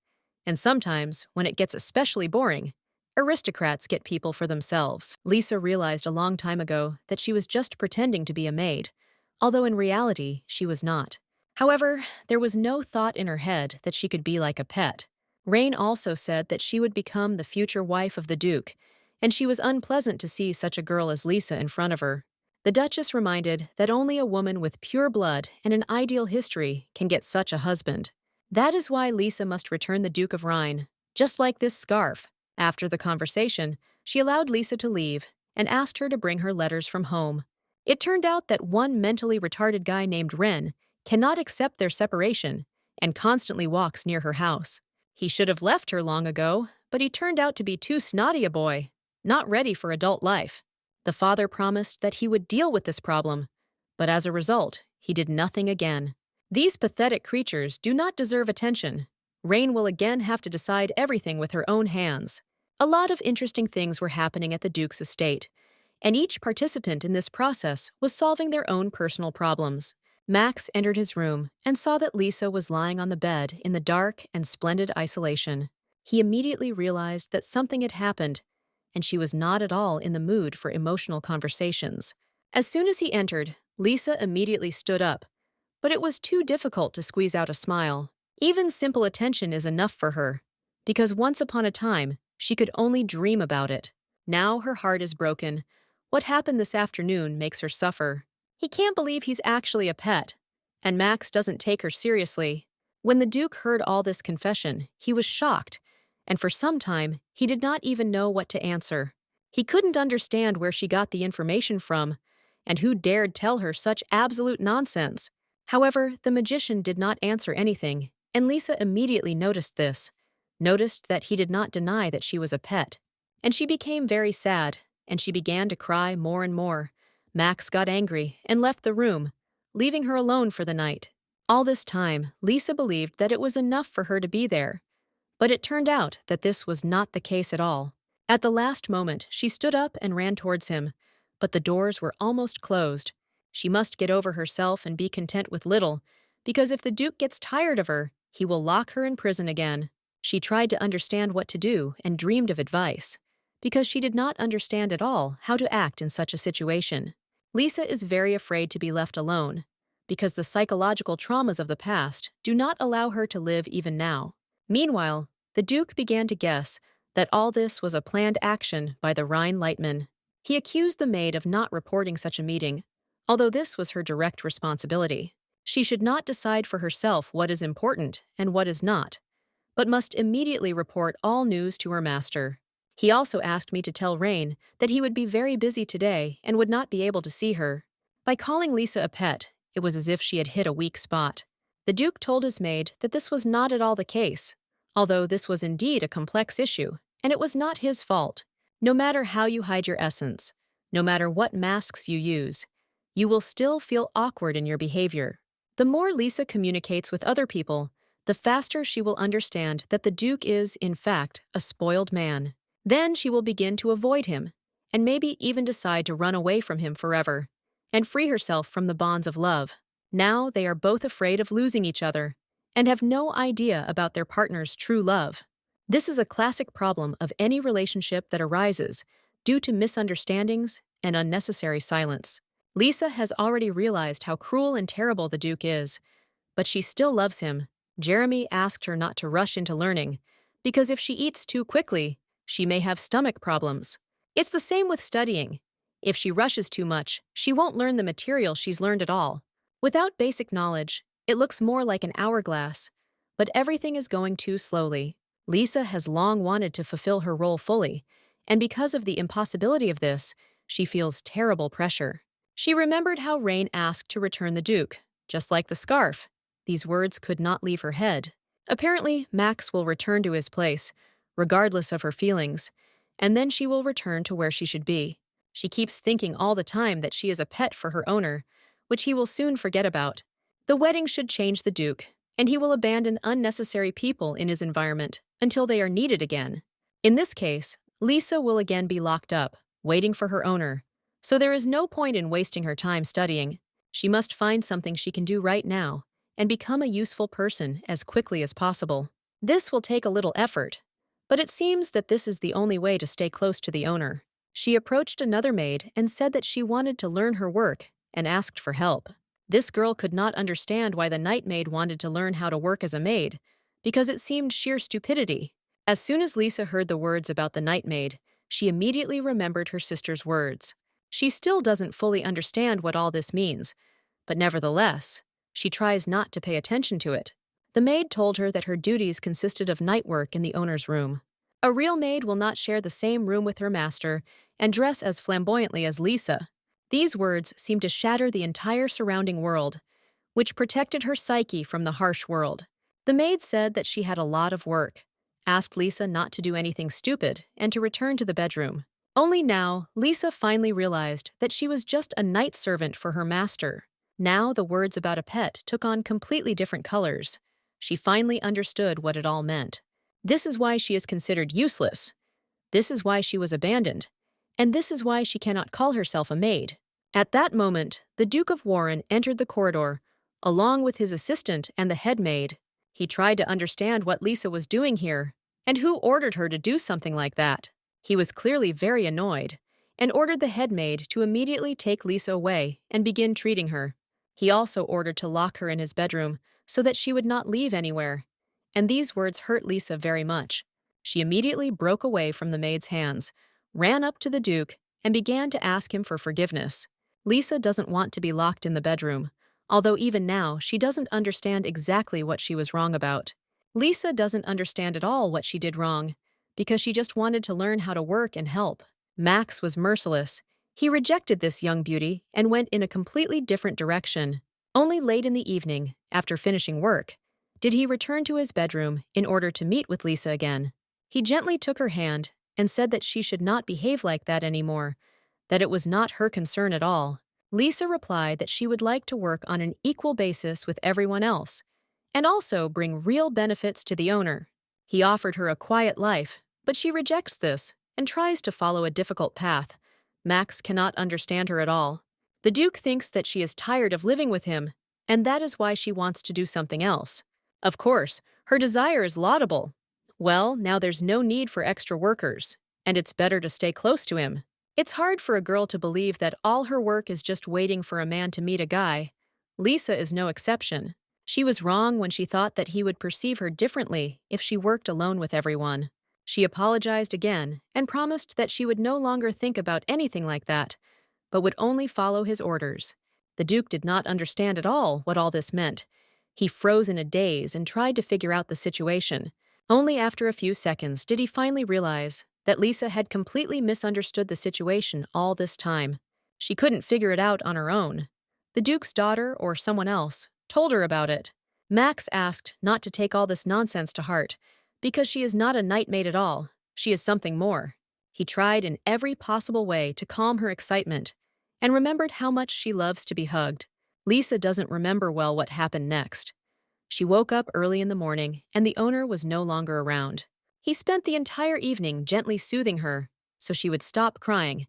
A: and sometimes, when it gets especially boring, aristocrats get people for themselves. Lisa realized a long time ago that she was just pretending to be a maid, although in reality she was not. However, there was no thought in her head that she could be like a pet. Rain also said that she would become the future wife of the Duke, and she was unpleasant to see such a girl as Lisa in front of her. The Duchess reminded that only a woman with pure blood and an ideal history can get such a husband. That is why Lisa must return the Duke of Rhine, just like this scarf. After the conversation, she allowed Lisa to leave and asked her to bring her letters from home. It turned out that one mentally retarded guy named Ren cannot accept their separation and constantly walks near her house. He should have left her long ago, but he turned out to be too snotty a boy, not ready for adult life. The father promised that he would deal with this problem, but as a result, he did nothing again. These pathetic creatures do not deserve attention. Rain will again have to decide everything with her own hands. A lot of interesting things were happening at the Duke's estate, and each participant in this process was solving their own personal problems. Max entered his room and saw that Lisa was lying on the bed in the dark and splendid isolation. He immediately realized that something had happened, and she was not at all in the mood for emotional conversations. As soon as he entered, Lisa immediately stood up, but it was too difficult to squeeze out a smile. Even simple attention is enough for her, because once upon a time, she could only dream about it. Now her heart is broken. What happened this afternoon makes her suffer. He can't believe he's actually a pet, and Max doesn't take her seriously. When the Duke heard all this confession, he was shocked, and for some time, he did not even know what to answer. He couldn't understand where she got the information from, And who dared tell her such absolute nonsense? However, the magician did not answer anything, and Lisa immediately noticed this, noticed that he did not deny that she was a pet. And she became very sad, and she began to cry more and more. Max got angry and left the room, leaving her alone for the night. All this time, Lisa believed that it was enough for her to be there. But it turned out that this was not the case at all. At the last moment, she stood up and ran towards him, but the doors were almost closed. She must get over herself and be content with little, because if the Duke gets tired of her, he will lock her in prison again. She tried to understand what to do and dreamed of advice, because she did not understand at all how to act in such a situation. Lisa is very afraid to be left alone, because the psychological traumas of the past do not allow her to live even now. Meanwhile, the Duke began to guess that all this was a planned action by the Rhine Lightman. He accused the maid of not reporting such a meeting, although this was her direct responsibility. She should not decide for herself what is important and what is not, but must immediately report all news to her master. He also asked me to tell Rain that he would be very busy today and would not be able to see her. By calling Lisa a pet, it was as if she had hit a weak spot. The Duke told his maid that this was not at all the case, although this was indeed a complex issue, and it was not his fault. No matter how you hide your essence, no matter what masks you use, you will still feel awkward in your behavior. The more Lisa communicates with other people, the faster she will understand that the Duke is, in fact, a spoiled man. Then she will begin to avoid him, and maybe even decide to run away from him forever, and free herself from the bonds of love. Now they are both afraid of losing each other, and have no idea about their partner's true love. This is a classic problem of any relationship that arises due to misunderstandings and unnecessary silence. Lisa has already realized how cruel and terrible the Duke is, but she still loves him. Jeremy asked her not to rush into learning, because if she eats too quickly, she may have stomach problems. It's the same with studying. If she rushes too much, she won't learn the material she's learned at all. Without basic knowledge, it looks more like an hourglass, but everything is going too slowly. Lisa has long wanted to fulfill her role fully, and because of the impossibility of this, she feels terrible pressure. She remembered how Rain asked to return the Duke, just like the scarf. These words could not leave her head. Apparently, Max will return to his place, regardless of her feelings, and then she will return to where she should be. She keeps thinking all the time that she is a pet for her owner, which he will soon forget about. The wedding should change the Duke, and he will abandon unnecessary people in his environment until they are needed again. In this case, Lisa will again be locked up, waiting for her owner. So there is no point in wasting her time studying. She must find something she can do right now and become a useful person as quickly as possible. This will take a little effort, but it seems that this is the only way to stay close to the owner. She approached another maid and said that she wanted to learn her work and asked for help. This girl could not understand why the night maid wanted to learn how to work as a maid, because it seemed sheer stupidity. As soon as Lisa heard the words about the night maid, she immediately remembered her sister's words. She still doesn't fully understand what all this means, but nevertheless, she tries not to pay attention to it. The maid told her that her duties consisted of night work in the owner's room. A real maid will not share the same room with her master and dress as flamboyantly as Lisa. These words seemed to shatter the entire surrounding world, which protected her psyche from the harsh world. The maid said that she had a lot of work, asked Lisa not to do anything stupid, and to return to the bedroom. Only now, Lisa finally realized that she was just a night servant for her master. Now the words about a pet took on completely different colors. She finally understood what it all meant. This is why she is considered useless. This is why she was abandoned. And this is why she cannot call herself a maid. At that moment, the Duke of Warren entered the corridor, along with his assistant and the head maid. He tried to understand what Lisa was doing here, and who ordered her to do something like that. He was clearly very annoyed, and ordered the head maid to immediately take Lisa away and begin treating her. He also ordered to lock her in his bedroom so that she would not leave anywhere, and these words hurt Lisa very much. She immediately broke away from the maid's hands, ran up to the Duke, and began to ask him for forgiveness. Lisa doesn't want to be locked in the bedroom, although even now she doesn't understand exactly what she was wrong about. Lisa doesn't understand at all what she did wrong, because she just wanted to learn how to work and help. Max was merciless. He rejected this young beauty and went in a completely different direction. Only late in the evening, after finishing work, did he return to his bedroom in order to meet with Lisa again. He gently took her hand and said that she should not behave like that anymore, that it was not her concern at all. Lisa replied that she would like to work on an equal basis with everyone else, and also bring real benefits to the owner. He offered her a quiet life, but she rejects this and tries to follow a difficult path. Max cannot understand her at all. The Duke thinks that she is tired of living with him, and that is why she wants to do something else. Of course, her desire is laudable. Well, now there's no need for extra workers, and it's better to stay close to him. It's hard for a girl to believe that all her work is just waiting for a man to meet a guy. Lisa is no exception. She was wrong when she thought that he would perceive her differently if she worked alone with everyone. She apologized again and promised that she would no longer think about anything like that, but would only follow his orders. The Duke did not understand at all what all this meant. He froze in a daze and tried to figure out the situation. Only after a few seconds did he finally realize that Lisa had completely misunderstood the situation all this time. She couldn't figure it out on her own. The Duke's daughter, or someone else, told her about it. Max asked not to take all this nonsense to heart, because she is not a night maid at all. She is something more. He tried in every possible way to calm her excitement, and remembered how much she loves to be hugged. Lisa doesn't remember well what happened next. She woke up early in the morning, and the owner was no longer around. He spent the entire evening gently soothing her, so she would stop crying,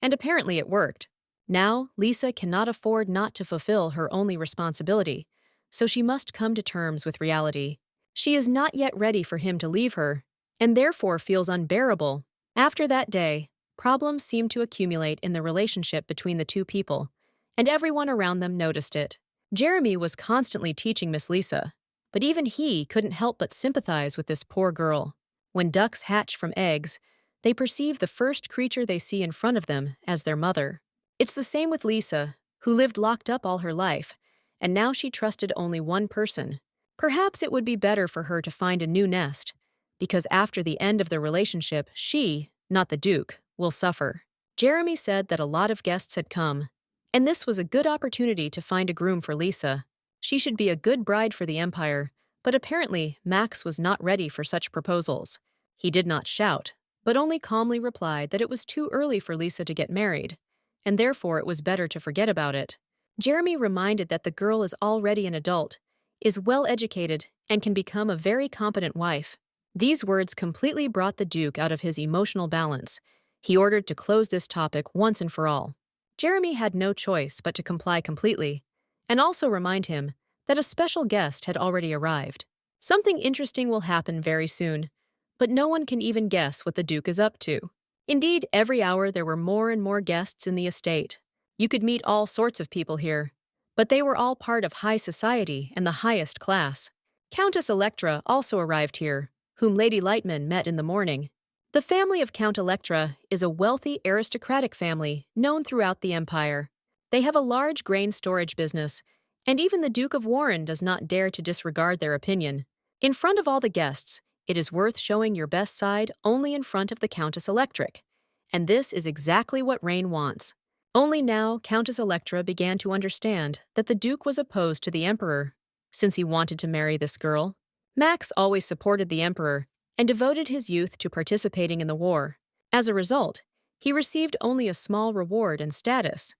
A: and apparently it worked. Now, Lisa cannot afford not to fulfill her only responsibility, so she must come to terms with reality. She is not yet ready for him to leave her, and therefore feels unbearable. After that day, problems seemed to accumulate in the relationship between the two people, and everyone around them noticed it. Jeremy was constantly teaching Miss Lisa, but even he couldn't help but sympathize with this poor girl. When ducks hatch from eggs, they perceive the first creature they see in front of them as their mother. It's the same with Lisa, who lived locked up all her life, and now she trusted only one person. Perhaps it would be better for her to find a new nest, because after the end of the relationship, she, not the Duke, will suffer. Jeremy said that a lot of guests had come, and this was a good opportunity to find a groom for Lisa. She should be a good bride for the Empire, but apparently Max was not ready for such proposals. He did not shout, but only calmly replied that it was too early for Lisa to get married, and therefore it was better to forget about it. Jeremy reminded that the girl is already an adult, is well-educated, and can become a very competent wife. These words completely brought the Duke out of his emotional balance. He ordered to close this topic once and for all. Jeremy had no choice but to comply completely, and also remind him that a special guest had already arrived. Something interesting will happen very soon, but no one can even guess what the Duke is up to. Indeed, every hour there were more and more guests in the estate. You could meet all sorts of people here, but they were all part of high society and the highest class. Countess Electra also arrived here, whom Lady Lightman met in the morning. The family of Count Electra is a wealthy aristocratic family known throughout the Empire. They have a large grain storage business, and even the Duke of Warren does not dare to disregard their opinion. In front of all the guests, it is worth showing your best side only in front of the Countess Electric, and this is exactly what Rain wants. Only now Countess Electra began to understand that the Duke was opposed to the Emperor, since he wanted to marry this girl. Max always supported the Emperor and devoted his youth to participating in the war. As a result, he received only a small reward and status,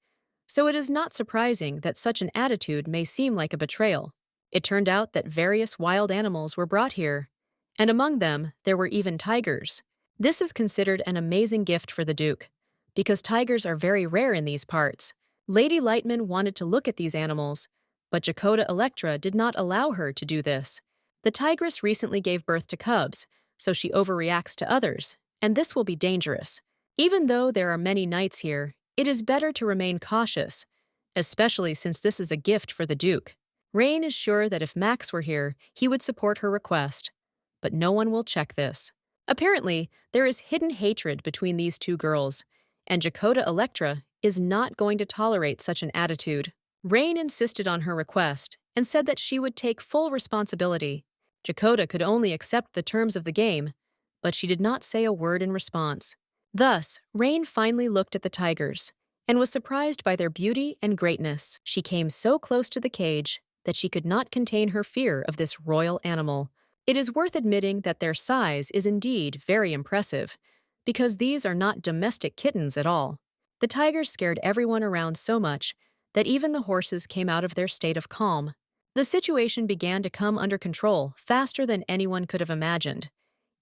A: so it is not surprising that such an attitude may seem like a betrayal. It turned out that various wild animals were brought here, and among them there were even tigers. This is considered an amazing gift for the Duke, because tigers are very rare in these parts. Lady Lightman wanted to look at these animals, but Jacoda Electra did not allow her to do this. The tigress recently gave birth to cubs, so she overreacts to others, and this will be dangerous. Even though there are many knights here, it is better to remain cautious, especially since this is a gift for the Duke. Rain is sure that if Max were here, he would support her request, but no one will check this. Apparently, there is hidden hatred between these two girls, and Jacoda Electra is not going to tolerate such an attitude. Rain insisted on her request and said that she would take full responsibility. Jacoda could only accept the terms of the game, but she did not say a word in response. Thus, Rain finally looked at the tigers, and was surprised by their beauty and greatness. She came so close to the cage that she could not contain her fear of this royal animal. It is worth admitting that their size is indeed very impressive, because these are not domestic kittens at all. The tigers scared everyone around so much that even the horses came out of their state of calm. The situation began to come under control faster than anyone could have imagined.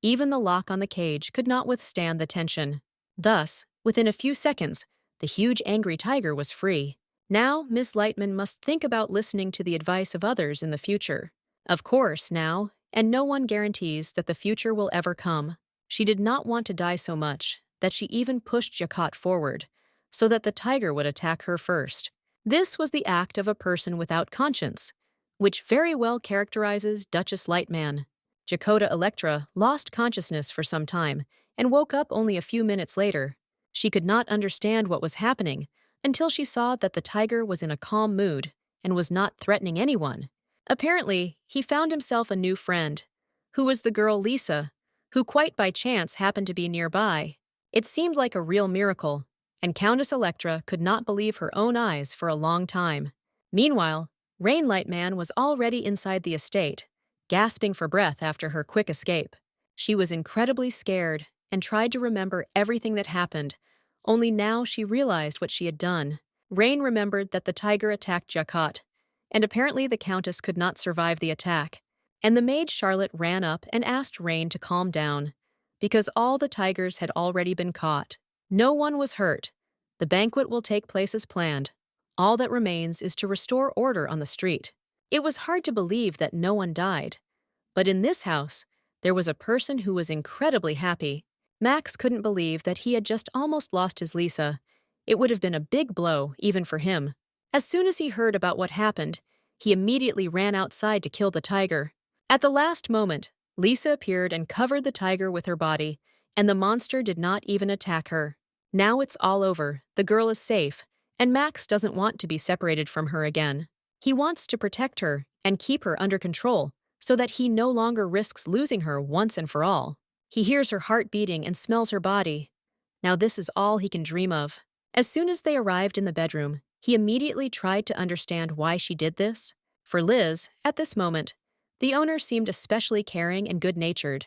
A: Even the lock on the cage could not withstand the tension. Thus, within a few seconds, the huge angry tiger was free. Now, Miss Lightman must think about listening to the advice of others in the future. Of course, now, and no one guarantees that the future will ever come. She did not want to die so much that she even pushed Jacquot forward, so that the tiger would attack her first. This was the act of a person without conscience, which very well characterizes Duchess Lightman. Jacquota Electra lost consciousness for some time and woke up only a few minutes later. She could not understand what was happening until she saw that the tiger was in a calm mood and was not threatening anyone. Apparently, he found himself a new friend, who was the girl Lisa, who quite by chance happened to be nearby. It seemed like a real miracle, and Countess Electra could not believe her own eyes for a long time. Meanwhile, Rainlightman was already inside the estate, gasping for breath after her quick escape. She was incredibly scared and tried to remember everything that happened, only now she realized what she had done. Rain remembered that the tiger attacked Jacquot, and apparently the Countess could not survive the attack, and the maid Charlotte ran up and asked Rain to calm down, because all the tigers had already been caught. No one was hurt. The banquet will take place as planned. All that remains is to restore order on the street. It was hard to believe that no one died. But in this house, there was a person who was incredibly happy. Max couldn't believe that he had just almost lost his Lisa. It would have been a big blow, even for him. As soon as he heard about what happened, he immediately ran outside to kill the tiger. At the last moment, Lisa appeared and covered the tiger with her body, and the monster did not even attack her. Now it's all over, the girl is safe, and Max doesn't want to be separated from her again. He wants to protect her and keep her under control so that he no longer risks losing her once and for all. He hears her heart beating and smells her body. Now this is all he can dream of. As soon as they arrived in the bedroom, he immediately tried to understand why she did this. For Liz, at this moment, the owner seemed especially caring and good-natured,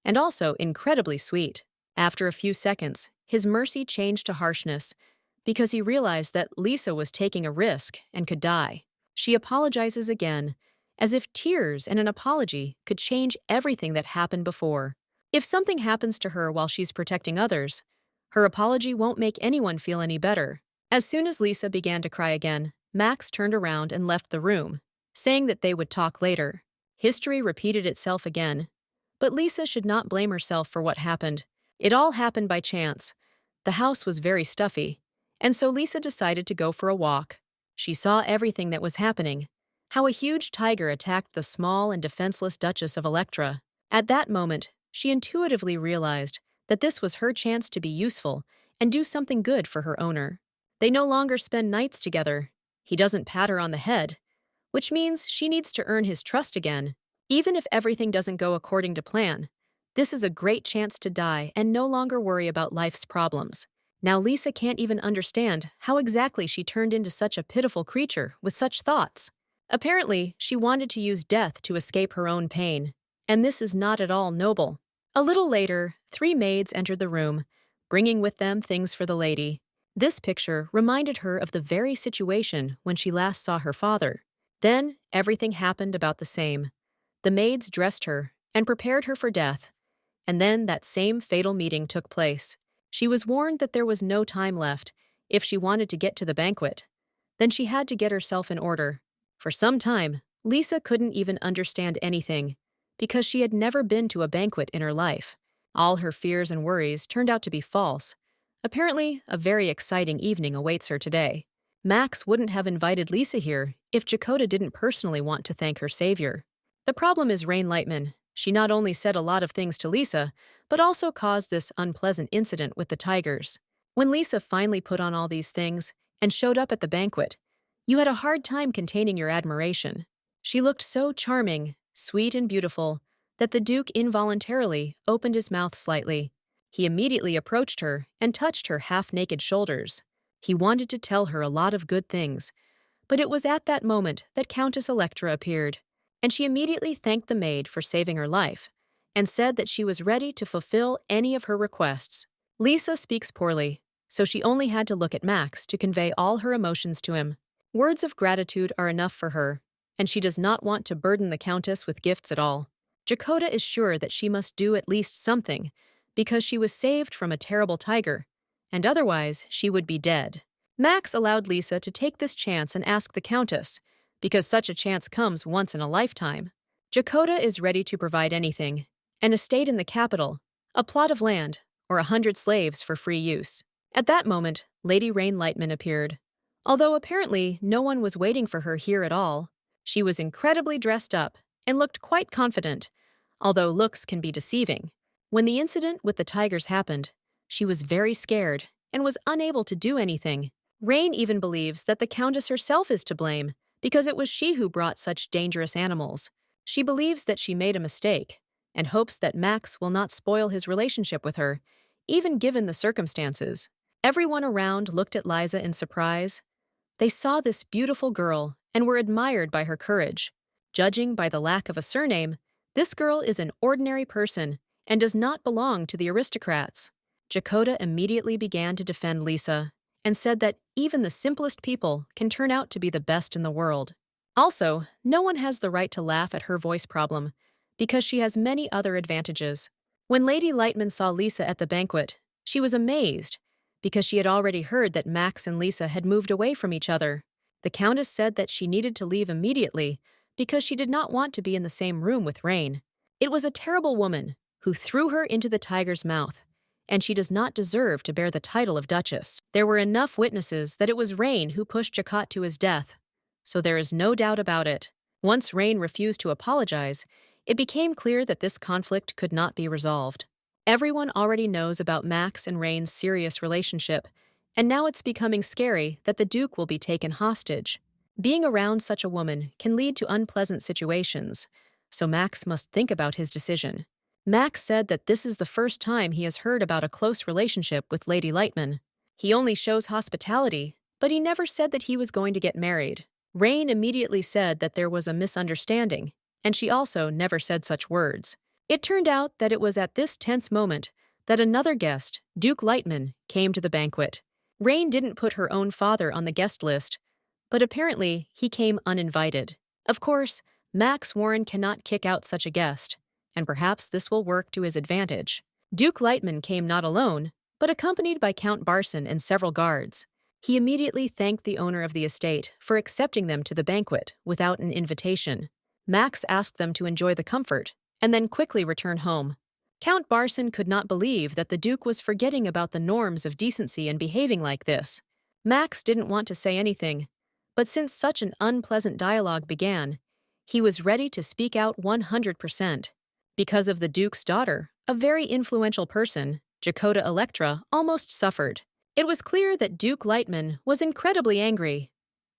A: and also incredibly sweet. After a few seconds, his mercy changed to harshness, because he realized that Lisa was taking a risk and could die. She apologizes again, as if tears and an apology could change everything that happened before. If something happens to her while she's protecting others, her apology won't make anyone feel any better. As soon as Lisa began to cry again, Max turned around and left the room, saying that they would talk later. History repeated itself again, but Lisa should not blame herself for what happened. It all happened by chance. The house was very stuffy, and so Lisa decided to go for a walk. She saw everything that was happening, how a huge tiger attacked the small and defenseless Duchess of Electra. At that moment, she intuitively realized that this was her chance to be useful and do something good for her owner. They no longer spend nights together. He doesn't pat her on the head, which means she needs to earn his trust again. Even if everything doesn't go according to plan, this is a great chance to die and no longer worry about life's problems. Now Lisa can't even understand how exactly she turned into such a pitiful creature with such thoughts. Apparently, she wanted to use death to escape her own pain, and this is not at all noble. A little later, 3 maids entered the room, bringing with them things for the lady. This picture reminded her of the very situation when she last saw her father. Then, everything happened about the same. The maids dressed her and prepared her for death, and then that same fatal meeting took place. She was warned that there was no time left if she wanted to get to the banquet. Then she had to get herself in order. For some time, Lisa couldn't even understand anything, because she had never been to a banquet in her life. All her fears and worries turned out to be false. Apparently, a very exciting evening awaits her today. Max wouldn't have invited Lisa here if Jacquota didn't personally want to thank her savior. The problem is Rain Lightman. She not only said a lot of things to Lisa, but also caused this unpleasant incident with the tigers. When Lisa finally put on all these things and showed up at the banquet, you had a hard time containing your admiration. She looked so charming, sweet and beautiful, that the Duke involuntarily opened his mouth slightly. He immediately approached her and touched her half-naked shoulders. He wanted to tell her a lot of good things, but it was at that moment that Countess Electra appeared, and she immediately thanked the maid for saving her life and said that she was ready to fulfill any of her requests. Lisa speaks poorly, so she only had to look at Max to convey all her emotions to him. Words of gratitude are enough for her, and she does not want to burden the Countess with gifts at all. Dakota is sure that she must do at least something, because she was saved from a terrible tiger, and otherwise she would be dead. Max allowed Lisa to take this chance and ask the Countess, because such a chance comes once in a lifetime. Dakota is ready to provide anything: an estate in the capital, a plot of land, or 100 slaves for free use. At that moment, Lady Rain Lightman appeared. Although apparently no one was waiting for her here at all, she was incredibly dressed up and looked quite confident, although looks can be deceiving. When the incident with the tigers happened, she was very scared and was unable to do anything. Rain even believes that the Countess herself is to blame, because it was she who brought such dangerous animals. She believes that she made a mistake, and hopes that Max will not spoil his relationship with her, even given the circumstances. Everyone around looked at Liza in surprise. They saw this beautiful girl and were admired by her courage. Judging by the lack of a surname, this girl is an ordinary person and does not belong to the aristocrats. Dakota immediately began to defend Lisa and said that even the simplest people can turn out to be the best in the world. Also, no one has the right to laugh at her voice problem, because she has many other advantages. When Lady Lightman saw Lisa at the banquet, she was amazed, because she had already heard that Max and Lisa had moved away from each other. The Countess said that she needed to leave immediately because she did not want to be in the same room with Rain. It was a terrible woman who threw her into the tiger's mouth, and she does not deserve to bear the title of Duchess. There were enough witnesses that it was Rain who pushed Jacquot to his death, so there is no doubt about it. Once Rain refused to apologize, it became clear that this conflict could not be resolved. Everyone already knows about Max and Rain's serious relationship, and now it's becoming scary that the Duke will be taken hostage. Being around such a woman can lead to unpleasant situations, so Max must think about his decision. Max said that this is the first time he has heard about a close relationship with Lady Lightman. He only shows hospitality, but he never said that he was going to get married. Rain immediately said that there was a misunderstanding, and she also never said such words. It turned out that it was at this tense moment that another guest, Duke Lightman, came to the banquet. Rain didn't put her own father on the guest list, but apparently he came uninvited. Of course, Max Warren cannot kick out such a guest, and perhaps this will work to his advantage. Duke Lightman came not alone, but accompanied by Count Barson and several guards. He immediately thanked the owner of the estate for accepting them to the banquet without an invitation. Max asked them to enjoy the comfort, and then quickly return home. Count Barson could not believe that the Duke was forgetting about the norms of decency and behaving like this. Max didn't want to say anything, but since such an unpleasant dialogue began, he was ready to speak out 100%. Because of the Duke's daughter, a very influential person, Dakota Electra, almost suffered. It was clear that Duke Lightman was incredibly angry.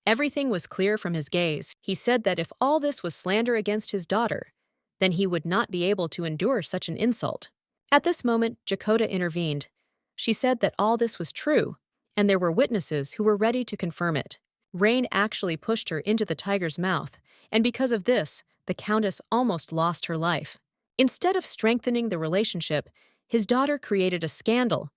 A: Everything was clear from his gaze. He said that if all this was slander against his daughter, then he would not be able to endure such an insult. At this moment, Dakota intervened. She said that all this was true, and there were witnesses who were ready to confirm it. Rain actually pushed her into the tiger's mouth, and because of this, the Countess almost lost her life. Instead of strengthening the relationship, his daughter created a scandal.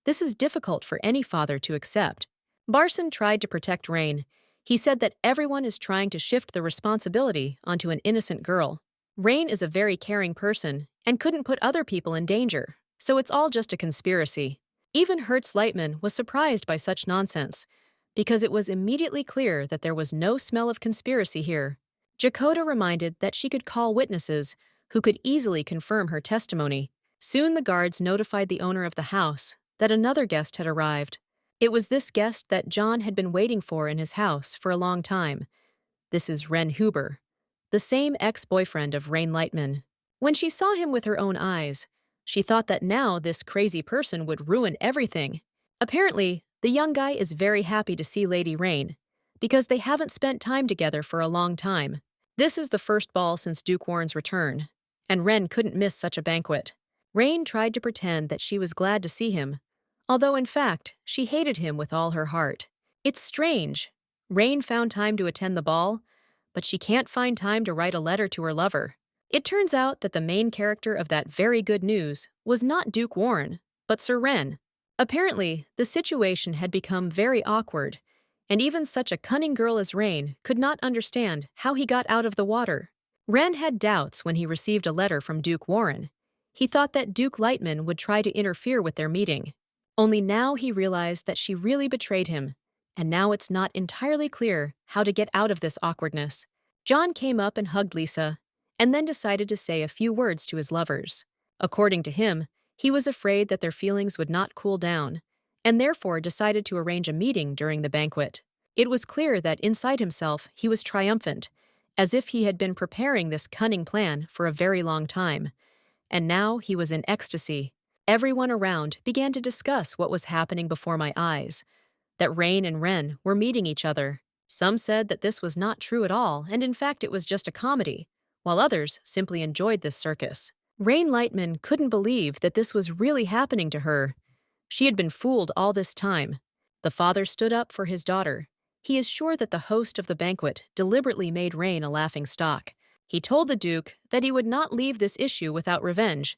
A: This is difficult for any father to accept. Barson tried to protect Rain. He said that everyone is trying to shift the responsibility onto an innocent girl. Rain is a very caring person and couldn't put other people in danger, so it's all just a conspiracy. Even Hertz Lightman was surprised by such nonsense, because it was immediately clear that there was no smell of conspiracy here. Dakota reminded that she could call witnesses who could easily confirm her testimony. Soon the guards notified the owner of the house that another guest had arrived. It was this guest that John had been waiting for in his house for a long time. This is Ren Huber, the same ex-boyfriend of Rain Lightman. When she saw him with her own eyes, she thought that now this crazy person would ruin everything. Apparently, the young guy is very happy to see Lady Rain, because they haven't spent time together for a long time. This is the first ball since Duke Warren's return, and Ren couldn't miss such a banquet. Rain tried to pretend that she was glad to see him, although in fact, she hated him with all her heart. It's strange. Rain found time to attend the ball, but she can't find time to write a letter to her lover. It turns out that the main character of that very good news was not Duke Warren, but Sir Ren. Apparently, the situation had become very awkward, and even such a cunning girl as Rain could not understand how he got out of the water. Ren had doubts when he received a letter from Duke Warren. He thought that Duke Lightman would try to interfere with their meeting. Only now he realized that she really betrayed him, and now it's not entirely clear how to get out of this awkwardness. John came up and hugged Lisa, and then decided to say a few words to his lovers. According to him, he was afraid that their feelings would not cool down, and therefore decided to arrange a meeting during the banquet. It was clear that inside himself he was triumphant, as if he had been preparing this cunning plan for a very long time. And now he was in ecstasy. Everyone around began to discuss what was happening before my eyes, that Rain and Ren were meeting each other. Some said that this was not true at all, and in fact it was just a comedy, while others simply enjoyed this circus. Rain Lightman couldn't believe that this was really happening to her. She had been fooled all this time. The father stood up for his daughter. He is sure that the host of the banquet deliberately made Rain a laughingstock. He told the Duke that he would not leave this issue without revenge,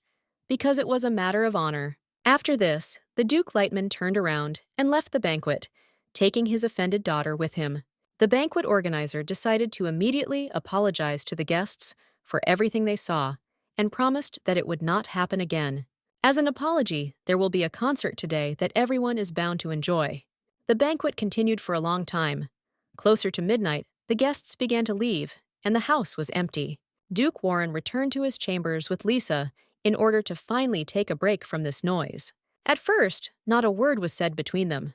A: because it was a matter of honor. After this, the Duke Lightman turned around and left the banquet, taking his offended daughter with him. The banquet organizer decided to immediately apologize to the guests for everything they saw and promised that it would not happen again. As an apology, there will be a concert today that everyone is bound to enjoy. The banquet continued for a long time. Closer to midnight, the guests began to leave, and the house was empty. Duke Warren returned to his chambers with Lisa in order to finally take a break from this noise. At first, not a word was said between them.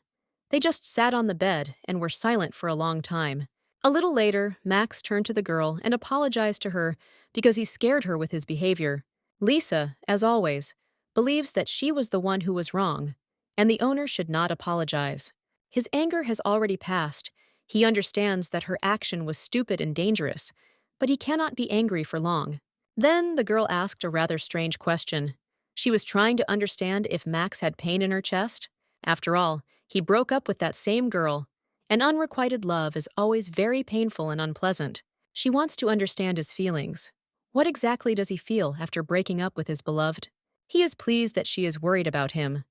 A: They just sat on the bed and were silent for a long time. A little later, Max turned to the girl and apologized to her because he scared her with his behavior. Lisa, as always, believes that she was the one who was wrong, and the owner should not apologize. His anger has already passed. He understands that her action was stupid and dangerous, but he cannot be angry for long. Then the girl asked a rather strange question. She was trying to understand if Max had pain in her chest. After all, he broke up with that same girl, and unrequited love is always very painful and unpleasant. She wants to understand his feelings. What exactly does he feel after breaking up with his beloved? He is pleased that she is worried about him.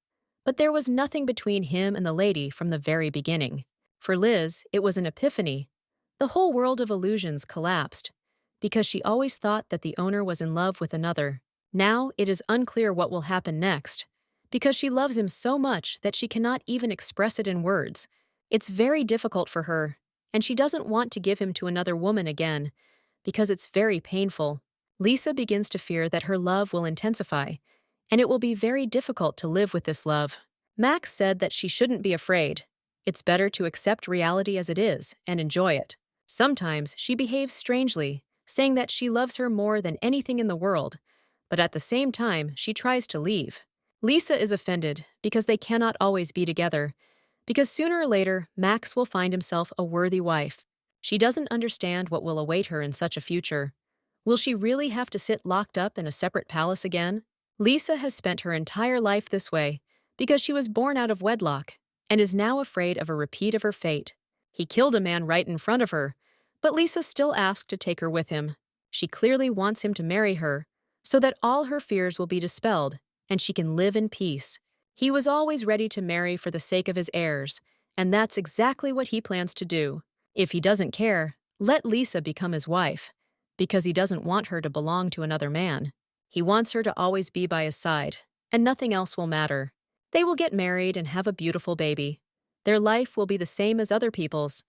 A: But there was nothing between him and the lady from the very beginning. For Liz, it was an epiphany. The whole world of illusions collapsed, because she always thought that the owner was in love with another. Now it is unclear what will happen next, because she loves him so much that she cannot even express it in words. It's very difficult for her, and she doesn't want to give him to another woman again, because it's very painful. Lisa begins to fear that her love will intensify, and it will be very difficult to live with this love. Max said that she shouldn't be afraid. It's better to accept reality as it is and enjoy it. Sometimes she behaves strangely, saying that she loves her more than anything in the world, but at the same time she tries to leave. Lisa is offended because they cannot always be together, because sooner or later Max will find himself a worthy wife. She doesn't understand what will await her in such a future. Will she really have to sit locked up in a separate palace again? Lisa has spent her entire life this way because she was born out of wedlock and is now afraid of a repeat of her fate. He killed a man right in front of her, but Lisa still asked to take her with him. She clearly wants him to marry her so that all her fears will be dispelled and she can live in peace. He was always ready to marry for the sake of his heirs, and that's exactly what he plans to do. If he doesn't care, let Lisa become his wife, because he doesn't want her to belong to another man. He wants her to always be by his side, and nothing else will matter. They will get married and have a beautiful baby. Their life will be the same as other people's,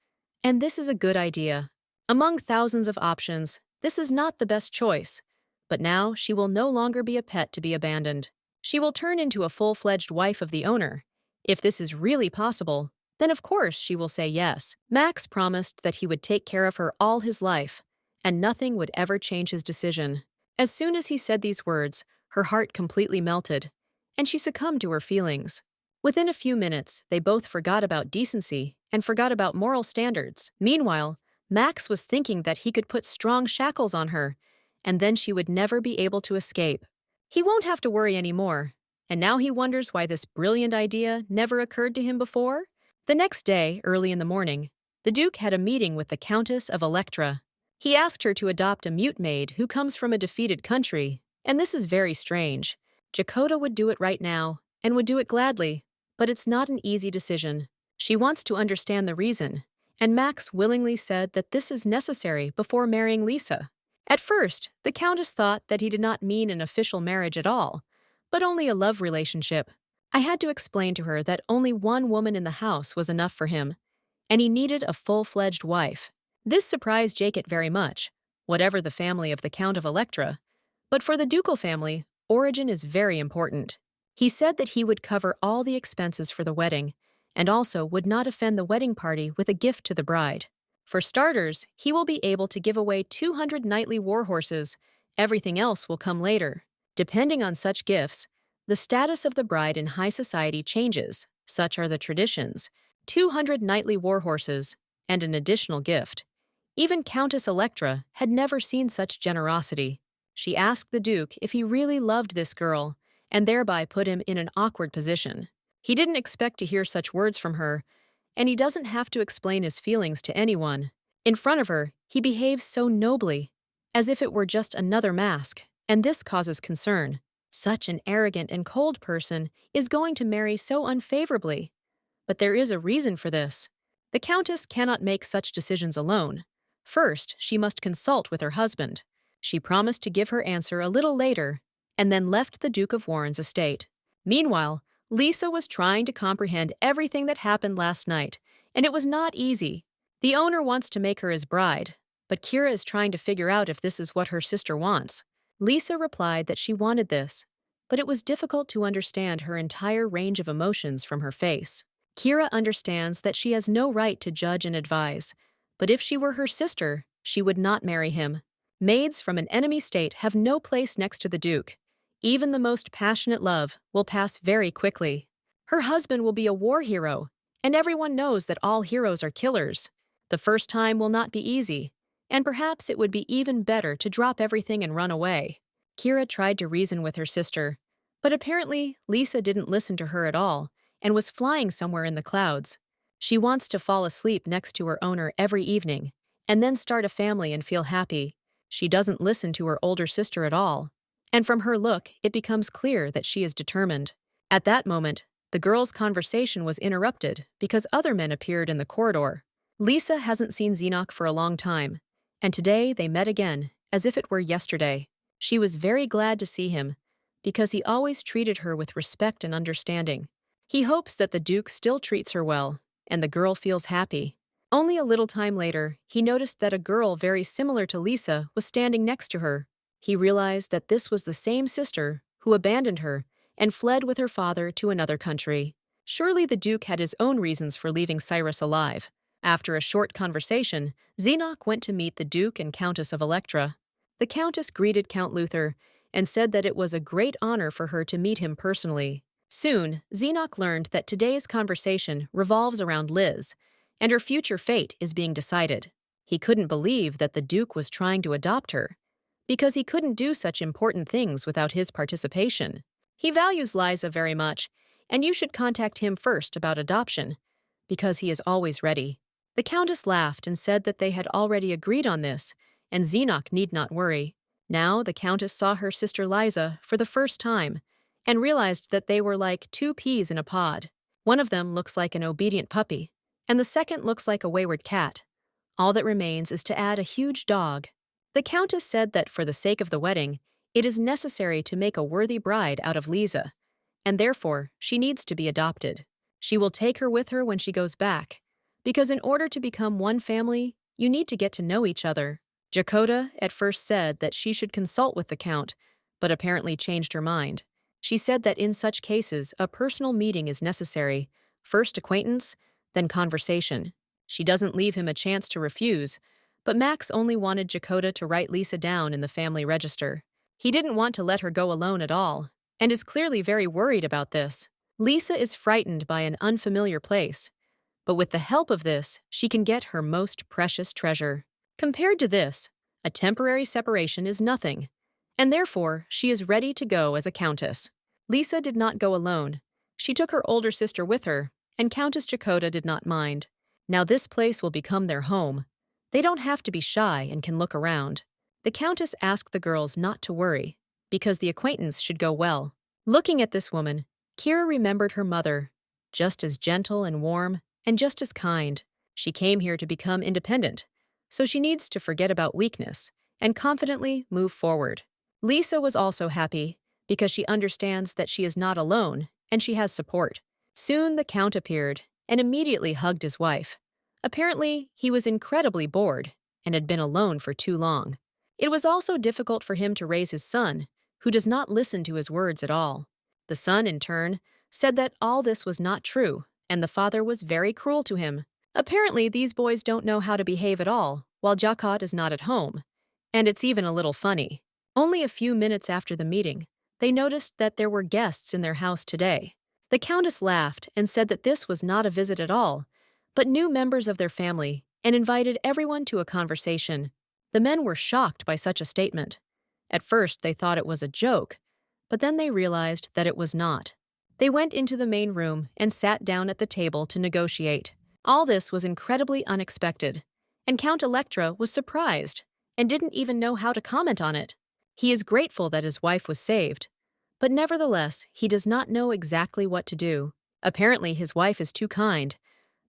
A: and this is a good idea. Among thousands of options, this is not the best choice, but now she will no longer be a pet to be abandoned. She will turn into a full-fledged wife of the owner. If this is really possible, then of course she will say yes. Max promised that he would take care of her all his life, and nothing would ever change his decision. As soon as he said these words, her heart completely melted, and she succumbed to her feelings. Within a few minutes, they both forgot about decency and forgot about moral standards. Meanwhile, Max was thinking that he could put strong shackles on her, and then she would never be able to escape. He won't have to worry anymore, and now he wonders why this brilliant idea never occurred to him before? The next day, early in the morning, the Duke had a meeting with the Countess of Electra. He asked her to adopt a mute maid who comes from a defeated country, and this is very strange. Dakota would do it right now, and would do it gladly, but it's not an easy decision. She wants to understand the reason, and Max willingly said that this is necessary before marrying Lisa. At first, the Countess thought that he did not mean an official marriage at all, but only a love relationship. I had to explain to her that only one woman in the house was enough for him, and he needed a full-fledged wife. This surprised Jacob very much, whatever the family of the Count of Electra. But for the ducal family, origin is very important. He said that he would cover all the expenses for the wedding, and also would not offend the wedding party with a gift to the bride. For starters, he will be able to give away 200 knightly war horses. Everything else will come later. Depending on such gifts, the status of the bride in high society changes. Such are the traditions. 200 knightly war horses, and an additional gift. Even Countess Electra had never seen such generosity. She asked the Duke if he really loved this girl, and thereby put him in an awkward position. He didn't expect to hear such words from her, and he doesn't have to explain his feelings to anyone. In front of her, he behaves so nobly, as if it were just another mask, and this causes concern. Such an arrogant and cold person is going to marry so unfavorably. But there is a reason for this. The Countess cannot make such decisions alone. First, she must consult with her husband. She promised to give her answer a little later, and then left the Duke of Warren's estate. Meanwhile, Lisa was trying to comprehend everything that happened last night, and it was not easy. The owner wants to make her his bride, but Kira is trying to figure out if this is what her sister wants. Lisa replied that she wanted this, but it was difficult to understand her entire range of emotions from her face. Kira understands that she has no right to judge and advise, but if she were her sister, she would not marry him. Maids from an enemy state have no place next to the Duke. Even the most passionate love will pass very quickly. Her husband will be a war hero, and everyone knows that all heroes are killers. The first time will not be easy, and perhaps it would be even better to drop everything and run away. Kira tried to reason with her sister, but apparently Lisa didn't listen to her at all and was flying somewhere in the clouds. She wants to fall asleep next to her owner every evening, and then start a family and feel happy. She doesn't listen to her older sister at all, and from her look, it becomes clear that she is determined. At that moment, the girls' conversation was interrupted because other men appeared in the corridor. Lisa hasn't seen Enoch for a long time, and today they met again, as if it were yesterday. She was very glad to see him, because he always treated her with respect and understanding. He hopes that the Duke still treats her well, and the girl feels happy. Only a little time later, he noticed that a girl very similar to Lisa was standing next to her. He realized that this was the same sister who abandoned her and fled with her father to another country. Surely the Duke had his own reasons for leaving Cyrus alive. After a short conversation, Enoch went to meet the Duke and Countess of Electra. The Countess greeted Count Luther and said that it was a great honor for her to meet him personally. Soon, Enoch learned that today's conversation revolves around Liz, and her future fate is being decided. He couldn't believe that the Duke was trying to adopt her, because he couldn't do such important things without his participation. He values Liza very much, and you should contact him first about adoption, because he is always ready. The Countess laughed and said that they had already agreed on this, and Enoch need not worry. Now the Countess saw her sister Liza for the first time, and realized that they were like two peas in a pod. One of them looks like an obedient puppy, and the second looks like a wayward cat. All that remains is to add a huge dog. The Countess said that for the sake of the wedding, it is necessary to make a worthy bride out of Lisa, and therefore she needs to be adopted. She will take her with her when she goes back, because in order to become one family, you need to get to know each other. Dakota at first said that she should consult with the Count, but apparently changed her mind. She said that in such cases, a personal meeting is necessary, first acquaintance, then conversation. She doesn't leave him a chance to refuse, but Max only wanted Dakota to write Lisa down in the family register. He didn't want to let her go alone at all, and is clearly very worried about this. Lisa is frightened by an unfamiliar place, but with the help of this, she can get her most precious treasure. Compared to this, a temporary separation is nothing, and therefore she is ready to go as a countess. Lisa did not go alone. She took her older sister with her, and Countess Jakota did not mind. Now this place will become their home. They don't have to be shy and can look around. The Countess asked the girls not to worry, because the acquaintance should go well. Looking at this woman, Kira remembered her mother, just as gentle and warm, and just as kind. She came here to become independent, so she needs to forget about weakness and confidently move forward. Lisa was also happy, because she understands that she is not alone and she has support. Soon the Count appeared and immediately hugged his wife. Apparently, he was incredibly bored and had been alone for too long. It was also difficult for him to raise his son, who does not listen to his words at all. The son, in turn, said that all this was not true, and the father was very cruel to him. Apparently, these boys don't know how to behave at all, while Jakot is not at home. And it's even a little funny. Only a few minutes after the meeting, they noticed that there were guests in their house today. The Countess laughed and said that this was not a visit at all, but new members of their family, and invited everyone to a conversation. The men were shocked by such a statement. At first, they thought it was a joke, but then they realized that it was not. They went into the main room and sat down at the table to negotiate. All this was incredibly unexpected, and Count Electra was surprised and didn't even know how to comment on it. He is grateful that his wife was saved, but nevertheless, he does not know exactly what to do. Apparently, his wife is too kind,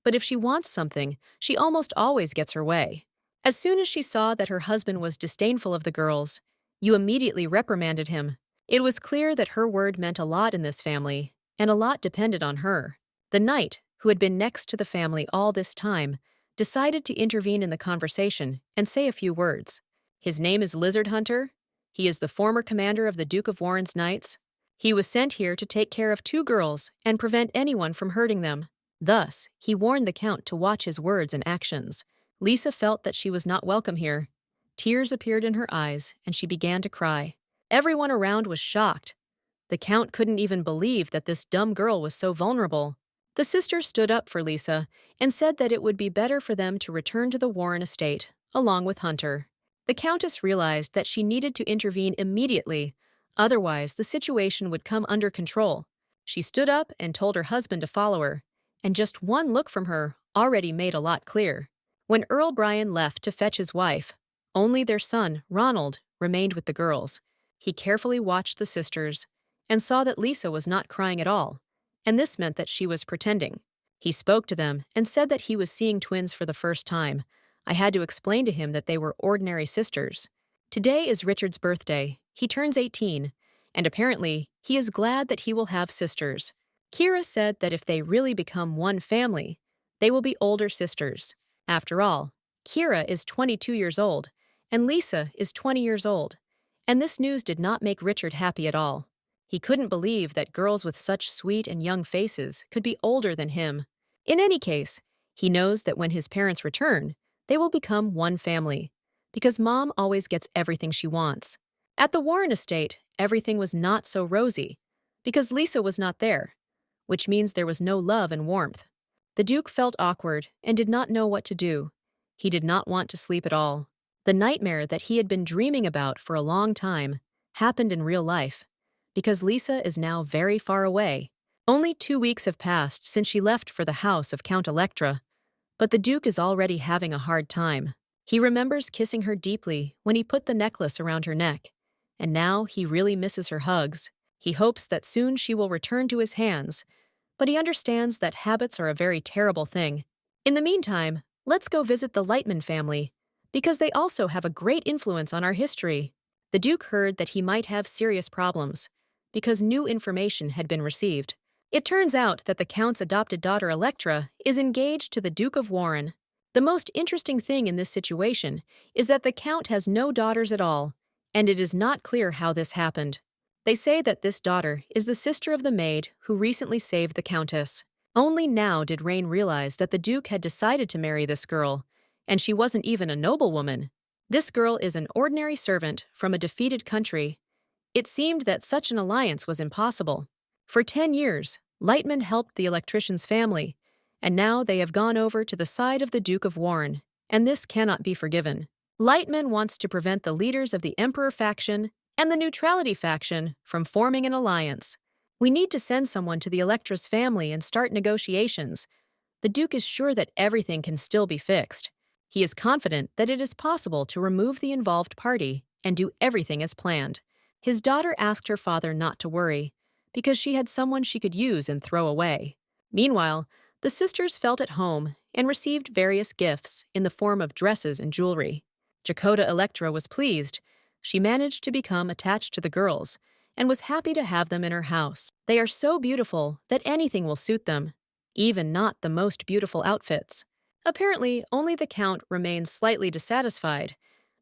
A: but if she wants something, she almost always gets her way. As soon as she saw that her husband was disdainful of the girls, you immediately reprimanded him. It was clear that her word meant a lot in this family, and a lot depended on her. The knight, who had been next to the family all this time, decided to intervene in the conversation and say a few words. His name is Lizard Hunter. He is the former commander of the Duke of Warren's Knights. He was sent here to take care of 2 girls and prevent anyone from hurting them. Thus, he warned the Count to watch his words and actions. Lisa felt that she was not welcome here. Tears appeared in her eyes, and she began to cry. Everyone around was shocked. The Count couldn't even believe that this dumb girl was so vulnerable. The sister stood up for Lisa and said that it would be better for them to return to the Warren estate, along with Hunter. The Countess realized that she needed to intervene immediately, otherwise the situation would come under control. She stood up and told her husband to follow her, and just one look from her already made a lot clear. When Earl Brian left to fetch his wife, only their son, Ronald, remained with the girls. He carefully watched the sisters and saw that Lisa was not crying at all, and this meant that she was pretending. He spoke to them and said that he was seeing twins for the first time. I had to explain to him that they were ordinary sisters. Today is Richard's birthday. He turns 18, and apparently he is glad that he will have sisters. Kira said that if they really become one family, they will be older sisters. After all, Kira is 22 years old, and Lisa is 20 years old, and this news did not make Richard happy at all. He couldn't believe that girls with such sweet and young faces could be older than him. In any case, he knows that when his parents return, they will become one family, because Mom always gets everything she wants. At the Warren estate, everything was not so rosy, because Lisa was not there, which means there was no love and warmth. The Duke felt awkward and did not know what to do. He did not want to sleep at all. The nightmare that he had been dreaming about for a long time happened in real life, because Lisa is now very far away. Only 2 weeks have passed since she left for the house of Count Electra, but the Duke is already having a hard time. He remembers kissing her deeply when he put the necklace around her neck, and now he really misses her hugs. He hopes that soon she will return to his hands, but he understands that habits are a very terrible thing. In the meantime, let's go visit the Lightman family, because they also have a great influence on our history. The Duke heard that he might have serious problems, because new information had been received. It turns out that the Count's adopted daughter Electra is engaged to the Duke of Warren. The most interesting thing in this situation is that the Count has no daughters at all, and it is not clear how this happened. They say that this daughter is the sister of the maid who recently saved the Countess. Only now did Rain realize that the Duke had decided to marry this girl, and she wasn't even a noblewoman. This girl is an ordinary servant from a defeated country. It seemed that such an alliance was impossible. For 10 years, Lightman helped the electrician's family, and now they have gone over to the side of the Duke of Warren, and this cannot be forgiven. Lightman wants to prevent the leaders of the Emperor faction and the Neutrality faction from forming an alliance. We need to send someone to the Electra's family and start negotiations. The Duke is sure that everything can still be fixed. He is confident that it is possible to remove the involved party and do everything as planned. His daughter asked her father not to worry, because she had someone she could use and throw away. Meanwhile, the sisters felt at home and received various gifts in the form of dresses and jewelry. Dakota Electra was pleased. She managed to become attached to the girls and was happy to have them in her house. They are so beautiful that anything will suit them, even not the most beautiful outfits. Apparently, only the Count remains slightly dissatisfied,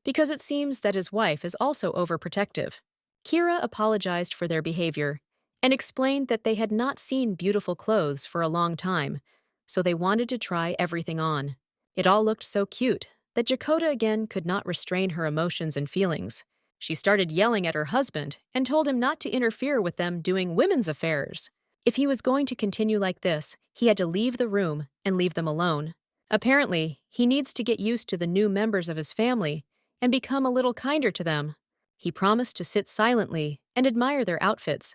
A: because it seems that his wife is also overprotective. Kira apologized for their behavior and explained that they had not seen beautiful clothes for a long time, so they wanted to try everything on. It all looked so cute that Dakota again could not restrain her emotions and feelings. She started yelling at her husband and told him not to interfere with them doing women's affairs. If he was going to continue like this, he had to leave the room and leave them alone. Apparently, he needs to get used to the new members of his family and become a little kinder to them. He promised to sit silently and admire their outfits,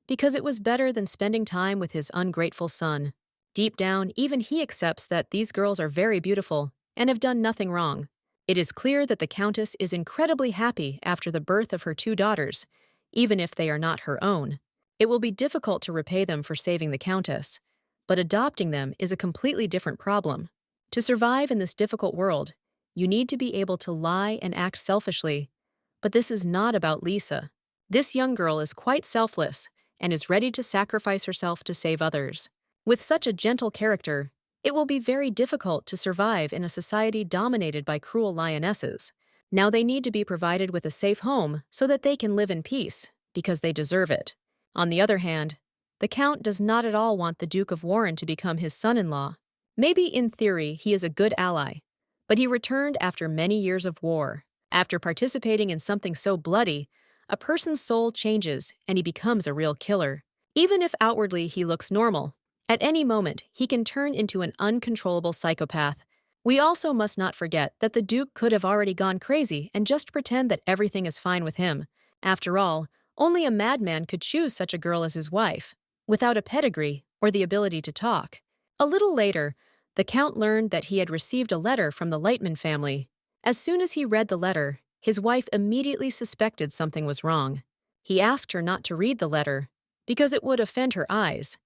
A: because it was better than spending time with his ungrateful son. Deep down, even he accepts that these girls are very beautiful and have done nothing wrong. It is clear that the Countess is incredibly happy after the birth of her two daughters, even if they are not her own. It will be difficult to repay them for saving the Countess, but adopting them is a completely different problem. To survive in this difficult world, you need to be able to lie and act selfishly. But this is not about Lisa. This young girl is quite selfless and is ready to sacrifice herself to save others. With such a gentle character, it will be very difficult to survive in a society dominated by cruel lionesses. Now they need to be provided with a safe home so that they can live in peace, because they deserve it. On the other hand, the Count does not at all want the Duke of Warren to become his son-in-law. Maybe in theory he is a good ally, but he returned after many years of war. After participating in something so bloody, a person's soul changes and he becomes a real killer. Even if outwardly he looks normal, at any moment he can turn into an uncontrollable psychopath. We also must not forget that the Duke could have already gone crazy and just pretend that everything is fine with him. After all, only a madman could choose such a girl as his wife, without a pedigree or the ability to talk. A little later, the Count learned that he had received a letter from the Lightman family. As soon as he read the letter, his wife immediately suspected something was wrong. He asked her not to read the letter, because it would offend her eyes.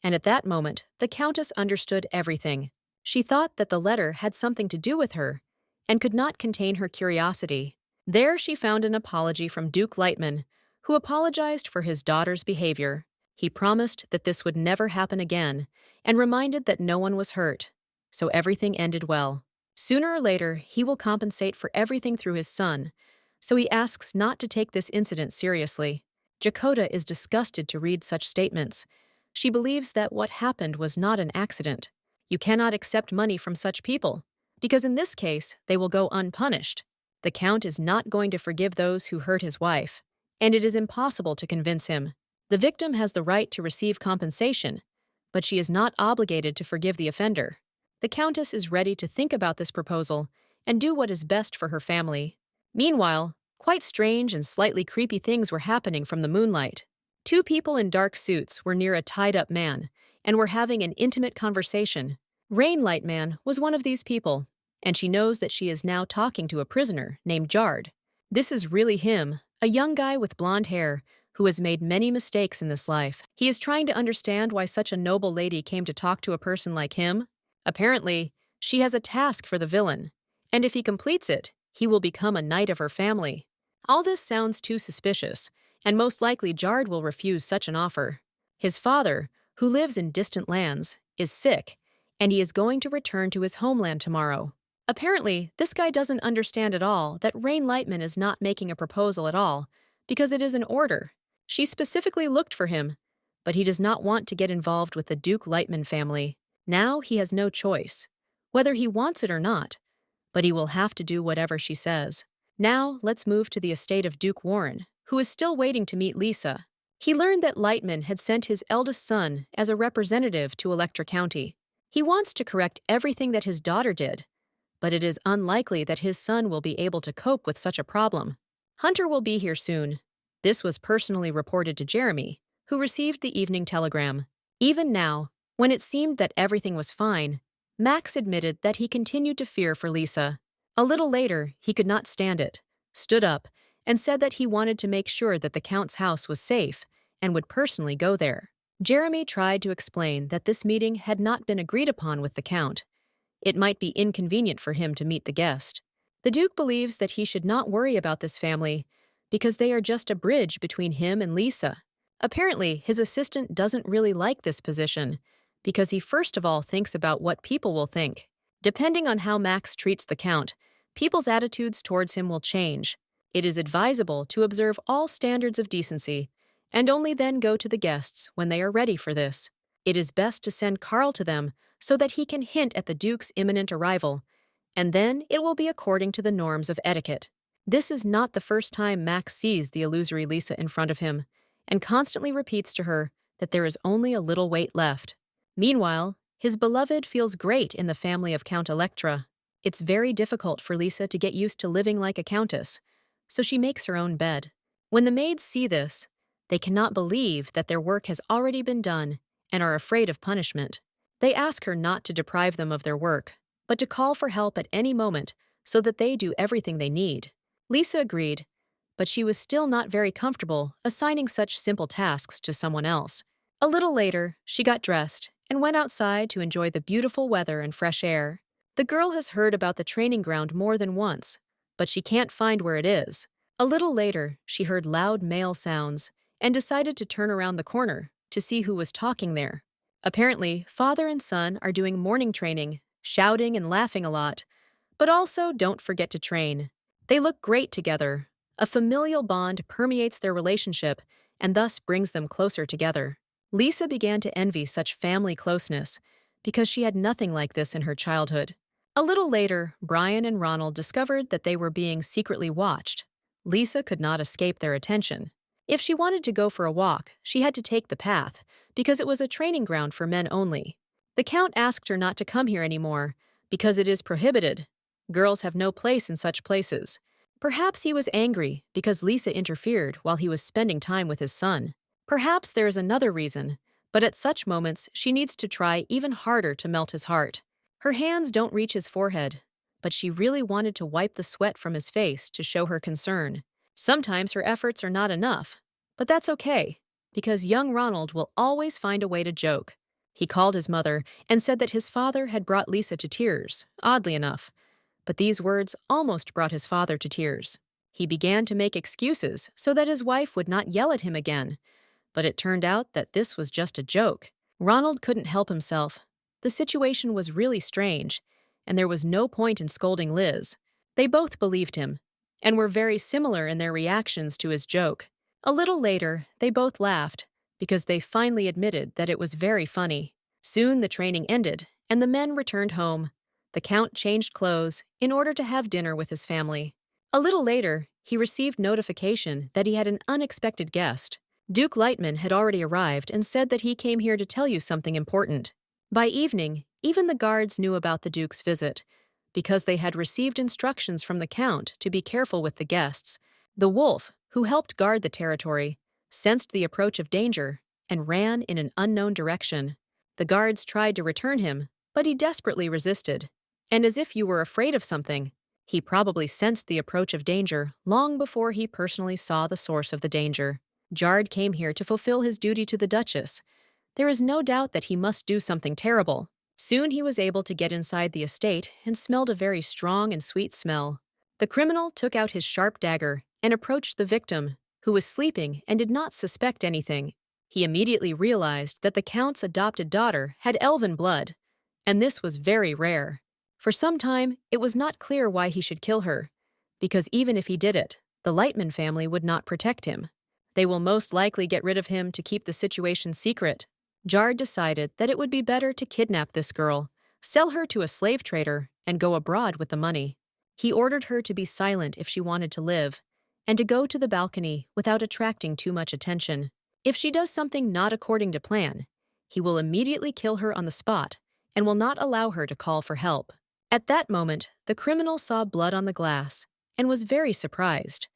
A: And at that moment, the Countess understood everything. She thought that the letter had something to do with her, and could not contain her curiosity. There she found an apology from Duke Lightman, who apologized for his daughter's behavior. He promised that this would never happen again, and reminded that no one was hurt. So everything ended well. Sooner or later, he will compensate for everything through his son, so he asks not to take this incident seriously. Dakota is disgusted to read such statements. She believes that what happened was not an accident. You cannot accept money from such people, because in this case, they will go unpunished. The Count is not going to forgive those who hurt his wife, and it is impossible to convince him. The victim has the right to receive compensation, but she is not obligated to forgive the offender. The Countess is ready to think about this proposal and do what is best for her family. Meanwhile, quite strange and slightly creepy things were happening from the moonlight. Two people in dark suits were near a tied-up man and were having an intimate conversation. Rainlight Man was one of these people, and she knows that she is now talking to a prisoner named Jard. This is really him, a young guy with blonde hair who has made many mistakes in this life. He is trying to understand why such a noble lady came to talk to a person like him. Apparently, she has a task for the villain, and if he completes it, he will become a knight of her family. All this sounds too suspicious, and most likely Jard will refuse such an offer. His father, who lives in distant lands, is sick, and he is going to return to his homeland tomorrow. Apparently, this guy doesn't understand at all that Rain Lightman is not making a proposal at all, because it is an order. She specifically looked for him, but he does not want to get involved with the Duke Lightman family. Now he has no choice, whether he wants it or not, but he will have to do whatever she says. Now let's move to the estate of Duke Warren, who is still waiting to meet Lisa. He learned that Lightman had sent his eldest son as a representative to Electra County. He wants to correct everything that his daughter did, but it is unlikely that his son will be able to cope with such a problem. Hunter will be here soon. This was personally reported to Jeremy, who received the evening telegram. Even now, when it seemed that everything was fine, Max admitted that he continued to fear for Lisa. A little later, he could not stand it, stood up, and said that he wanted to make sure that the Count's house was safe and would personally go there. Jeremy tried to explain that this meeting had not been agreed upon with the Count. It might be inconvenient for him to meet the guest. The Duke believes that he should not worry about this family because they are just a bridge between him and Lisa. Apparently, his assistant doesn't really like this position because he first of all thinks about what people will think. Depending on how Max treats the Count, people's attitudes towards him will change. It is advisable to observe all standards of decency and only then go to the guests when they are ready for this. It is best to send Carl to them so that he can hint at the Duke's imminent arrival, and then it will be according to the norms of etiquette. This is not the first time Max sees the illusory Lisa in front of him, and constantly repeats to her that there is only a little wait left. Meanwhile, his beloved feels great in the family of Count Electra. It's very difficult for Lisa to get used to living like a countess, so she makes her own bed. When the maids see this, they cannot believe that their work has already been done and are afraid of punishment. They ask her not to deprive them of their work, but to call for help at any moment so that they do everything they need. Lisa agreed, but she was still not very comfortable assigning such simple tasks to someone else. A little later, she got dressed and went outside to enjoy the beautiful weather and fresh air. The girl has heard about the training ground more than once, but she can't find where it is. A little later, she heard loud male sounds and decided to turn around the corner to see who was talking there. Apparently, father and son are doing morning training, shouting and laughing a lot, but also don't forget to train. They look great together. A familial bond permeates their relationship and thus brings them closer together. Lisa began to envy such family closeness because she had nothing like this in her childhood. A little later, Brian and Ronald discovered that they were being secretly watched. Lisa could not escape their attention. If she wanted to go for a walk, she had to take the path, because it was a training ground for men only. The Count asked her not to come here anymore, because it is prohibited. Girls have no place in such places. Perhaps he was angry because Lisa interfered while he was spending time with his son. Perhaps there is another reason, but at such moments she needs to try even harder to melt his heart. Her hands don't reach his forehead, but she really wanted to wipe the sweat from his face to show her concern. Sometimes her efforts are not enough, but that's okay, because young Ronald will always find a way to joke. He called his mother and said that his father had brought Lisa to tears, oddly enough, but these words almost brought his father to tears. He began to make excuses so that his wife would not yell at him again, but it turned out that this was just a joke. Ronald couldn't help himself. The situation was really strange, and there was no point in scolding Liz. They both believed him, and were very similar in their reactions to his joke. A little later, they both laughed, because they finally admitted that it was very funny. Soon the training ended, and the men returned home. The Count changed clothes in order to have dinner with his family. A little later, he received notification that he had an unexpected guest. Duke Lightman had already arrived and said that he came here to tell you something important. By evening, even the guards knew about the Duke's visit, because they had received instructions from the Count to be careful with the guests. The wolf, who helped guard the territory, sensed the approach of danger and ran in an unknown direction. The guards tried to return him, but he desperately resisted. And as if you were afraid of something, he probably sensed the approach of danger long before he personally saw the source of the danger. Jard came here to fulfill his duty to the Duchess. There is no doubt that he must do something terrible. Soon he was able to get inside the estate and smelled a very strong and sweet smell. The criminal took out his sharp dagger and approached the victim, who was sleeping and did not suspect anything. He immediately realized that the Count's adopted daughter had elven blood, and this was very rare. For some time, it was not clear why he should kill her, because even if he did it, the Lightman family would not protect him. They will most likely get rid of him to keep the situation secret. Jard decided that it would be better to kidnap this girl, sell her to a slave trader, and go abroad with the money. He ordered her to be silent if she wanted to live, and to go to the balcony without attracting too much attention. If she does something not according to plan, he will immediately kill her on the spot and will not allow her to call for help. At that moment, the criminal saw blood on the glass and was very surprised,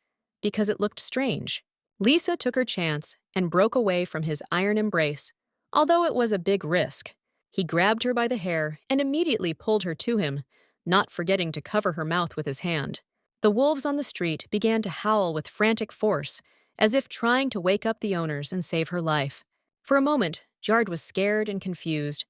A: because it looked strange. Lisa took her chance and broke away from his iron embrace, although it was a big risk. He grabbed her by the hair and immediately pulled her to him, not forgetting to cover her mouth with his hand. The wolves on the street began to howl with frantic force, as if trying to wake up the owners and save her life. For a moment, Jard was scared and confused,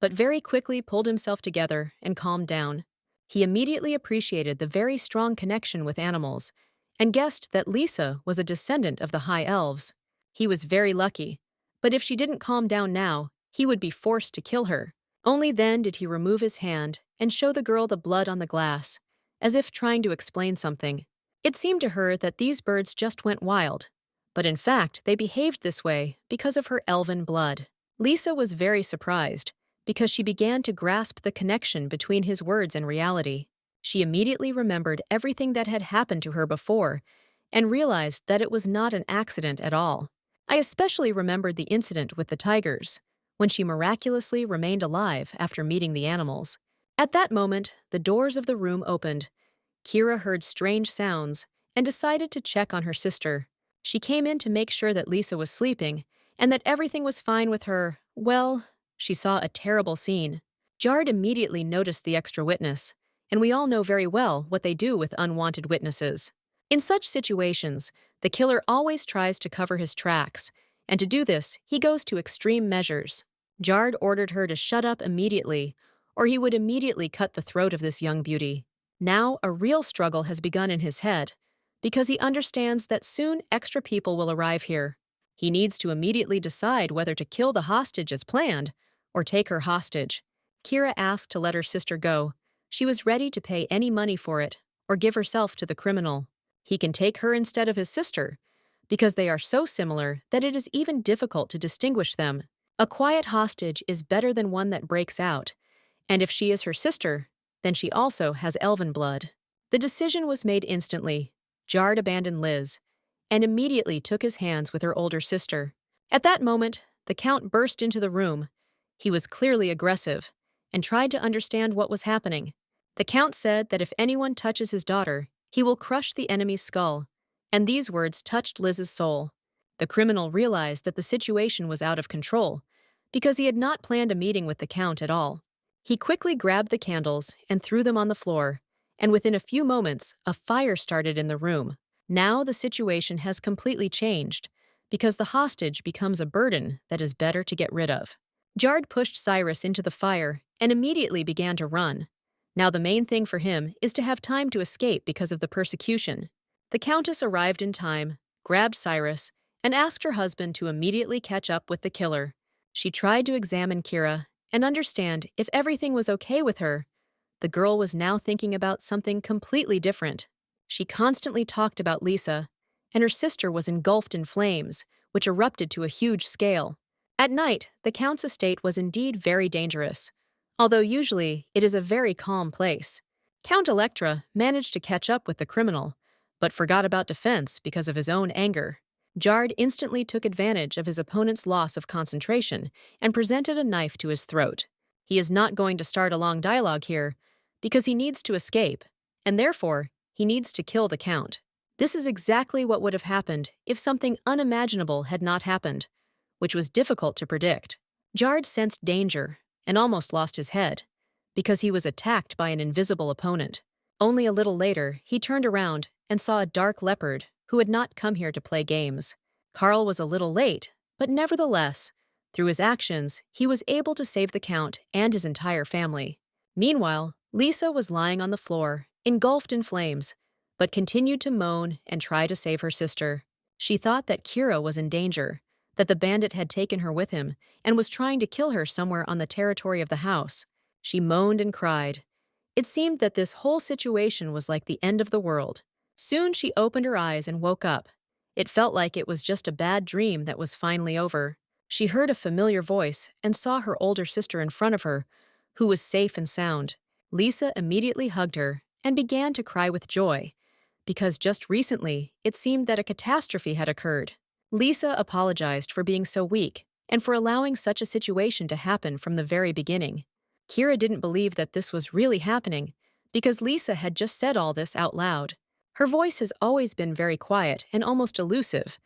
A: but very quickly pulled himself together and calmed down. He immediately appreciated the very strong connection with animals and guessed that Lisa was a descendant of the High Elves. He was very lucky, but if she didn't calm down now, he would be forced to kill her. Only then did he remove his hand and show the girl the blood on the glass, as if trying to explain something. It seemed to her that these birds just went wild, but in fact they behaved this way because of her elven blood. Lisa was very surprised, because she began to grasp the connection between his words and reality. She immediately remembered everything that had happened to her before and realized that it was not an accident at all. I especially remembered the incident with the tigers, when she miraculously remained alive after meeting the animals. At that moment, the doors of the room opened. Kira heard strange sounds and decided to check on her sister. She came in to make sure that Lisa was sleeping and that everything was fine with her. Well, she saw a terrible scene. Jard immediately noticed the extra witness, and we all know very well what they do with unwanted witnesses. In such situations, the killer always tries to cover his tracks, and to do this, he goes to extreme measures. Jard ordered her to shut up immediately, or he would immediately cut the throat of this young beauty. Now, a real struggle has begun in his head, because he understands that soon extra people will arrive here. He needs to immediately decide whether to kill the hostage as planned, or take her hostage. Kira asked to let her sister go. She was ready to pay any money for it, or give herself to the criminal. He can take her instead of his sister, because they are so similar that it is even difficult to distinguish them. A quiet hostage is better than one that breaks out, and if she is her sister, then she also has elven blood. The decision was made instantly. Jard abandoned Liz, and immediately took his hands with her older sister. At that moment, the Count burst into the room. He was clearly aggressive, and tried to understand what was happening. The Count said that if anyone touches his daughter, he will crush the enemy's skull, and these words touched Liz's soul. The criminal realized that the situation was out of control, because he had not planned a meeting with the Count at all. He quickly grabbed the candles and threw them on the floor, and within a few moments, a fire started in the room. Now the situation has completely changed, because the hostage becomes a burden that is better to get rid of. Jard pushed Cyrus into the fire and immediately began to run. Now the main thing for him is to have time to escape because of the persecution. The Countess arrived in time, grabbed Cyrus, and asked her husband to immediately catch up with the killer. She tried to examine Kira and understand if everything was okay with her. The girl was now thinking about something completely different. She constantly talked about Lisa, and her sister was engulfed in flames, which erupted to a huge scale. At night, the Count's estate was indeed very dangerous, although usually it is a very calm place. Count Electra managed to catch up with the criminal, but forgot about defense because of his own anger. Jard instantly took advantage of his opponent's loss of concentration and presented a knife to his throat. He is not going to start a long dialogue here, because he needs to escape, and therefore, he needs to kill the Count. This is exactly what would have happened if something unimaginable had not happened, which was difficult to predict. Jard sensed danger and almost lost his head, because he was attacked by an invisible opponent. Only a little later, he turned around and saw a dark leopard who had not come here to play games. Carl was a little late, but nevertheless, through his actions, he was able to save the Count and his entire family. Meanwhile, Lisa was lying on the floor, engulfed in flames, but continued to moan and try to save her sister. She thought that Kira was in danger, that the bandit had taken her with him and was trying to kill her somewhere on the territory of the house. She moaned and cried. It seemed that this whole situation was like the end of the world. Soon she opened her eyes and woke up. It felt like it was just a bad dream that was finally over. She heard a familiar voice and saw her older sister in front of her, who was safe and sound. Lisa immediately hugged her and began to cry with joy, because just recently it seemed that a catastrophe had occurred. Lisa apologized for being so weak and for allowing such a situation to happen from the very beginning. Kira didn't believe that this was really happening, because Lisa had just said all this out loud. Her voice has always been very quiet and almost elusive,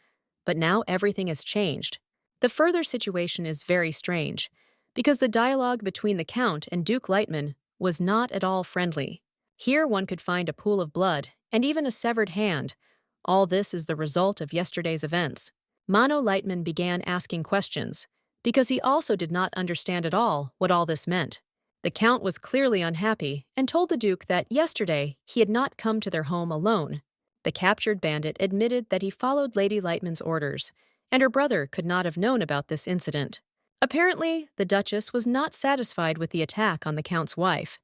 A: but now everything has changed. The further situation is very strange, because the dialogue between the Count and Duke Lightman was not at all friendly. Here one could find a pool of blood and even a severed hand. All this is the result of yesterday's events. Mano Lightman began asking questions, because he also did not understand at all what all this meant. The Count was clearly unhappy and told the Duke that yesterday he had not come to their home alone. The captured bandit admitted that he followed Lady Lightman's orders, and her brother could not have known about this incident. Apparently, the Duchess was not satisfied with the attack on the Count's wife,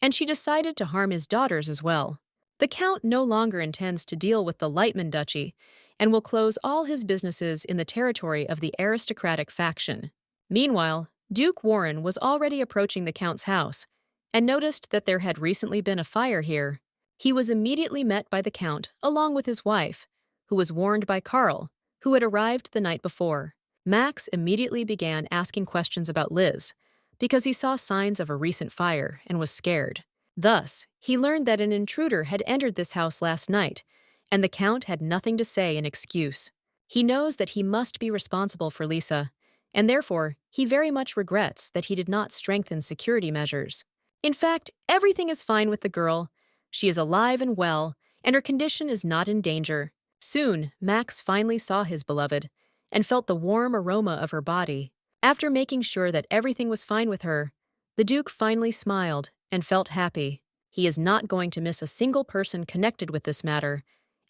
A: and she decided to harm his daughters as well. The Count no longer intends to deal with the Lightman Duchy and will close all his businesses in the territory of the aristocratic faction. Meanwhile, Duke Warren was already approaching the Count's house and noticed that there had recently been a fire here. He was immediately met by the Count along with his wife, who was warned by Carl, who had arrived the night before. Max immediately began asking questions about Liz, because he saw signs of a recent fire and was scared. Thus, he learned that an intruder had entered this house last night, and the Count had nothing to say in excuse. He knows that he must be responsible for Lisa, and therefore he very much regrets that he did not strengthen security measures. In fact, everything is fine with the girl. She is alive and well, and her condition is not in danger. Soon, Max finally saw his beloved and felt the warm aroma of her body. After making sure that everything was fine with her, the Duke finally smiled and felt happy. He is not going to miss a single person connected with this matter,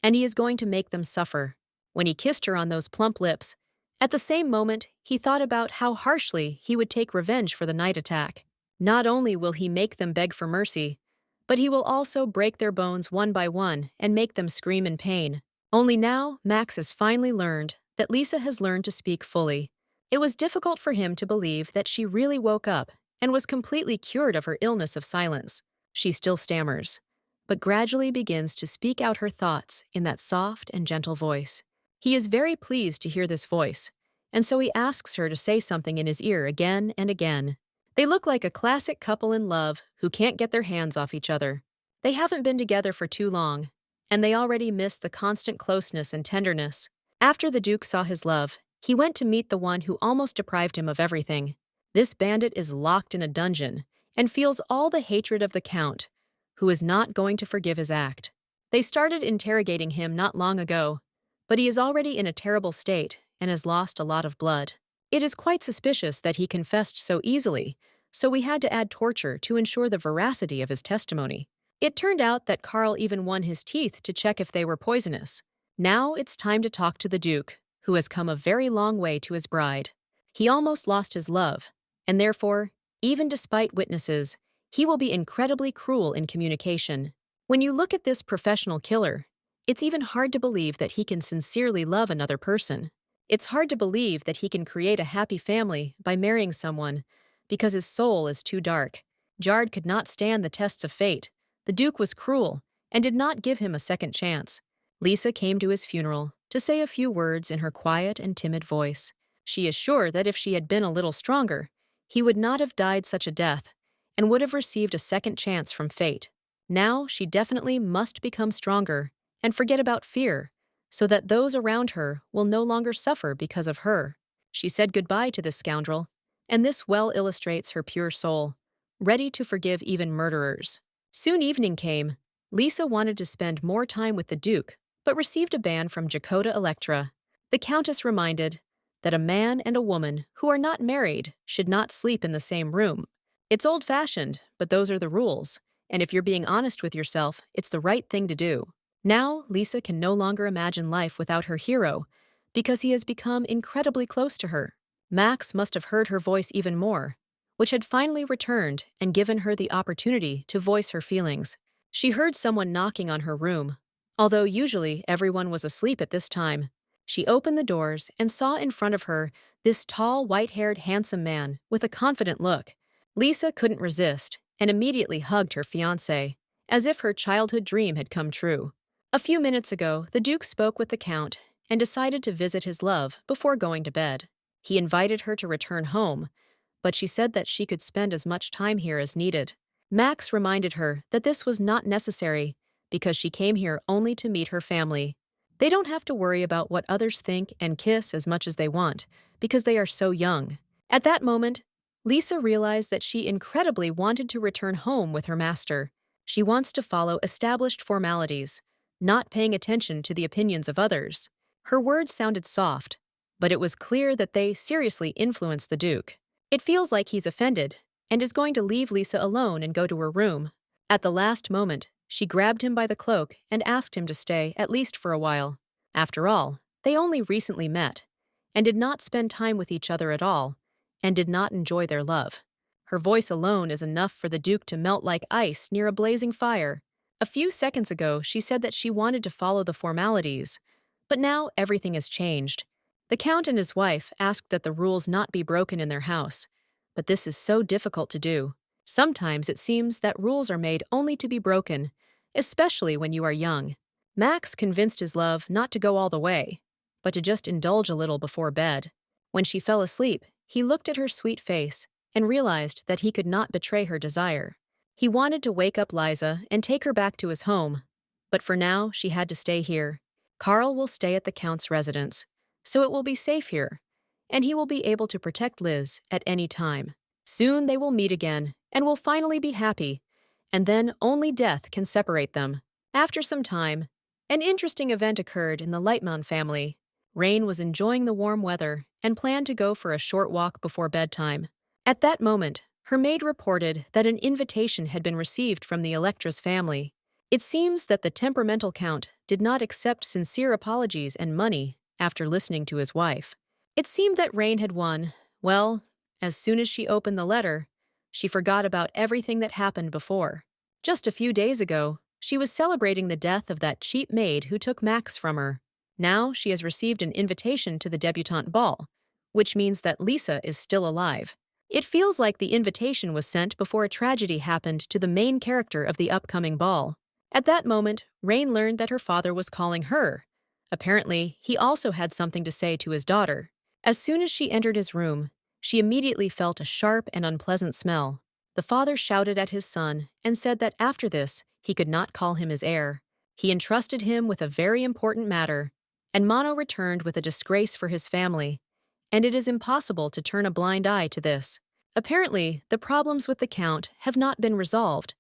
A: and he is going to make them suffer. When he kissed her on those plump lips, at the same moment, he thought about how harshly he would take revenge for the night attack. Not only will he make them beg for mercy, but he will also break their bones one by one and make them scream in pain. Only now, Max has finally learned that Lisa has learned to speak fully. It was difficult for him to believe that she really woke up and was completely cured of her illness of silence. She still stammers, but gradually begins to speak out her thoughts in that soft and gentle voice. He is very pleased to hear this voice, and so he asks her to say something in his ear again and again. They look like a classic couple in love who can't get their hands off each other. They haven't been together for too long, and they already miss the constant closeness and tenderness. After the Duke saw his love, he went to meet the one who almost deprived him of everything. This bandit is locked in a dungeon and feels all the hatred of the Count, who is not going to forgive his act. They started interrogating him not long ago, but he is already in a terrible state and has lost a lot of blood. It is quite suspicious that he confessed so easily, so we had to add torture to ensure the veracity of his testimony. It turned out that Carl even won his teeth to check if they were poisonous. Now it's time to talk to the Duke, who has come a very long way to his bride. He almost lost his love, and therefore, even despite witnesses, he will be incredibly cruel in communication. When you look at this professional killer, it's even hard to believe that he can sincerely love another person. It's hard to believe that he can create a happy family by marrying someone, because his soul is too dark. Jard could not stand the tests of fate. The Duke was cruel and did not give him a second chance. Lisa came to his funeral to say a few words in her quiet and timid voice. She is sure that if she had been a little stronger, he would not have died such a death and would have received a second chance from fate. Now she definitely must become stronger and forget about fear, so that those around her will no longer suffer because of her. She said goodbye to this scoundrel, and this well illustrates her pure soul, ready to forgive even murderers. Soon evening came. Lisa wanted to spend more time with the Duke, but received a ban from Jacoda Electra. The Countess reminded that a man and a woman who are not married should not sleep in the same room. It's old-fashioned, but those are the rules, and if you're being honest with yourself, it's the right thing to do. Now, Lisa can no longer imagine life without her hero, because he has become incredibly close to her. Max must have heard her voice even more, which had finally returned and given her the opportunity to voice her feelings. She heard someone knocking on her room. Although usually everyone was asleep at this time, she opened the doors and saw in front of her this tall, white-haired, handsome man with a confident look. Lisa couldn't resist and immediately hugged her fiancé, as if her childhood dream had come true. A few minutes ago, the Duke spoke with the Count and decided to visit his love before going to bed. He invited her to return home, but she said that she could spend as much time here as needed. Max reminded her that this was not necessary because she came here only to meet her family. They don't have to worry about what others think and kiss as much as they want, because they are so young. At that moment, Lisa realized that she incredibly wanted to return home with her master. She wants to follow established formalities, not paying attention to the opinions of others. Her words sounded soft, but it was clear that they seriously influenced the Duke. It feels like he's offended and is going to leave Lisa alone and go to her room. At the last moment, she grabbed him by the cloak and asked him to stay at least for a while. After all, they only recently met, and did not spend time with each other at all, and did not enjoy their love. Her voice alone is enough for the Duke to melt like ice near a blazing fire. A few seconds ago, she said that she wanted to follow the formalities, but now everything has changed. The Count and his wife asked that the rules not be broken in their house, but this is so difficult to do. Sometimes it seems that rules are made only to be broken, especially when you are young. Max convinced his love not to go all the way, but to just indulge a little before bed. When she fell asleep, he looked at her sweet face and realized that he could not betray her desire. He wanted to wake up Liza and take her back to his home, but for now she had to stay here. Carl will stay at the Count's residence, so it will be safe here, and he will be able to protect Liz at any time. Soon they will meet again and will finally be happy, and then only death can separate them. After some time, an interesting event occurred in the Leitman family. Rain was enjoying the warm weather and planned to go for a short walk before bedtime. At that moment, her maid reported that an invitation had been received from the Electra's family. It seems that the temperamental Count did not accept sincere apologies and money after listening to his wife. It seemed that Rain had won. Well, as soon as she opened the letter, she forgot about everything that happened before. Just a few days ago, she was celebrating the death of that cheap maid who took Max from her. Now she has received an invitation to the debutante ball, which means that Lisa is still alive. It feels like the invitation was sent before a tragedy happened to the main character of the upcoming ball. At that moment, Rain learned that her father was calling her. Apparently, he also had something to say to his daughter. As soon as she entered his room, she immediately felt a sharp and unpleasant smell. The father shouted at his son and said that after this, he could not call him his heir. He entrusted him with a very important matter, and Mono returned with a disgrace for his family, and it is impossible to turn a blind eye to this. Apparently, the problems with the Count have not been resolved,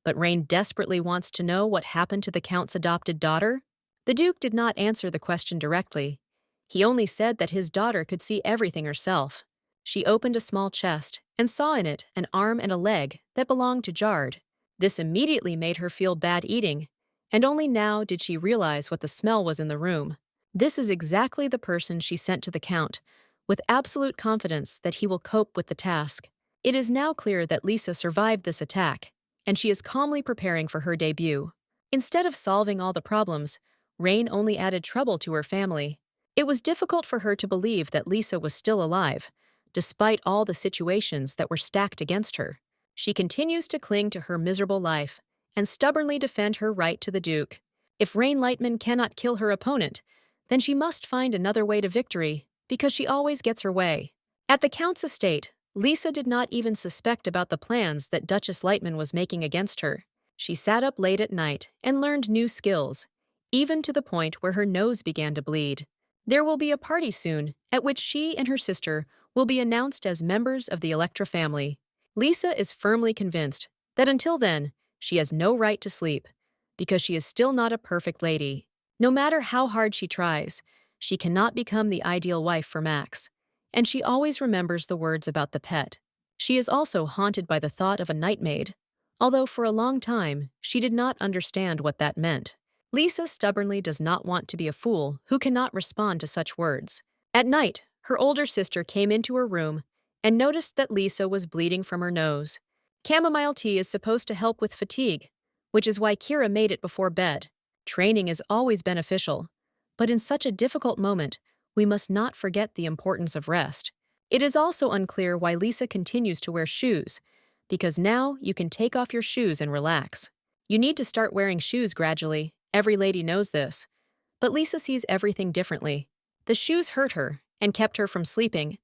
A: but Rain desperately wants to know what happened to the Count's adopted daughter. The Duke did not answer the question directly. He only said that his daughter could see everything herself. She opened a small chest and saw in it an arm and a leg that belonged to Jard. This immediately made her feel bad eating, and only now did she realize what the smell was in the room. This is exactly the person she sent to the Count, with absolute confidence that he will cope with the task. It is now clear that Lisa survived this attack, and she is calmly preparing for her debut. Instead of solving all the problems, Rain only added trouble to her family. It was difficult for her to believe that Lisa was still alive, despite all the situations that were stacked against her. She continues to cling to her miserable life and stubbornly defend her right to the Duke. If Rain Lightman cannot kill her opponent, then she must find another way to victory, because she always gets her way. At the Count's estate, Lisa did not even suspect about the plans that Duchess Lightman was making against her. She sat up late at night and learned new skills, even to the point where her nose began to bleed. There will be a party soon, at which she and her sister will be announced as members of the Electra family. Lisa is firmly convinced that until then, she has no right to sleep, because she is still not a perfect lady. No matter how hard she tries, she cannot become the ideal wife for Max, and she always remembers the words about the pet. She is also haunted by the thought of a night maid, although for a long time she did not understand what that meant. Lisa stubbornly does not want to be a fool who cannot respond to such words. At night, her older sister came into her room and noticed that Lisa was bleeding from her nose. Chamomile tea is supposed to help with fatigue, which is why Kira made it before bed. Training is always beneficial, but in such a difficult moment, we must not forget the importance of rest. It is also unclear why Lisa continues to wear shoes, because now you can take off your shoes and relax. You need to start wearing shoes gradually. Every lady knows this. But Lisa sees everything differently. The shoes hurt her and kept her from sleeping,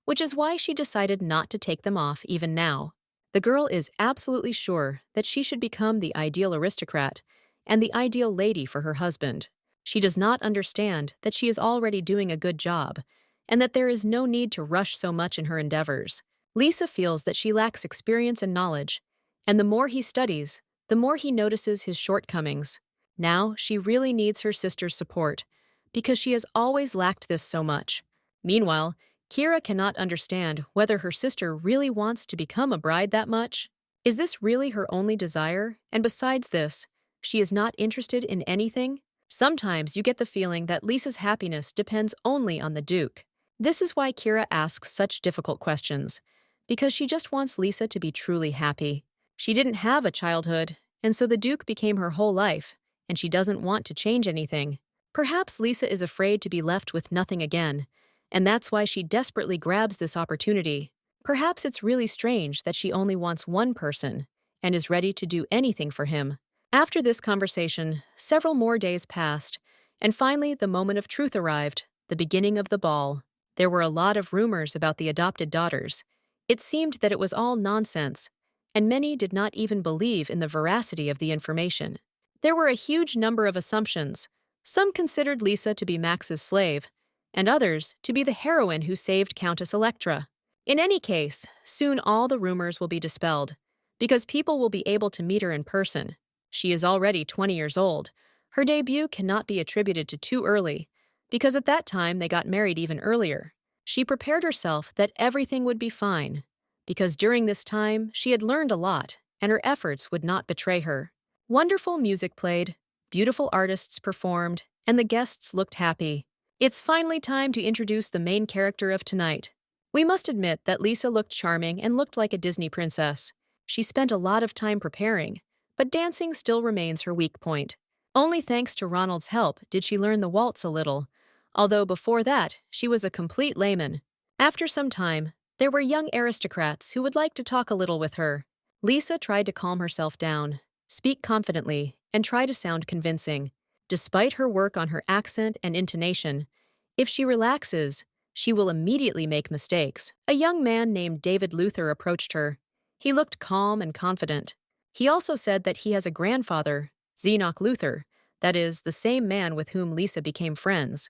A: which is why she decided not to take them off even now. The girl is absolutely sure that she should become the ideal aristocrat and the ideal lady for her husband. She does not understand that she is already doing a good job and that there is no need to rush so much in her endeavors. Lisa feels that she lacks experience and knowledge, and the more he studies, the more he notices his shortcomings. Now she really needs her sister's support because she has always lacked this so much. Meanwhile, Kira cannot understand whether her sister really wants to become a bride that much. Is this really her only desire? And besides this, she is not interested in anything? Sometimes you get the feeling that Lisa's happiness depends only on the Duke. This is why Kira asks such difficult questions, because she just wants Lisa to be truly happy. She didn't have a childhood, and so the Duke became her whole life, and she doesn't want to change anything. Perhaps Lisa is afraid to be left with nothing again, and that's why she desperately grabs this opportunity. Perhaps it's really strange that she only wants one person and is ready to do anything for him. After this conversation, several more days passed, and finally the moment of truth arrived, the beginning of the ball. There were a lot of rumors about the adopted daughters. It seemed that it was all nonsense, and many did not even believe in the veracity of the information. There were a huge number of assumptions. Some considered Lisa to be Max's slave, and others to be the heroine who saved Countess Electra. In any case, soon all the rumors will be dispelled, because people will be able to meet her in person. She is already 20 years old. Her debut cannot be attributed to too early, because at that time they got married even earlier. She prepared herself that everything would be fine, because during this time she had learned a lot, and her efforts would not betray her. Wonderful music played, beautiful artists performed, and the guests looked happy. It's finally time to introduce the main character of tonight. We must admit that Lisa looked charming and looked like a Disney princess. She spent a lot of time preparing, but dancing still remains her weak point. Only thanks to Ronald's help did she learn the waltz a little, although before that she was a complete layman. After some time, there were young aristocrats who would like to talk a little with her. Lisa tried to calm herself down, speak confidently, and try to sound convincing. Despite her work on her accent and intonation, if she relaxes, she will immediately make mistakes. A young man named David Luther approached her. He looked calm and confident. He also said that he has a grandfather, Zenoch Luther, that is, the same man with whom Lisa became friends.